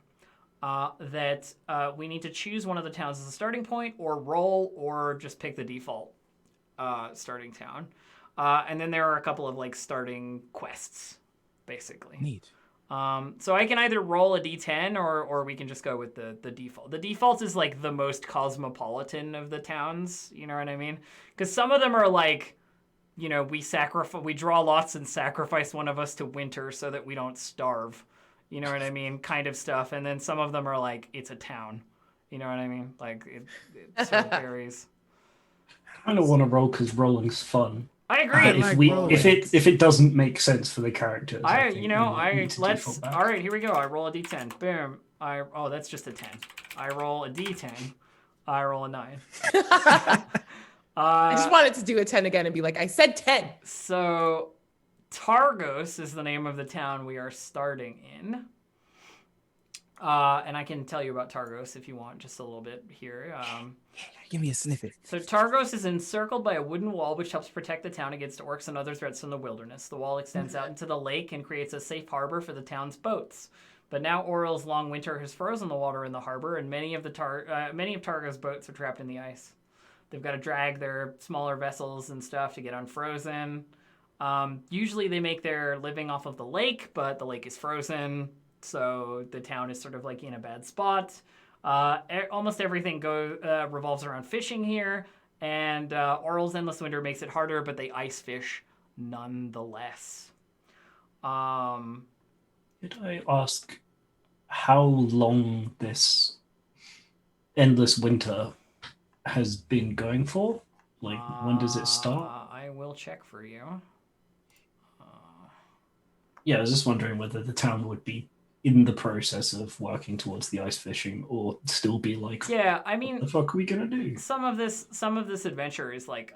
that we need to choose one of the towns as a starting point, or roll, or just pick the default starting town. And then there are a couple of like starting quests, basically. Neat. So I can either roll a d10 or we can just go with the default. The default is like the most cosmopolitan of the towns, you know what I mean? Because some of them are like, you know, we draw lots and sacrifice one of us to winter so that we don't starve, you know what I mean? Kind of stuff. And then some of them are like, it's a town, you know what I mean? Like it sort of varies. I kind of want to roll because rolling's fun. I agree. If it doesn't make sense for the characters, all right, here we go. I roll a d10. Boom. That's just a 10. I roll a d10. I roll a 9. I just wanted to do a 10 again and be like, I said 10. So Targos is the name of the town we are starting in. And I can tell you about Targos if you want, just a little bit here. Give me a snippet. So Targos is encircled by a wooden wall which helps protect the town against orcs and other threats from the wilderness. The wall extends out into the lake and creates a safe harbor for the town's boats. But now Auril's long winter has frozen the water in the harbor, and many of Targos' boats are trapped in the ice. They've got to drag their smaller vessels and stuff to get unfrozen. Usually they make their living off of the lake, but the lake is frozen, so the town is sort of like in a bad spot. Almost everything revolves around fishing here, and Auril's endless winter makes it harder, but they ice fish nonetheless. Could I ask how long this endless winter has been going for? Like, when does it start? I will check for you. Yeah, I was just wondering whether the town would be in the process of working towards the ice fishing, or still be like, yeah, I mean, what the fuck are we gonna do? Some of this adventure is like,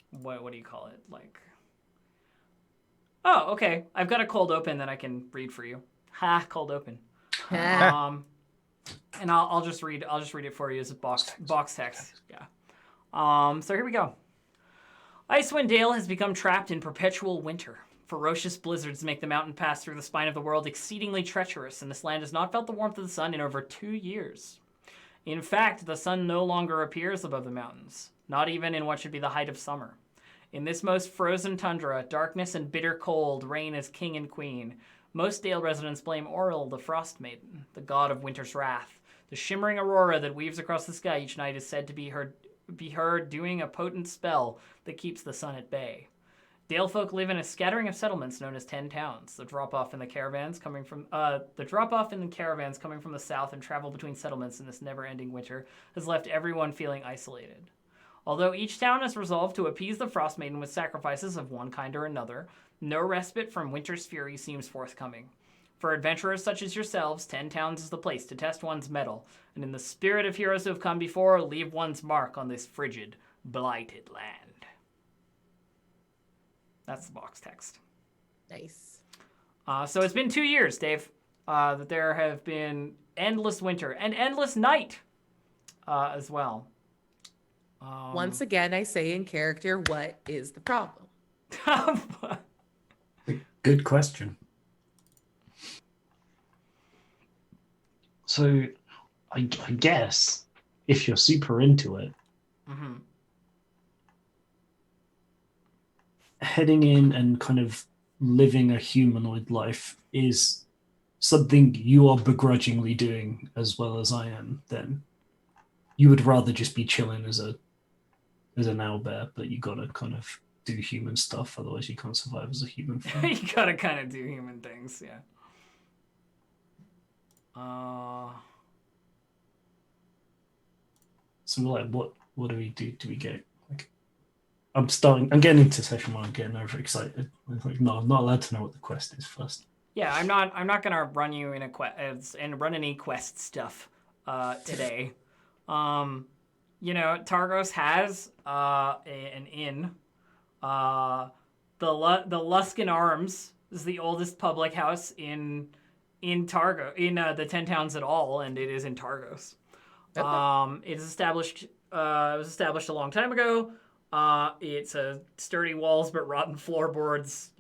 what do you call it? Like, oh, okay, I've got a cold open that I can read for you. Cold open. And I'll just read it for you as a box text. Yeah. So here we go. Icewind Dale has become trapped in perpetual winter. Ferocious blizzards make the mountain pass through the spine of the world exceedingly treacherous, and this land has not felt the warmth of the sun in over 2 years. In fact, the sun no longer appears above the mountains, not even in what should be the height of summer. In this most frozen tundra, darkness and bitter cold reign as king and queen. Most Dale residents blame Auril, the Frostmaiden, the god of winter's wrath. The shimmering aurora that weaves across the sky each night is said to be her doing a potent spell that keeps the sun at bay. Dale folk live in a scattering of settlements known as 10 towns. The drop-off in the caravans coming from the south and travel between settlements in this never-ending winter has left everyone feeling isolated. Although each town has resolved to appease the Frostmaiden with sacrifices of one kind or another, no respite from winter's fury seems forthcoming. For adventurers such as yourselves, 10 towns is the place to test one's mettle, and in the spirit of heroes who have come before, leave one's mark on this frigid, blighted land. That's the box text. Nice. So it's been 2 years, Dave, that there have been endless winter and endless night as well. Once again, I say in character, what is the problem? Good question. So, I guess if you're super into it, mm-hmm. heading in and kind of living a humanoid life is something you are begrudgingly doing as well as I am, then you would rather just be chilling as an owlbear, but you gotta kind of do human stuff, otherwise you can't survive as a human. You gotta kind of do human things, yeah. So we're like, what do we do? Do we get like? I'm getting into session 1. I'm getting overexcited. I'm like, no, I'm not allowed to know what the quest is first. Yeah, I'm not gonna run you in a quest and run any quest stuff today. You know, Targos has an inn. The Luskan Arms This is the oldest public house in Targo, in the 10 towns at all, and it is in Targos. Okay. It is established. It was established a long time ago. It's sturdy walls but rotten floorboards.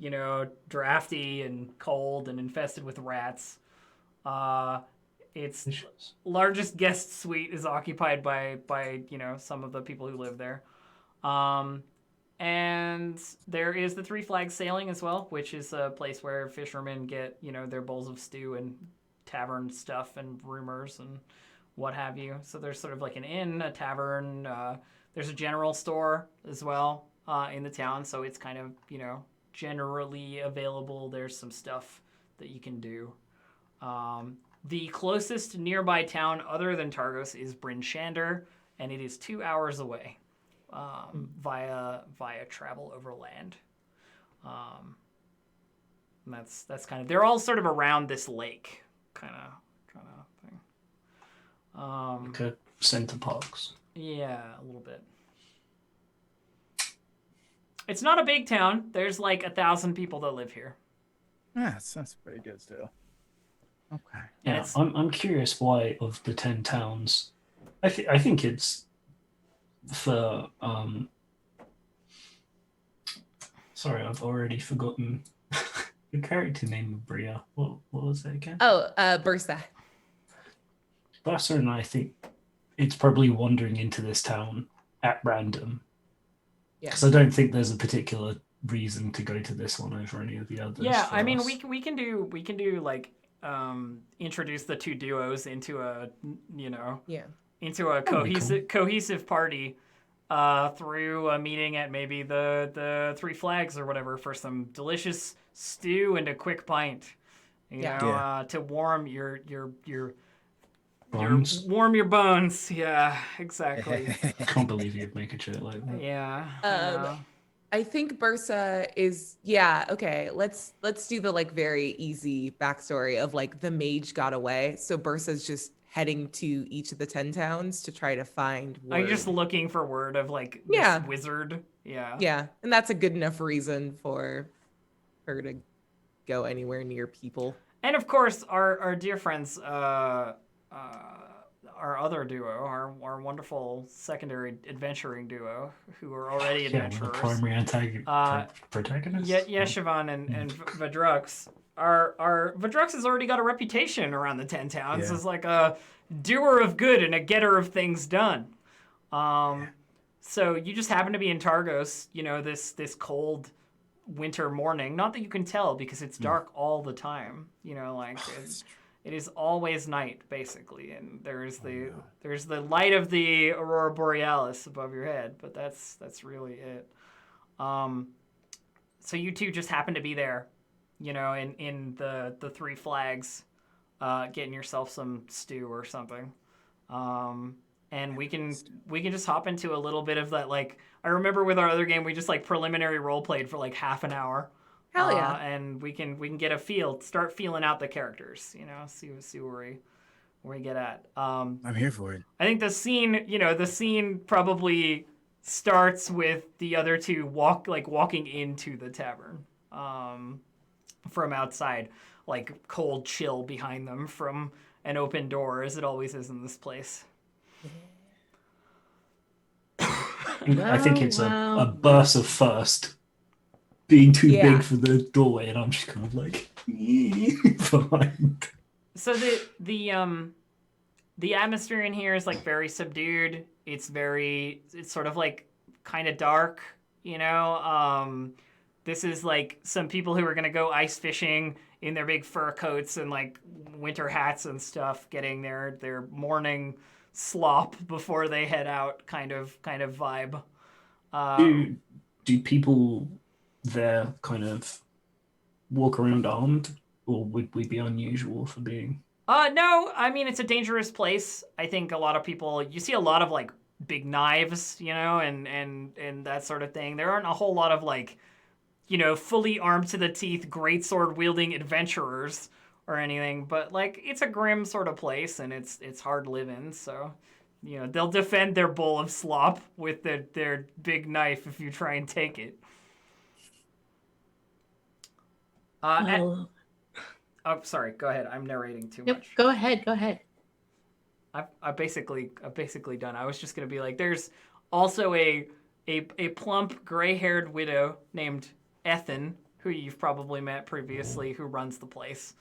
Drafty and cold and infested with rats. Its largest guest suite is occupied by some of the people who live there. And there is the Three Flags Sailing as well, which is a place where fishermen get, their bowls of stew and tavern stuff and rumors and what have you. So there's sort of like an inn, a tavern. There's a general store as well in the town. So it's kind of, generally available. There's some stuff that you can do. The closest nearby town other than Targos is Bryn Shander, and it is 2 hours away. Via travel over land. And that's kind of, they're all sort of around this lake kind of thing. Like a center parks. Yeah, a little bit. It's not a big town. There's like 1,000 people that live here. Yeah, that's pretty good still. Okay. Yeah, I'm curious why of the 10 towns. I think it's for sorry, I've already forgotten the character name of Bria. What was it again? Bursa. Bursa, and I think it's probably wandering into this town at random. Yeah. Because I don't think there's a particular reason to go to this one over any of the others. Yeah, I mean, we can do like introduce the two duos into a into a cohesive party through a meeting at maybe the Three Flags or whatever for some delicious stew and a quick pint. To warm your bones. Warm your bones. Yeah, exactly. I can't believe you'd make a joke like that. Yeah. I think Bursa is okay. Let's do the like very easy backstory of like the mage got away. So Bursa's just heading to each of the 10 towns to try to find word. I'm just looking for word of like this wizard. Yeah. Yeah. And that's a good enough reason for her to go anywhere near people. And of course our dear friends, our other duo, our wonderful secondary adventuring duo, who are already adventurers. The primary protagonists. Yeshivan and Vadrux. Our Vadrux has already got a reputation around the 10 towns as like a doer of good and a getter of things done. So you just happen to be in Targos, this cold winter morning. Not that you can tell because it's dark all the time. It is always night, basically, and there's the light of the aurora borealis above your head, but that's really it. So you two just happen to be there, in the Three Flags, getting yourself some stew or something, and we can just hop into a little bit of that. Like I remember with our other game, we just like preliminary role played for like half an hour. Hell yeah! And we can get a start feeling out the characters, see where we get at. I'm here for it. I think the scene probably starts with the other two walking into the tavern, from outside, like cold chill behind them from an open door, as it always is in this place. I think it's a Bursa first. Being too big for the doorway, and I'm just kind of like behind. So the atmosphere in here is like very subdued. It's sort of like kind of dark, This is like some people who are gonna go ice fishing in their big fur coats and like winter hats and stuff, getting their morning slop before they head out, kind of vibe. Do people there kind of walk around armed, or would we be unusual for being? No, I mean, it's a dangerous place. I think a lot of people, you see a lot of like big knives, and that sort of thing. There aren't a whole lot of like, fully armed to the teeth, greatsword wielding adventurers or anything, but like it's a grim sort of place, and it's hard living, so they'll defend their bowl of slop with their big knife if you try and take it. Oh, Oh, sorry. Go ahead. I'm narrating too nope, much. go ahead. Go ahead. I've basically done. I was just gonna be like, there's also a plump gray-haired widow named Ethan, who you've probably met previously, who runs the place,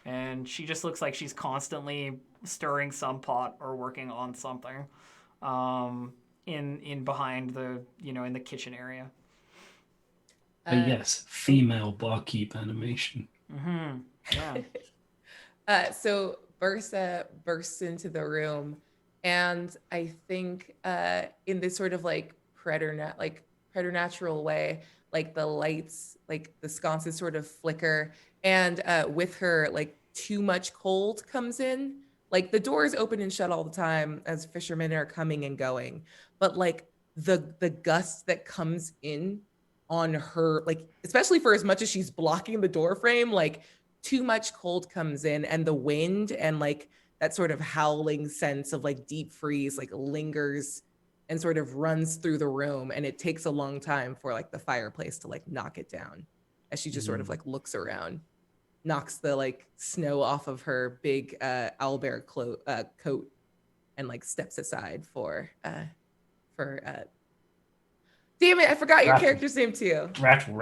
and she just looks like she's constantly stirring some pot or working on something, in behind the in the kitchen area. Yes, female barkeep animation. Mm-hmm. Yeah. So Bursa bursts into the room, and I think in this sort of like preternatural way, like the lights, like the sconces sort of flicker, and with her, like too much cold comes in. Like the doors open and shut all the time as fishermen are coming and going, but like the gust that comes in on her, like especially for as much as she's blocking the door frame, like too much cold comes in, and the wind and like that sort of howling sense of like deep freeze like lingers and sort of runs through the room, and it takes a long time for like the fireplace to like knock it down as she just sort of like looks around, knocks the like snow off of her big owlbear coat, and like steps aside for damn it, I forgot your Rattle. character's name too. Rattle.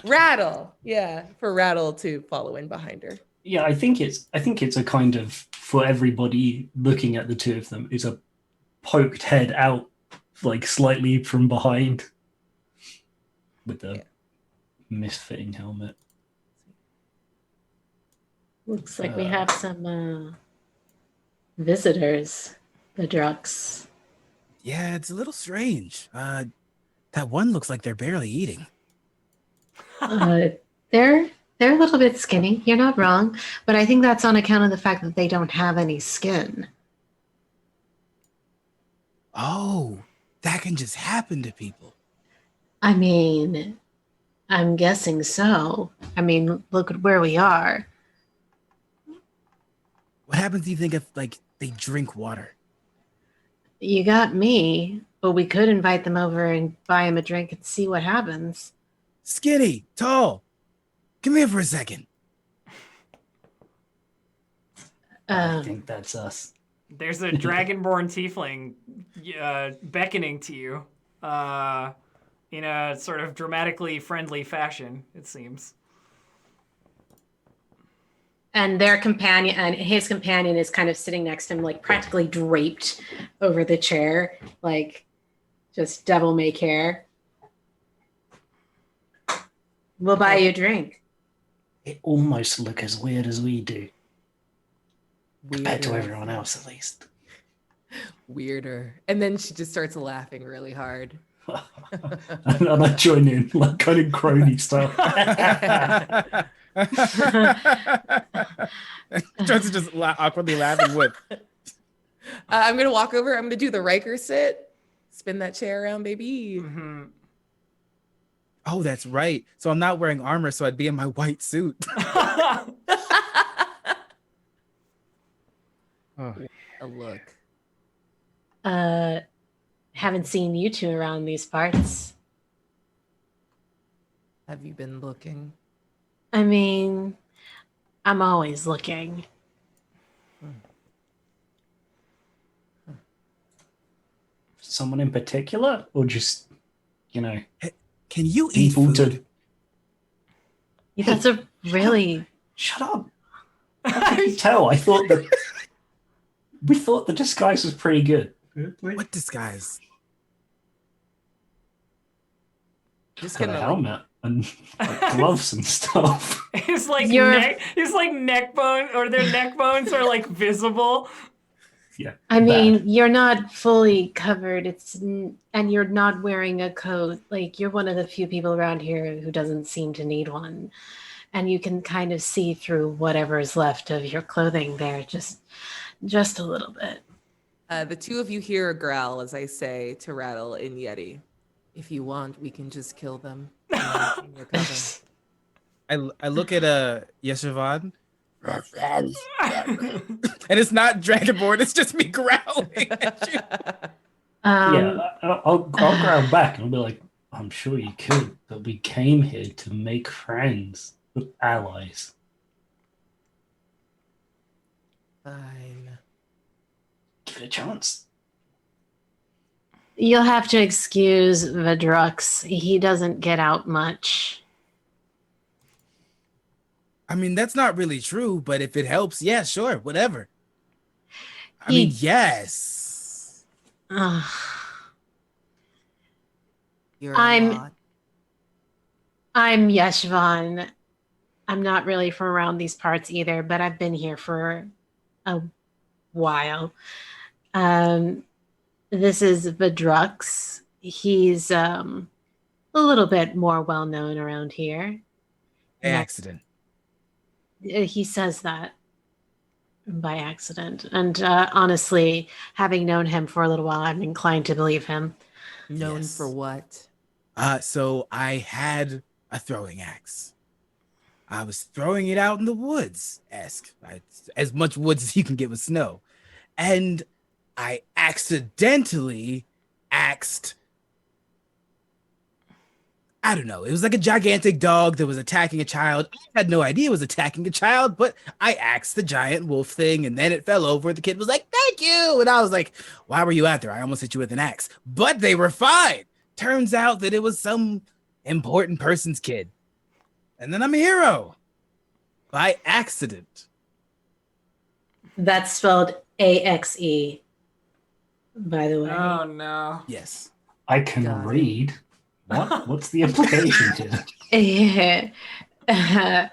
Rattle. Yeah, for Rattle to follow in behind her. Yeah, I think it's a kind of, for everybody looking at the two of them, is a poked head out like slightly from behind with the misfitting helmet. Looks like we have some visitors, the Drux. Yeah, it's a little strange. That one looks like they're barely eating. They're a little bit skinny. You're not wrong, but I think that's on account of the fact that they don't have any skin. Oh, that can just happen to people. I mean, I'm guessing so. I mean, look at where we are. What happens, do you think, if like they drink water? You got me, but we could invite them over and buy them a drink and see what happens. Skinny, tall. Come here for a second. I think that's us. There's a dragonborn tiefling beckoning to you in a sort of dramatically friendly fashion, it seems. And their companion, and his companion is kind of sitting next to him, like practically draped over the chair, like just devil may care. We'll buy you a drink. It almost look as weird as we do. Compared to Weirder. everyone else, at least. Weirder. And then she just starts laughing really hard. And I join in, like kind of crony style. Johnson just awkwardly laughing with. I'm going to walk over. I'm going to do the Riker sit. Spin that chair around, baby. Mm-hmm. Oh, that's right. So I'm not wearing armor, so I'd be in my white suit. Oh. A look. Haven't seen you two around these parts. Have you been looking? I mean, I'm always looking. Someone in particular, or just, Can you eat people food? to That's a really... shut up? How could you tell? I thought that we thought the disguise was pretty good. What disguise? Just Got a gonna helmet and like, gloves and stuff. His like You're- neck bone, or their neck bones are like visible. Yeah. I mean, bad. you're not fully covered. And you're not wearing a coat. Like, you're one of the few people around here who doesn't seem to need one. And you can kind of see through whatever's left of your clothing there, just a little bit. The two of you hear a growl as I say to Rattle in Yeti, if you want, we can just kill them. In your cover. I look at Yeshavan. And it's not Dragonborn, it's just me growling at you. Yeah, I'll growl back and I'll be like, I'm sure you could, but we came here to make friends. with allies. Fine. Give it a chance. You'll have to excuse Vedrux. He doesn't get out much. I mean, that's not really true, but if it helps, yeah, sure, whatever. I He- mean, yes. Ugh. You're I'm- a lot. I'm Yeshvan. I'm not really from around these parts either, but I've been here for a while. This is Vedrux. He's a little bit more well known around here. By accident. He says that by accident. And honestly, having known him for a little while, I'm inclined to believe him. Known Yes. for what? So I had a throwing axe. I was throwing it out in the woods, as much woods as you can get with snow. And I accidentally axed, I don't know, it was like a gigantic dog that was attacking a child. I had no idea it was attacking a child, but I axed the giant wolf thing and then it fell over. The kid was like, thank you. And I was like, why were you out there? I almost hit you with an axe. But they were fine. Turns out that it was some important person's kid. And then I'm a hero by accident. That's spelled AXE, by the way. Oh no. Yes. I can Got it. read. What? What's the implication here? Yeah.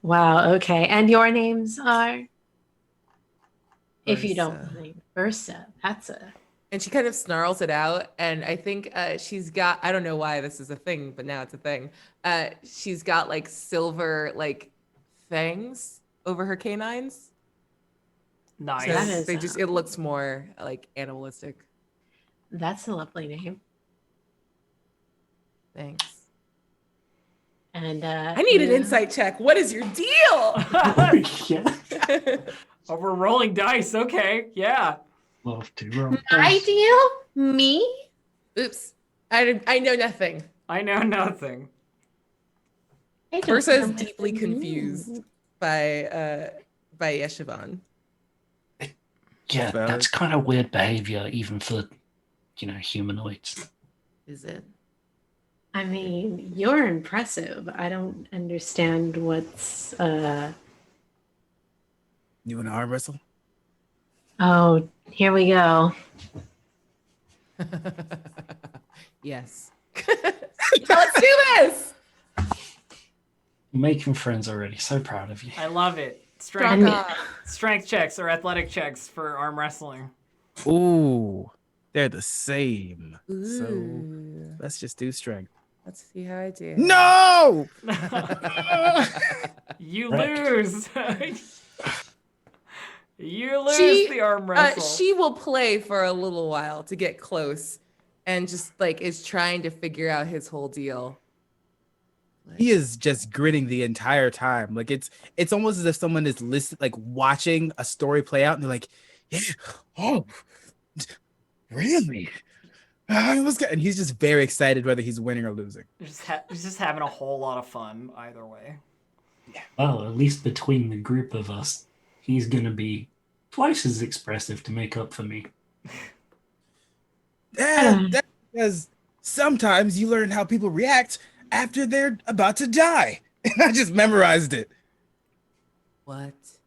Wow, okay. And your names are? If you don't Ursa. mind. Ursa. That's a. And she kind of snarls it out. And I think she's got, I don't know why this is a thing, but now it's a thing. She's got like silver like fangs over her canines. Nice. So That is, they just, it looks more like animalistic. That's a lovely name. Thanks. And I need an yeah. insight check. What is your deal? Yeah. Oh, we're rolling dice. Okay. Yeah. Love to roll. My deal? Me? Oops. I know nothing. I know nothing. I don't Ursa is know what deeply that confused means. by Yeshivan. Yeah, Valid. that's kind of weird behavior, even for, humanoids. Is it? I mean, you're impressive. I don't understand what's You want to arm wrestle? Oh, here we go. Yes. Let's do this. You're making friends already. So proud of you. I love it. Strong Strength, up. strength checks or athletic checks for arm wrestling. Ooh, they're the same. So Ooh. let's just do strength. Let's see how I do. No! You Wrecked. lose. You lose She- the arm wrestle. She will play for a little while to get close and just like is trying to figure out his whole deal. He is just grinning the entire time. Like it's almost as if someone is like watching a story play out and they're like, yeah, oh, really? I was good. And he's just very excited whether he's winning or losing. He's just having a whole lot of fun either way. Well, at least between the group of us, he's going to be twice as expressive to make up for me. That's because sometimes you learn how people react after they're about to die. And I just memorized it. What does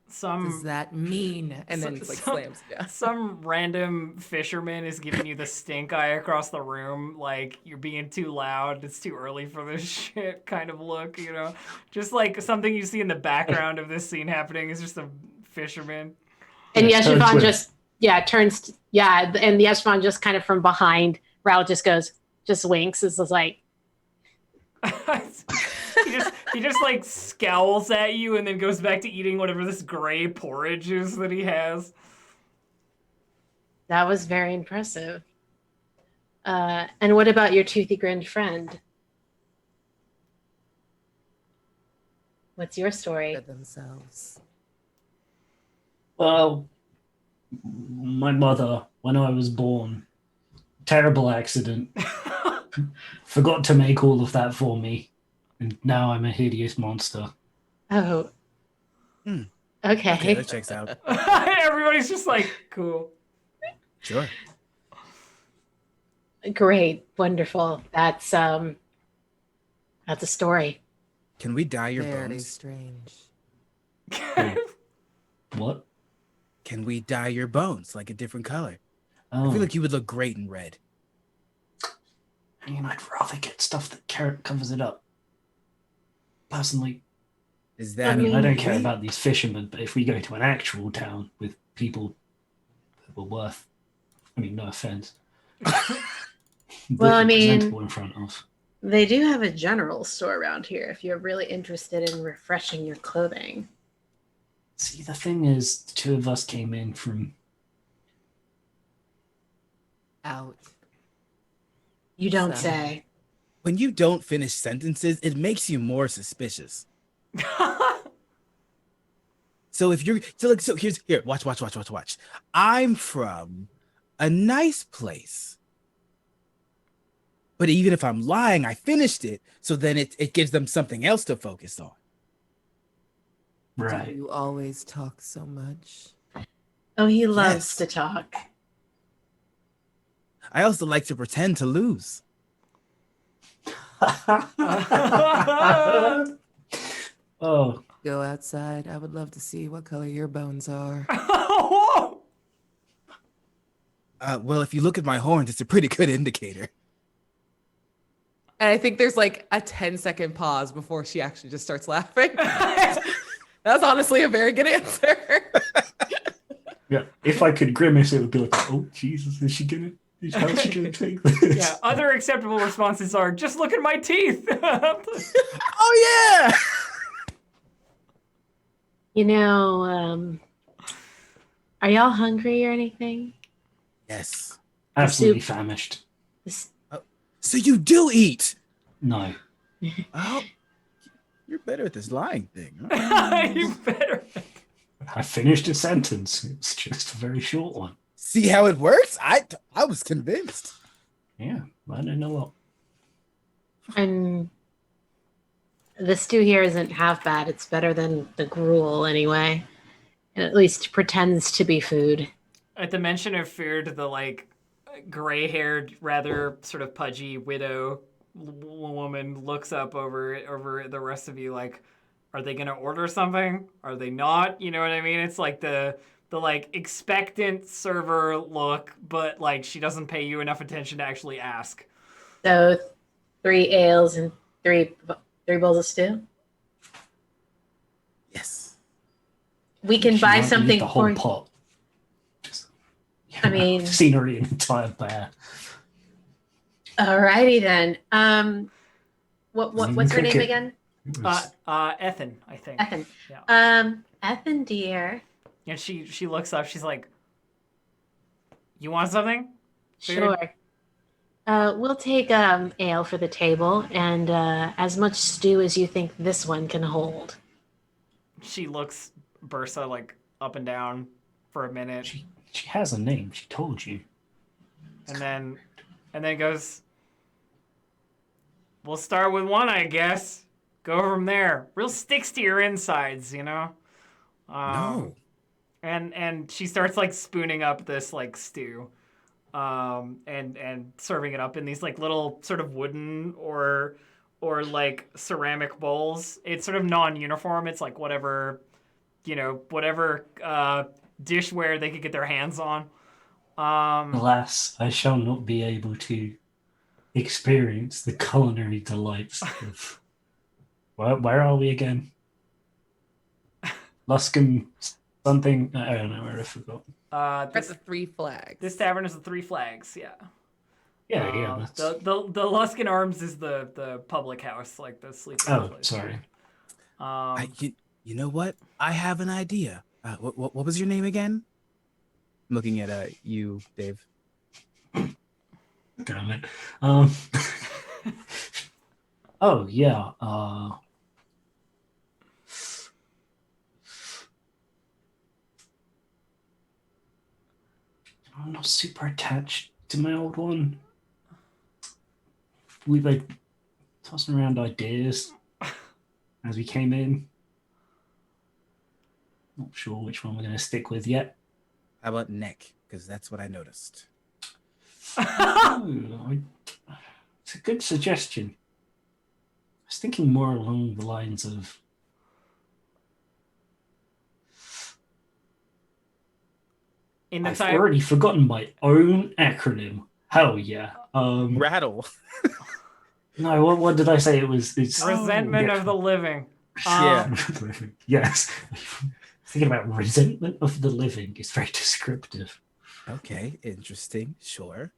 Some that mean? And then it's like slams down. some random fisherman is giving you the stink eye across the room, like you're being too loud, it's too early for this shit kind of look, Just like something you see in the background of this scene happening is just a fisherman. And Yeah, turns Yeshvan with- just and Yeshvan just kind of from behind, Raul just winks. It's just like, he just like scowls at you and then goes back to eating whatever this gray porridge is that he has. that was very impressive. And what about your toothy grinned friend? What's your story? For themselves. Well, my mother, when I was born, terrible accident, forgot to make all of that for me. and now I'm a hideous monster. Oh. Hmm. Okay. Okay, that checks out. Everybody's just like, cool. Sure. Great. Wonderful. That's a story. Can we dye your Very bones? strange. What? Can we dye your bones like a different color? I Oh, feel like you would look great in red. I mean, I'd rather get stuff that covers it up. Personally, Is I that mean, I don't care okay? about these fishermen, but if we go to an actual town with people that were worth, I mean, no offense, Well, I that you're mean- presentable in front of. They do have a general store around here if you're really interested in refreshing your clothing. See, the thing is, the two of us came in from. Out. You don't So- say. When you don't finish sentences, it makes you more suspicious. So if you're so here, watch. I'm from a nice place. But even if I'm lying, I finished it, so then it gives them something else to focus on. Right. You always talk so much. Oh, he loves Yes. to talk. I also like to pretend to lose. Oh, Go outside. I would love to see what color your bones are. Well, if you look at my horns, it's a pretty good indicator. And I think there's like a 10-second pause before she actually just starts laughing. That's honestly a very good answer. yeah. If I could grimace, it would be like, oh, Jesus, how's she gonna take this? Yeah, other acceptable responses are, just look at my teeth. Oh yeah! You know, are y'all hungry or anything? Yes. Absolutely Soup. famished. This- So you do eat. No. Oh, you're better at this lying thing. Huh? You better. I finished a sentence. It's just a very short one. See how it works? I was convinced. Yeah, I don't know what. And the stew here isn't half bad. It's better than the gruel anyway. It at least pretends to be food. At the mention of food, the like gray-haired, rather sort of pudgy widow woman looks up over the rest of you like, are they gonna order something? Are they not? You know what I mean? It's like the like expectant server look, but like she doesn't pay you enough attention to actually ask. So 3 ales and three bowls of stew. Yes. We can She buy might eat something the whole for. pot. Just, I mean- scenery an entire bear. Alrighty then. What's her name Cricket. again? It was- Ethan, I think. Ethan. Yeah. Ethan dear. And she looks up. She's like, "You want something?" Food? Sure. We'll take ale for the table and as much stew as you think this one can hold. She looks Bursa like up and down for a minute, she has a name. She told you. and then goes, "We'll start with one, I guess. Go from there. Real sticks to your insides, you know." No. And she starts like spooning up this like stew, and serving it up in these like little sort of wooden or like ceramic bowls. It's sort of non-uniform. It's like whatever dishware they could get their hands on. Alas, I shall not be able to experience the culinary delights of. Where are we again? Luskin something. I don't know where I forgot. We're at This the 3 Flags. this tavern is the Three Flags. Yeah. Yeah. That's... The Luskin Arms is the public house, like the sleeping Oh, place. sorry. You know what? I have an idea. What was your name again? I'm looking at you, Dave. Damn it. Oh yeah. I'm not super attached to my old one. We like tossing around ideas. as we came in. Not sure which one we're going to stick with yet. How about neck? Because that's what I noticed. It's a good suggestion. I was thinking more along the lines of I've already forgotten my own acronym. Hell yeah. Rattle. No, what did I say? It's resentment of the living. Yeah. Yes. Thinking about resentment of the living is very descriptive. Okay, interesting. Sure.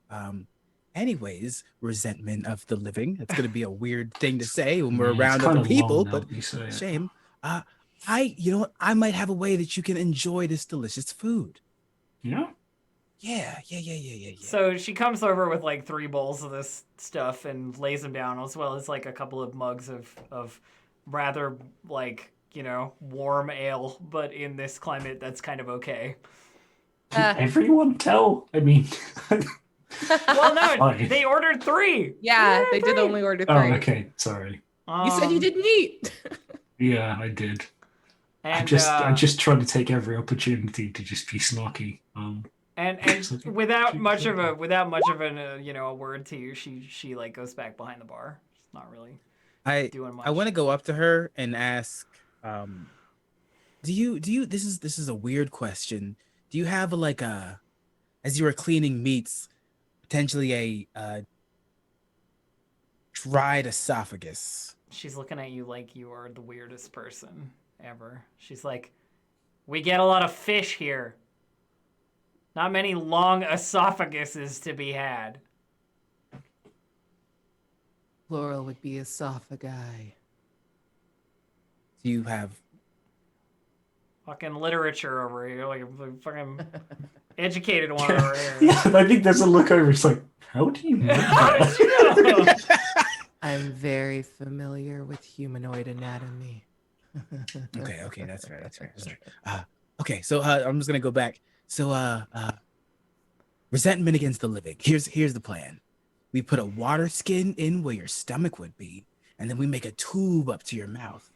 Anyways, resentment of the living. That's gonna be a weird thing to say when we're around other people, but shame. You know what? I might have a way that you can enjoy this delicious food. Yeah? Yeah. So she comes over with like 3 bowls of this stuff and lays them down, as well as like a couple of mugs of rather like, warm ale, but in this climate that's kind of okay. Can everyone tell? I mean... Well, no, they ordered 3. Yeah, they did only order 3. Oh, okay. Sorry. You said you didn't eat. Yeah, I did. And, I just tried to take every opportunity to just be snarky. And without much of an a word to you, she like goes back behind the bar. She's not really doing much. I want to go up to her and ask, do you this is a weird question. Do you have as you were cleaning meats, potentially a dried esophagus? She's looking at you like you are the weirdest person ever. She's like, we get a lot of fish here. Not many long esophaguses to be had. Plural would be esophagi. Do you have fucking literature over here, like a fucking educated one over here. Yeah, I think there's a look over. It's like, how do you know How that? did you know? I'm very familiar with humanoid anatomy. Okay, that's fair. Okay, so I'm just gonna go back. So resentment against the living. Here's the plan. We put a water skin in where your stomach would be, and then we make a tube up to your mouth.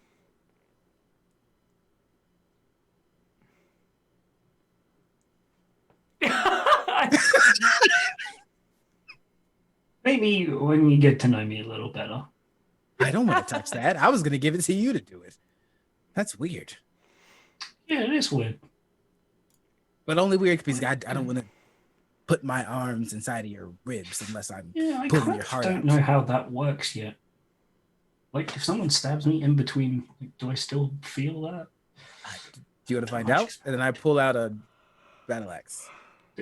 Maybe when you get to know me a little better. I don't want to touch that. I was gonna give it to you to do it. That's weird. Yeah, it is weird. But only weird because I don't want to put my arms inside of your ribs unless I'm I pulling your heart don't out. know how that works yet. Like, if someone stabs me in between, do I still feel that? Do you want to find out? And then I pull out a battle axe.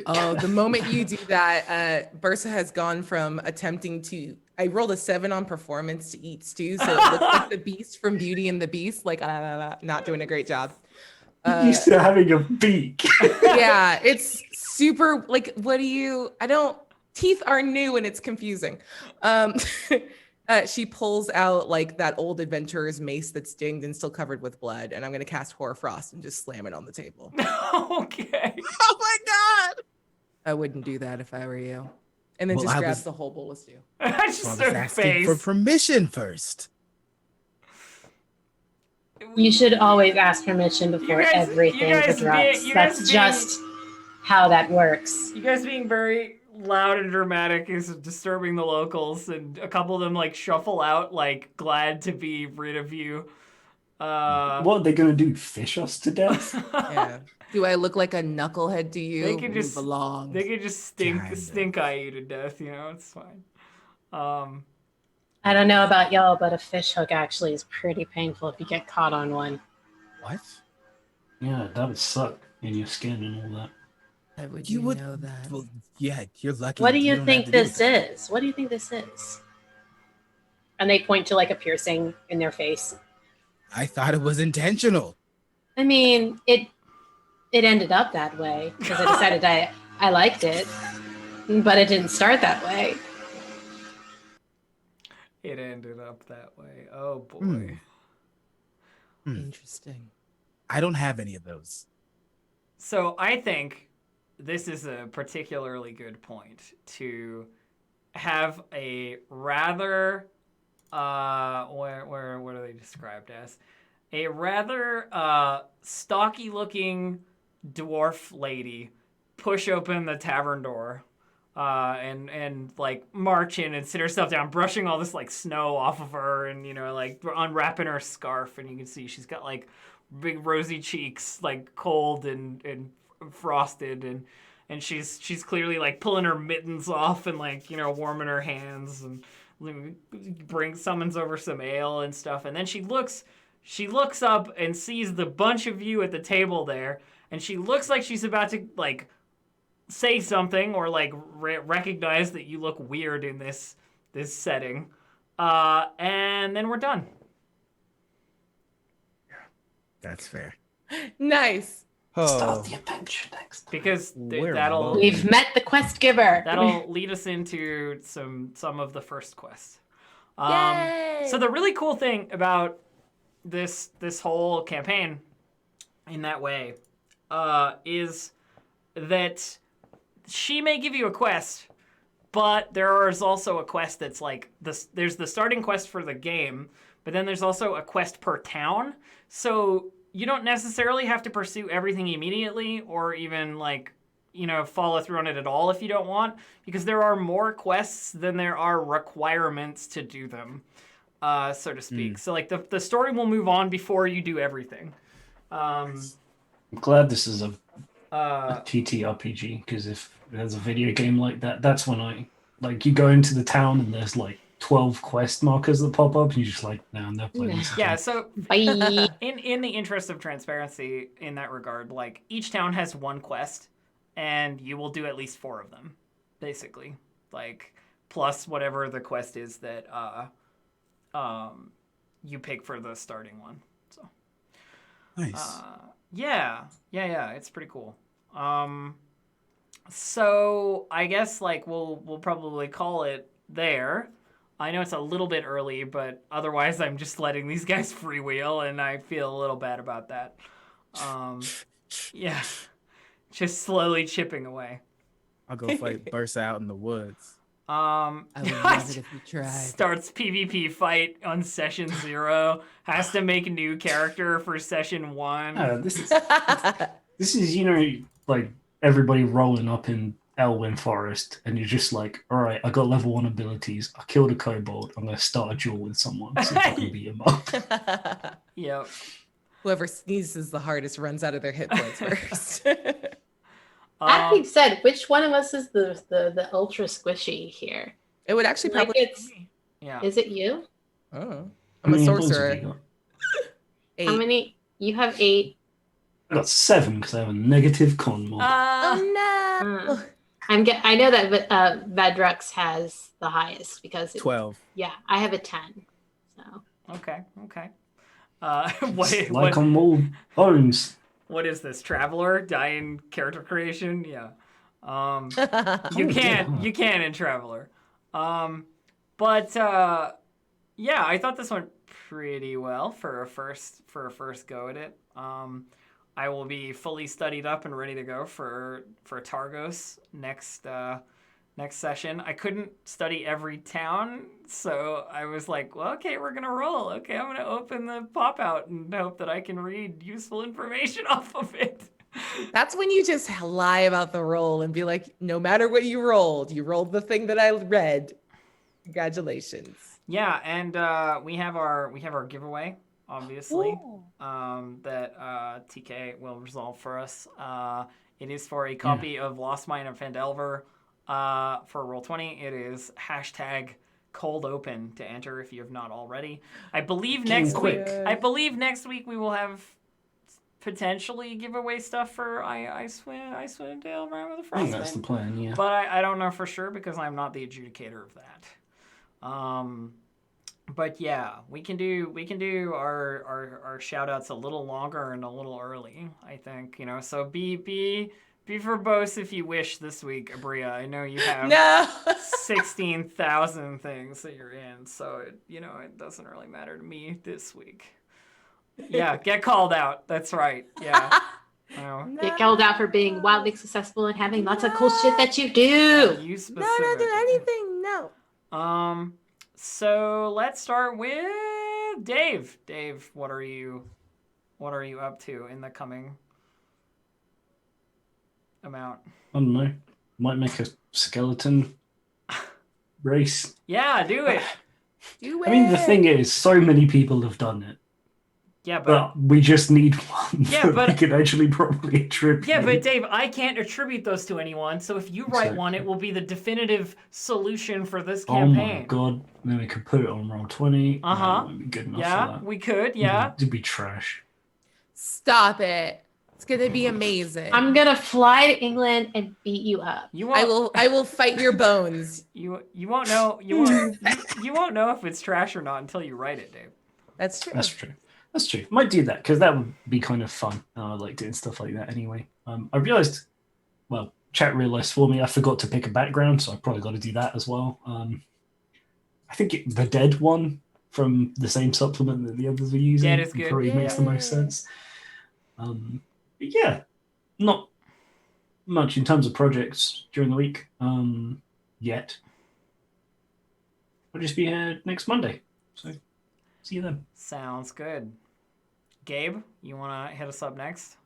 Oh, the moment you do that, Bursa has gone from attempting to. I rolled a 7 on performance to eat stew, so it looks like the Beast from Beauty and the Beast. Like, not doing a great job. Used to having a beak. Yeah, it's super. Like, what do you? Teeth are new and it's confusing. She pulls out like that old adventurer's mace that's dinged and still covered with blood, and I'm gonna cast Horror Frost and just slam it on the table. Okay. Oh my god! I wouldn't do that if I were you. And then just grabs the whole bowl of stew. I just I was her asking face. for permission first. You should always ask permission before everything drops. That's just how that works. You guys being very loud and dramatic is disturbing the locals, and a couple of them like shuffle out, like glad to be rid of you. What are they gonna do? Fish us to death? Yeah. Do I look like a knucklehead to you? They could just belong. They could just stink eye you to death. It's fine. I don't know about y'all, but a fish hook actually is pretty painful if you get caught on one. What? Yeah, that would suck in your skin and all that. How would You you would know that? Well, yeah, you're lucky. What do you don't think have to this deal with is? What do you think this is? And they point to like a piercing in their face. that. I thought it was intentional. I mean, it ended up that way because I decided I liked it, but it didn't start that way. It ended up that way. Oh boy. Interesting. I don't have any of those. So I think this is a particularly good point to have a rather what are they described as? A rather stocky looking dwarf lady push open the tavern door and like march in and sit herself down, brushing all this like snow off of her, and like unwrapping her scarf, and you can see she's got like big rosy cheeks, like cold and frosted, and she's clearly like pulling her mittens off and like warming her hands, and summons over some ale and stuff, and then she looks up and sees the bunch of you at the table there, and she looks like she's about to like say something or like recognize that you look weird in this setting, and then we're done. That's fair. Nice. Start the adventure next. Because We're We've met the quest giver. that'll lead us into some of the first quests. Yay! So the really cool thing about this whole campaign, in that way, is that she may give you a quest, but there is also a quest that's like this. There's the starting quest for the game, but then there's also a quest per town. So you don't necessarily have to pursue everything immediately, or even like follow through on it at all if you don't want, because there are more quests than there are requirements to do them, so to speak. So like the story will move on before you do everything. I'm glad this is a TTRPG, because if there's a video game like that, that's when I like you go into the town and there's like 12 quest markers that pop up and you're just like, no, I'm not playing this. Yeah, so Bye. in the interest of transparency in that regard, like each town has one quest, and you will do at least 4 of them, basically, like plus whatever the quest is that you pick for the starting one. So Nice. yeah, it's pretty cool. So I guess like we'll probably call it there. I know it's a little bit early, but otherwise I'm just letting these guys freewheel, and I feel a little bad about that. Yeah, just slowly chipping away. I'll go fight burst out in the woods. I would love it if you tried. Starts PvP fight on session 0. Has to make a new character for session 1. This is like everybody rolling up in Elwyn Forest, and you're just like, all right, I got level 1 abilities. I killed a kobold. I'm gonna start a duel with someone. See if I can beat him up. Yep. Whoever sneezes the hardest runs out of their hit points first. That being said, which one of us is the ultra squishy here? It would actually Like probably. it's. Yeah. Is it you? Oh, How I'm a many bones have sorcerer. you got? 8. How many? You have 8. I got 7 because I have a negative con mod. Oh no! I know that Vadrux has the highest because 12. Yeah, I have a 10. So Okay. Like on all bones. What is this? Traveler? Dying character creation? Yeah. You Oh, can yeah. in Traveler. But yeah, I thought this went pretty well for a first go at it. I will be fully studied up and ready to go for Targos next session. I couldn't study every town, so I was like, well, okay, we're gonna roll. Okay, I'm gonna open the pop out and hope that I can read useful information off of it. That's when you just lie about the roll and be like, no matter what you rolled the thing that I read. Congratulations. Yeah, and we have our giveaway, obviously, that TK will resolve for us. It is for a copy of Lost Mine of Phandelver. For Roll20, it is #cold open to enter if you have not already. I believe next week we will have potentially giveaway stuff for Icewind Dale, Rime of the I think that's the Frostmaiden. plan, yeah. But I don't know for sure because I'm not the adjudicator of that. But yeah, we can do our shout outs a little longer and a little early, I think, so be verbose if you wish this week, Abria. I know you have 16,000 things that you're in, so it doesn't really matter to me this week. Yeah, get called out. That's right. Yeah. Get called out for being wildly successful and having lots of cool shit that you do. You specifically. No, don't do anything. No. So let's start with Dave. Dave, what are you up to in the coming amount? I don't know. Might make a skeleton race. Yeah, do it. Do it. I mean, the thing is, so many people have done it. Yeah, But we just need one Yeah, that we can actually properly attribute. Yeah, but Dave, I can't attribute those to anyone. So if you write one, it will be the definitive solution for this campaign. Oh my god! Then we could put it on Roll20. Uh huh. That would be good enough Yeah, for that. we could. Yeah. It'd be trash. Stop it. It's gonna be amazing. I'm gonna fly to England and beat you up. You won't, I will fight your bones. You won't know. You won't know if it's trash or not until you write it, Dave. That's true. That's true. That's true. Might do that because that would be kind of fun. I like doing stuff like that anyway. I realized, well, chat realized for me, I forgot to pick a background, so I probably got to do that as well. I think the dead one from the same supplement that the others are using Dead is good. probably makes the most sense. But yeah, not much in terms of projects during the week yet. I'll just be here next Monday, so see you then. Sounds good. Gabe, you want to hit us up next?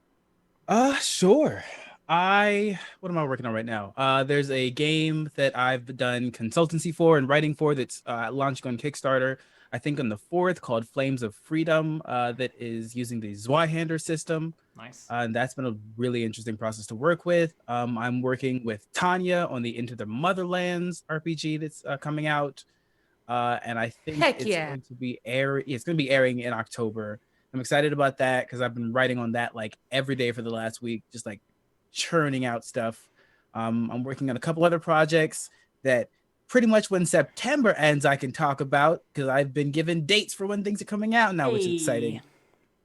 Sure. What am I working on right now? There's a game that I've done consultancy for and writing for that's launching on Kickstarter, I think on the 4th, called Flames of Freedom, that is using the Zweihander system. Nice. And that's been a really interesting process to work with. I'm working with Tanya on the Into the Motherlands RPG that's coming out. And I think it's going to be airing in October. I'm excited about that because I've been writing on that like every day for the last week, just like churning out stuff. I'm working on a couple other projects that pretty much when September ends, I can talk about because I've been given dates for when things are coming out now, which is exciting.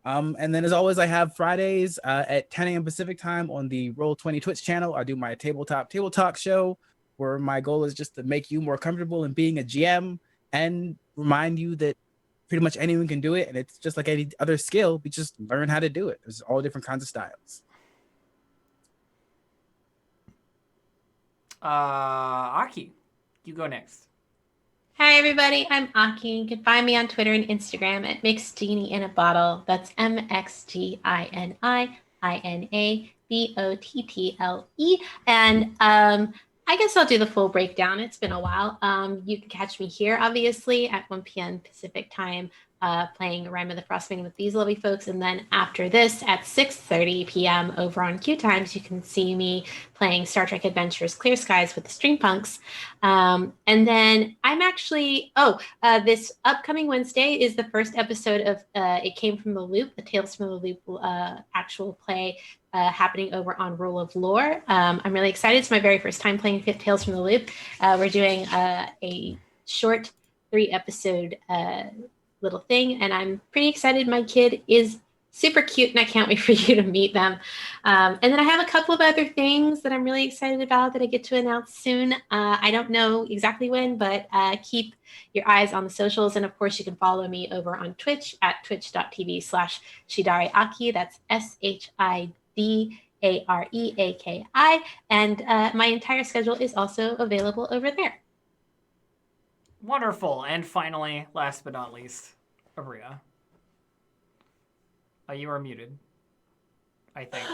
And then as always, I have Fridays at 10 a.m. Pacific time on the Roll20 Twitch channel. I do my tabletop table talk show where my goal is just to make you more comfortable in being a GM and remind you that pretty much anyone can do it. And it's just like any other skill. We just learn how to do it. There's all different kinds of styles. Aki, you go next. Hi, everybody. I'm Aki. You can find me on Twitter and Instagram at Mixtini in a Bottle. That's MXTINIINABOTTLE. And I guess I'll do the full breakdown. It's been a while. You can catch me here, obviously, at 1 p.m. Pacific time, playing Rime of the Frostmaiden with these lovely folks. And then after this, at 6:30 p.m. over on Q Times, you can see me playing Star Trek Adventures Clear Skies with the Streampunks. And then I'm actually, this upcoming Wednesday is the first episode of It Came from the Loop, the Tales from the Loop actual play happening over on Rule of Lore. I'm really excited. It's my very first time playing Tales from the Loop. We're doing a short 3-episode little thing, and I'm pretty excited. My kid is super cute, and I can't wait for you to meet them. And then I have a couple of other things that I'm really excited about that I get to announce soon. I don't know exactly when, but keep your eyes on the socials. And of course, you can follow me over on Twitch at twitch.tv/ShidareAki. That's SHIDAREAKI. And my entire schedule is also available over there. Wonderful. And finally, last but not least, Aria. You are muted, I think.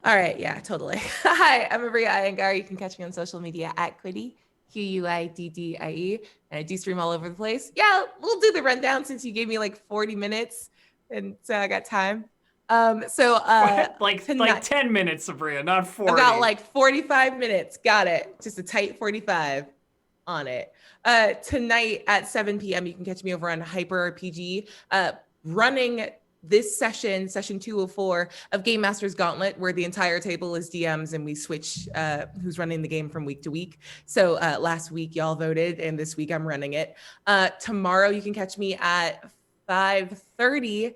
All right, yeah, totally. Hi, I'm Aria Iyengar. You can catch me on social media at Quiddy, QUIDDIE, and I do stream all over the place. Yeah, we'll do the rundown since you gave me like 40 minutes, and so I got time. Like 10 minutes, Aria, not 40. I've got like 45 minutes. Got it. Just a tight 45 on it. Tonight at 7 p.m., you can catch me over on Hyper RPG, running this session 204 of Game Master's Gauntlet, where the entire table is DMs and we switch who's running the game from week to week. So last week y'all voted, and this week I'm running it. Tomorrow you can catch me at 5:30.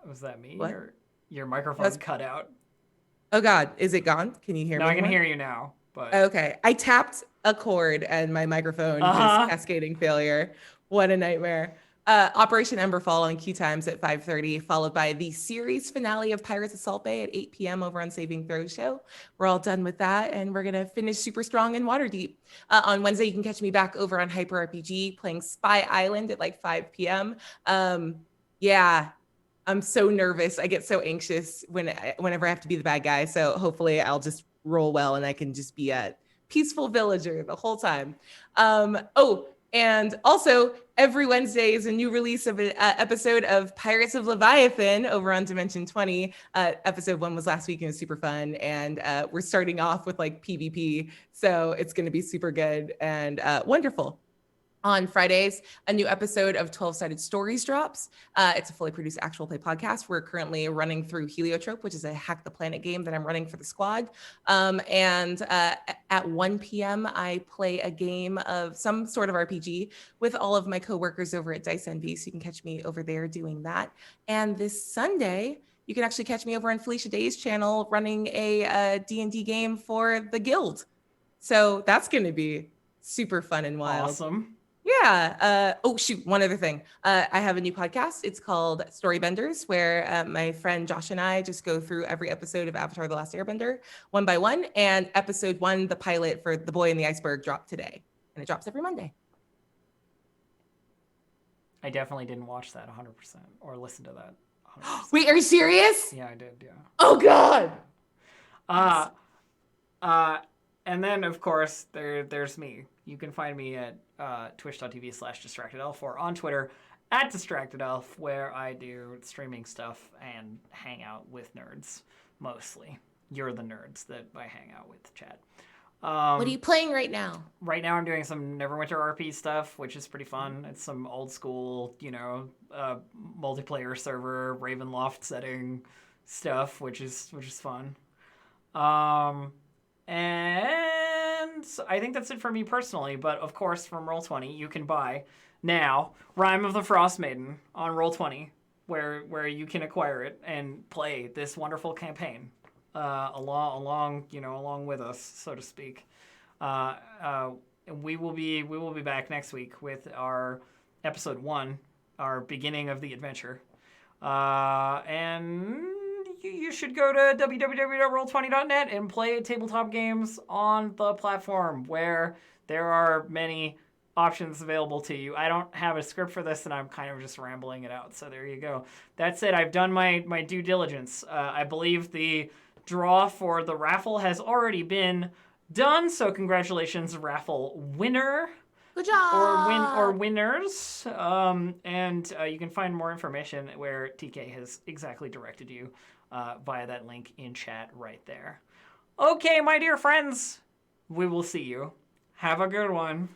Was that me? What? Your microphone's cut out. Oh God, is it gone? Can you hear me? No, I can more? hear you now. But Okay, I tapped a chord and my microphone is cascading failure. What a nightmare. Operation Emberfall on Q Times at 5:30, followed by the series finale of Pirates of Salt Bay at 8 p.m. over on Saving Throw Show. We're all done with that, and we're gonna finish super strong in Waterdeep. On Wednesday, you can catch me back over on Hyper RPG playing Spy Island at like 5 p.m. Yeah, I'm so nervous. I get so anxious whenever I have to be the bad guy. So hopefully, I'll just roll well, and I can just be a peaceful villager the whole time. And also, every Wednesday is a new release of an episode of Pirates of Leviathan over on Dimension 20. Episode 1 was last week and it was super fun. And we're starting off with like PvP. So it's going to be super good and wonderful. On Fridays, a new episode of 12-Sided Stories drops. It's a fully produced actual play podcast. We're currently running through Heliotrope, which is a Hack the Planet game that I'm running for the squad. At 1 p.m., I play a game of some sort of RPG with all of my coworkers over at Dice Envy, so you can catch me over there doing that. And this Sunday, you can actually catch me over on Felicia Day's channel running a D&D game for the Guild. So that's going to be super fun and wild. Awesome. Yeah. One other thing. I have a new podcast. It's called Storybenders, where my friend Josh and I just go through every episode of Avatar: The Last Airbender one by one. And episode 1, the pilot for The Boy in the Iceberg, dropped today. And it drops every Monday. I definitely didn't watch that 100% or listen to that 100%. Wait, are you serious? Yeah, I did, yeah. Oh, God. And then, of course, there's me. You can find me at twitch.tv/distractedelf or on Twitter @distractedelf, where I do streaming stuff and hang out with nerds, mostly. You're the nerds that I hang out with, chat. What are you playing right now? Right now I'm doing some Neverwinter RP stuff, which is pretty fun. It's some old school, multiplayer server, Ravenloft setting stuff, which is fun. And I think that's it for me personally. But of course, from Roll20, you can buy now Rime of the Frostmaiden on Roll20, where you can acquire it and play this wonderful campaign along with us, so to speak. We will be back next week with our episode 1, our beginning of the adventure, and you should go to www.roll20.net and play tabletop games on the platform, where there are many options available to you. I don't have a script for this, and I'm kind of just rambling it out, so there you go. That's it. I've done my due diligence. I believe the draw for the raffle has already been done, so congratulations, raffle winner. Good job. Or winners. And you can find more information where TK has exactly directed you via that link in chat right there. Okay, my dear friends, we will see you. Have a good one.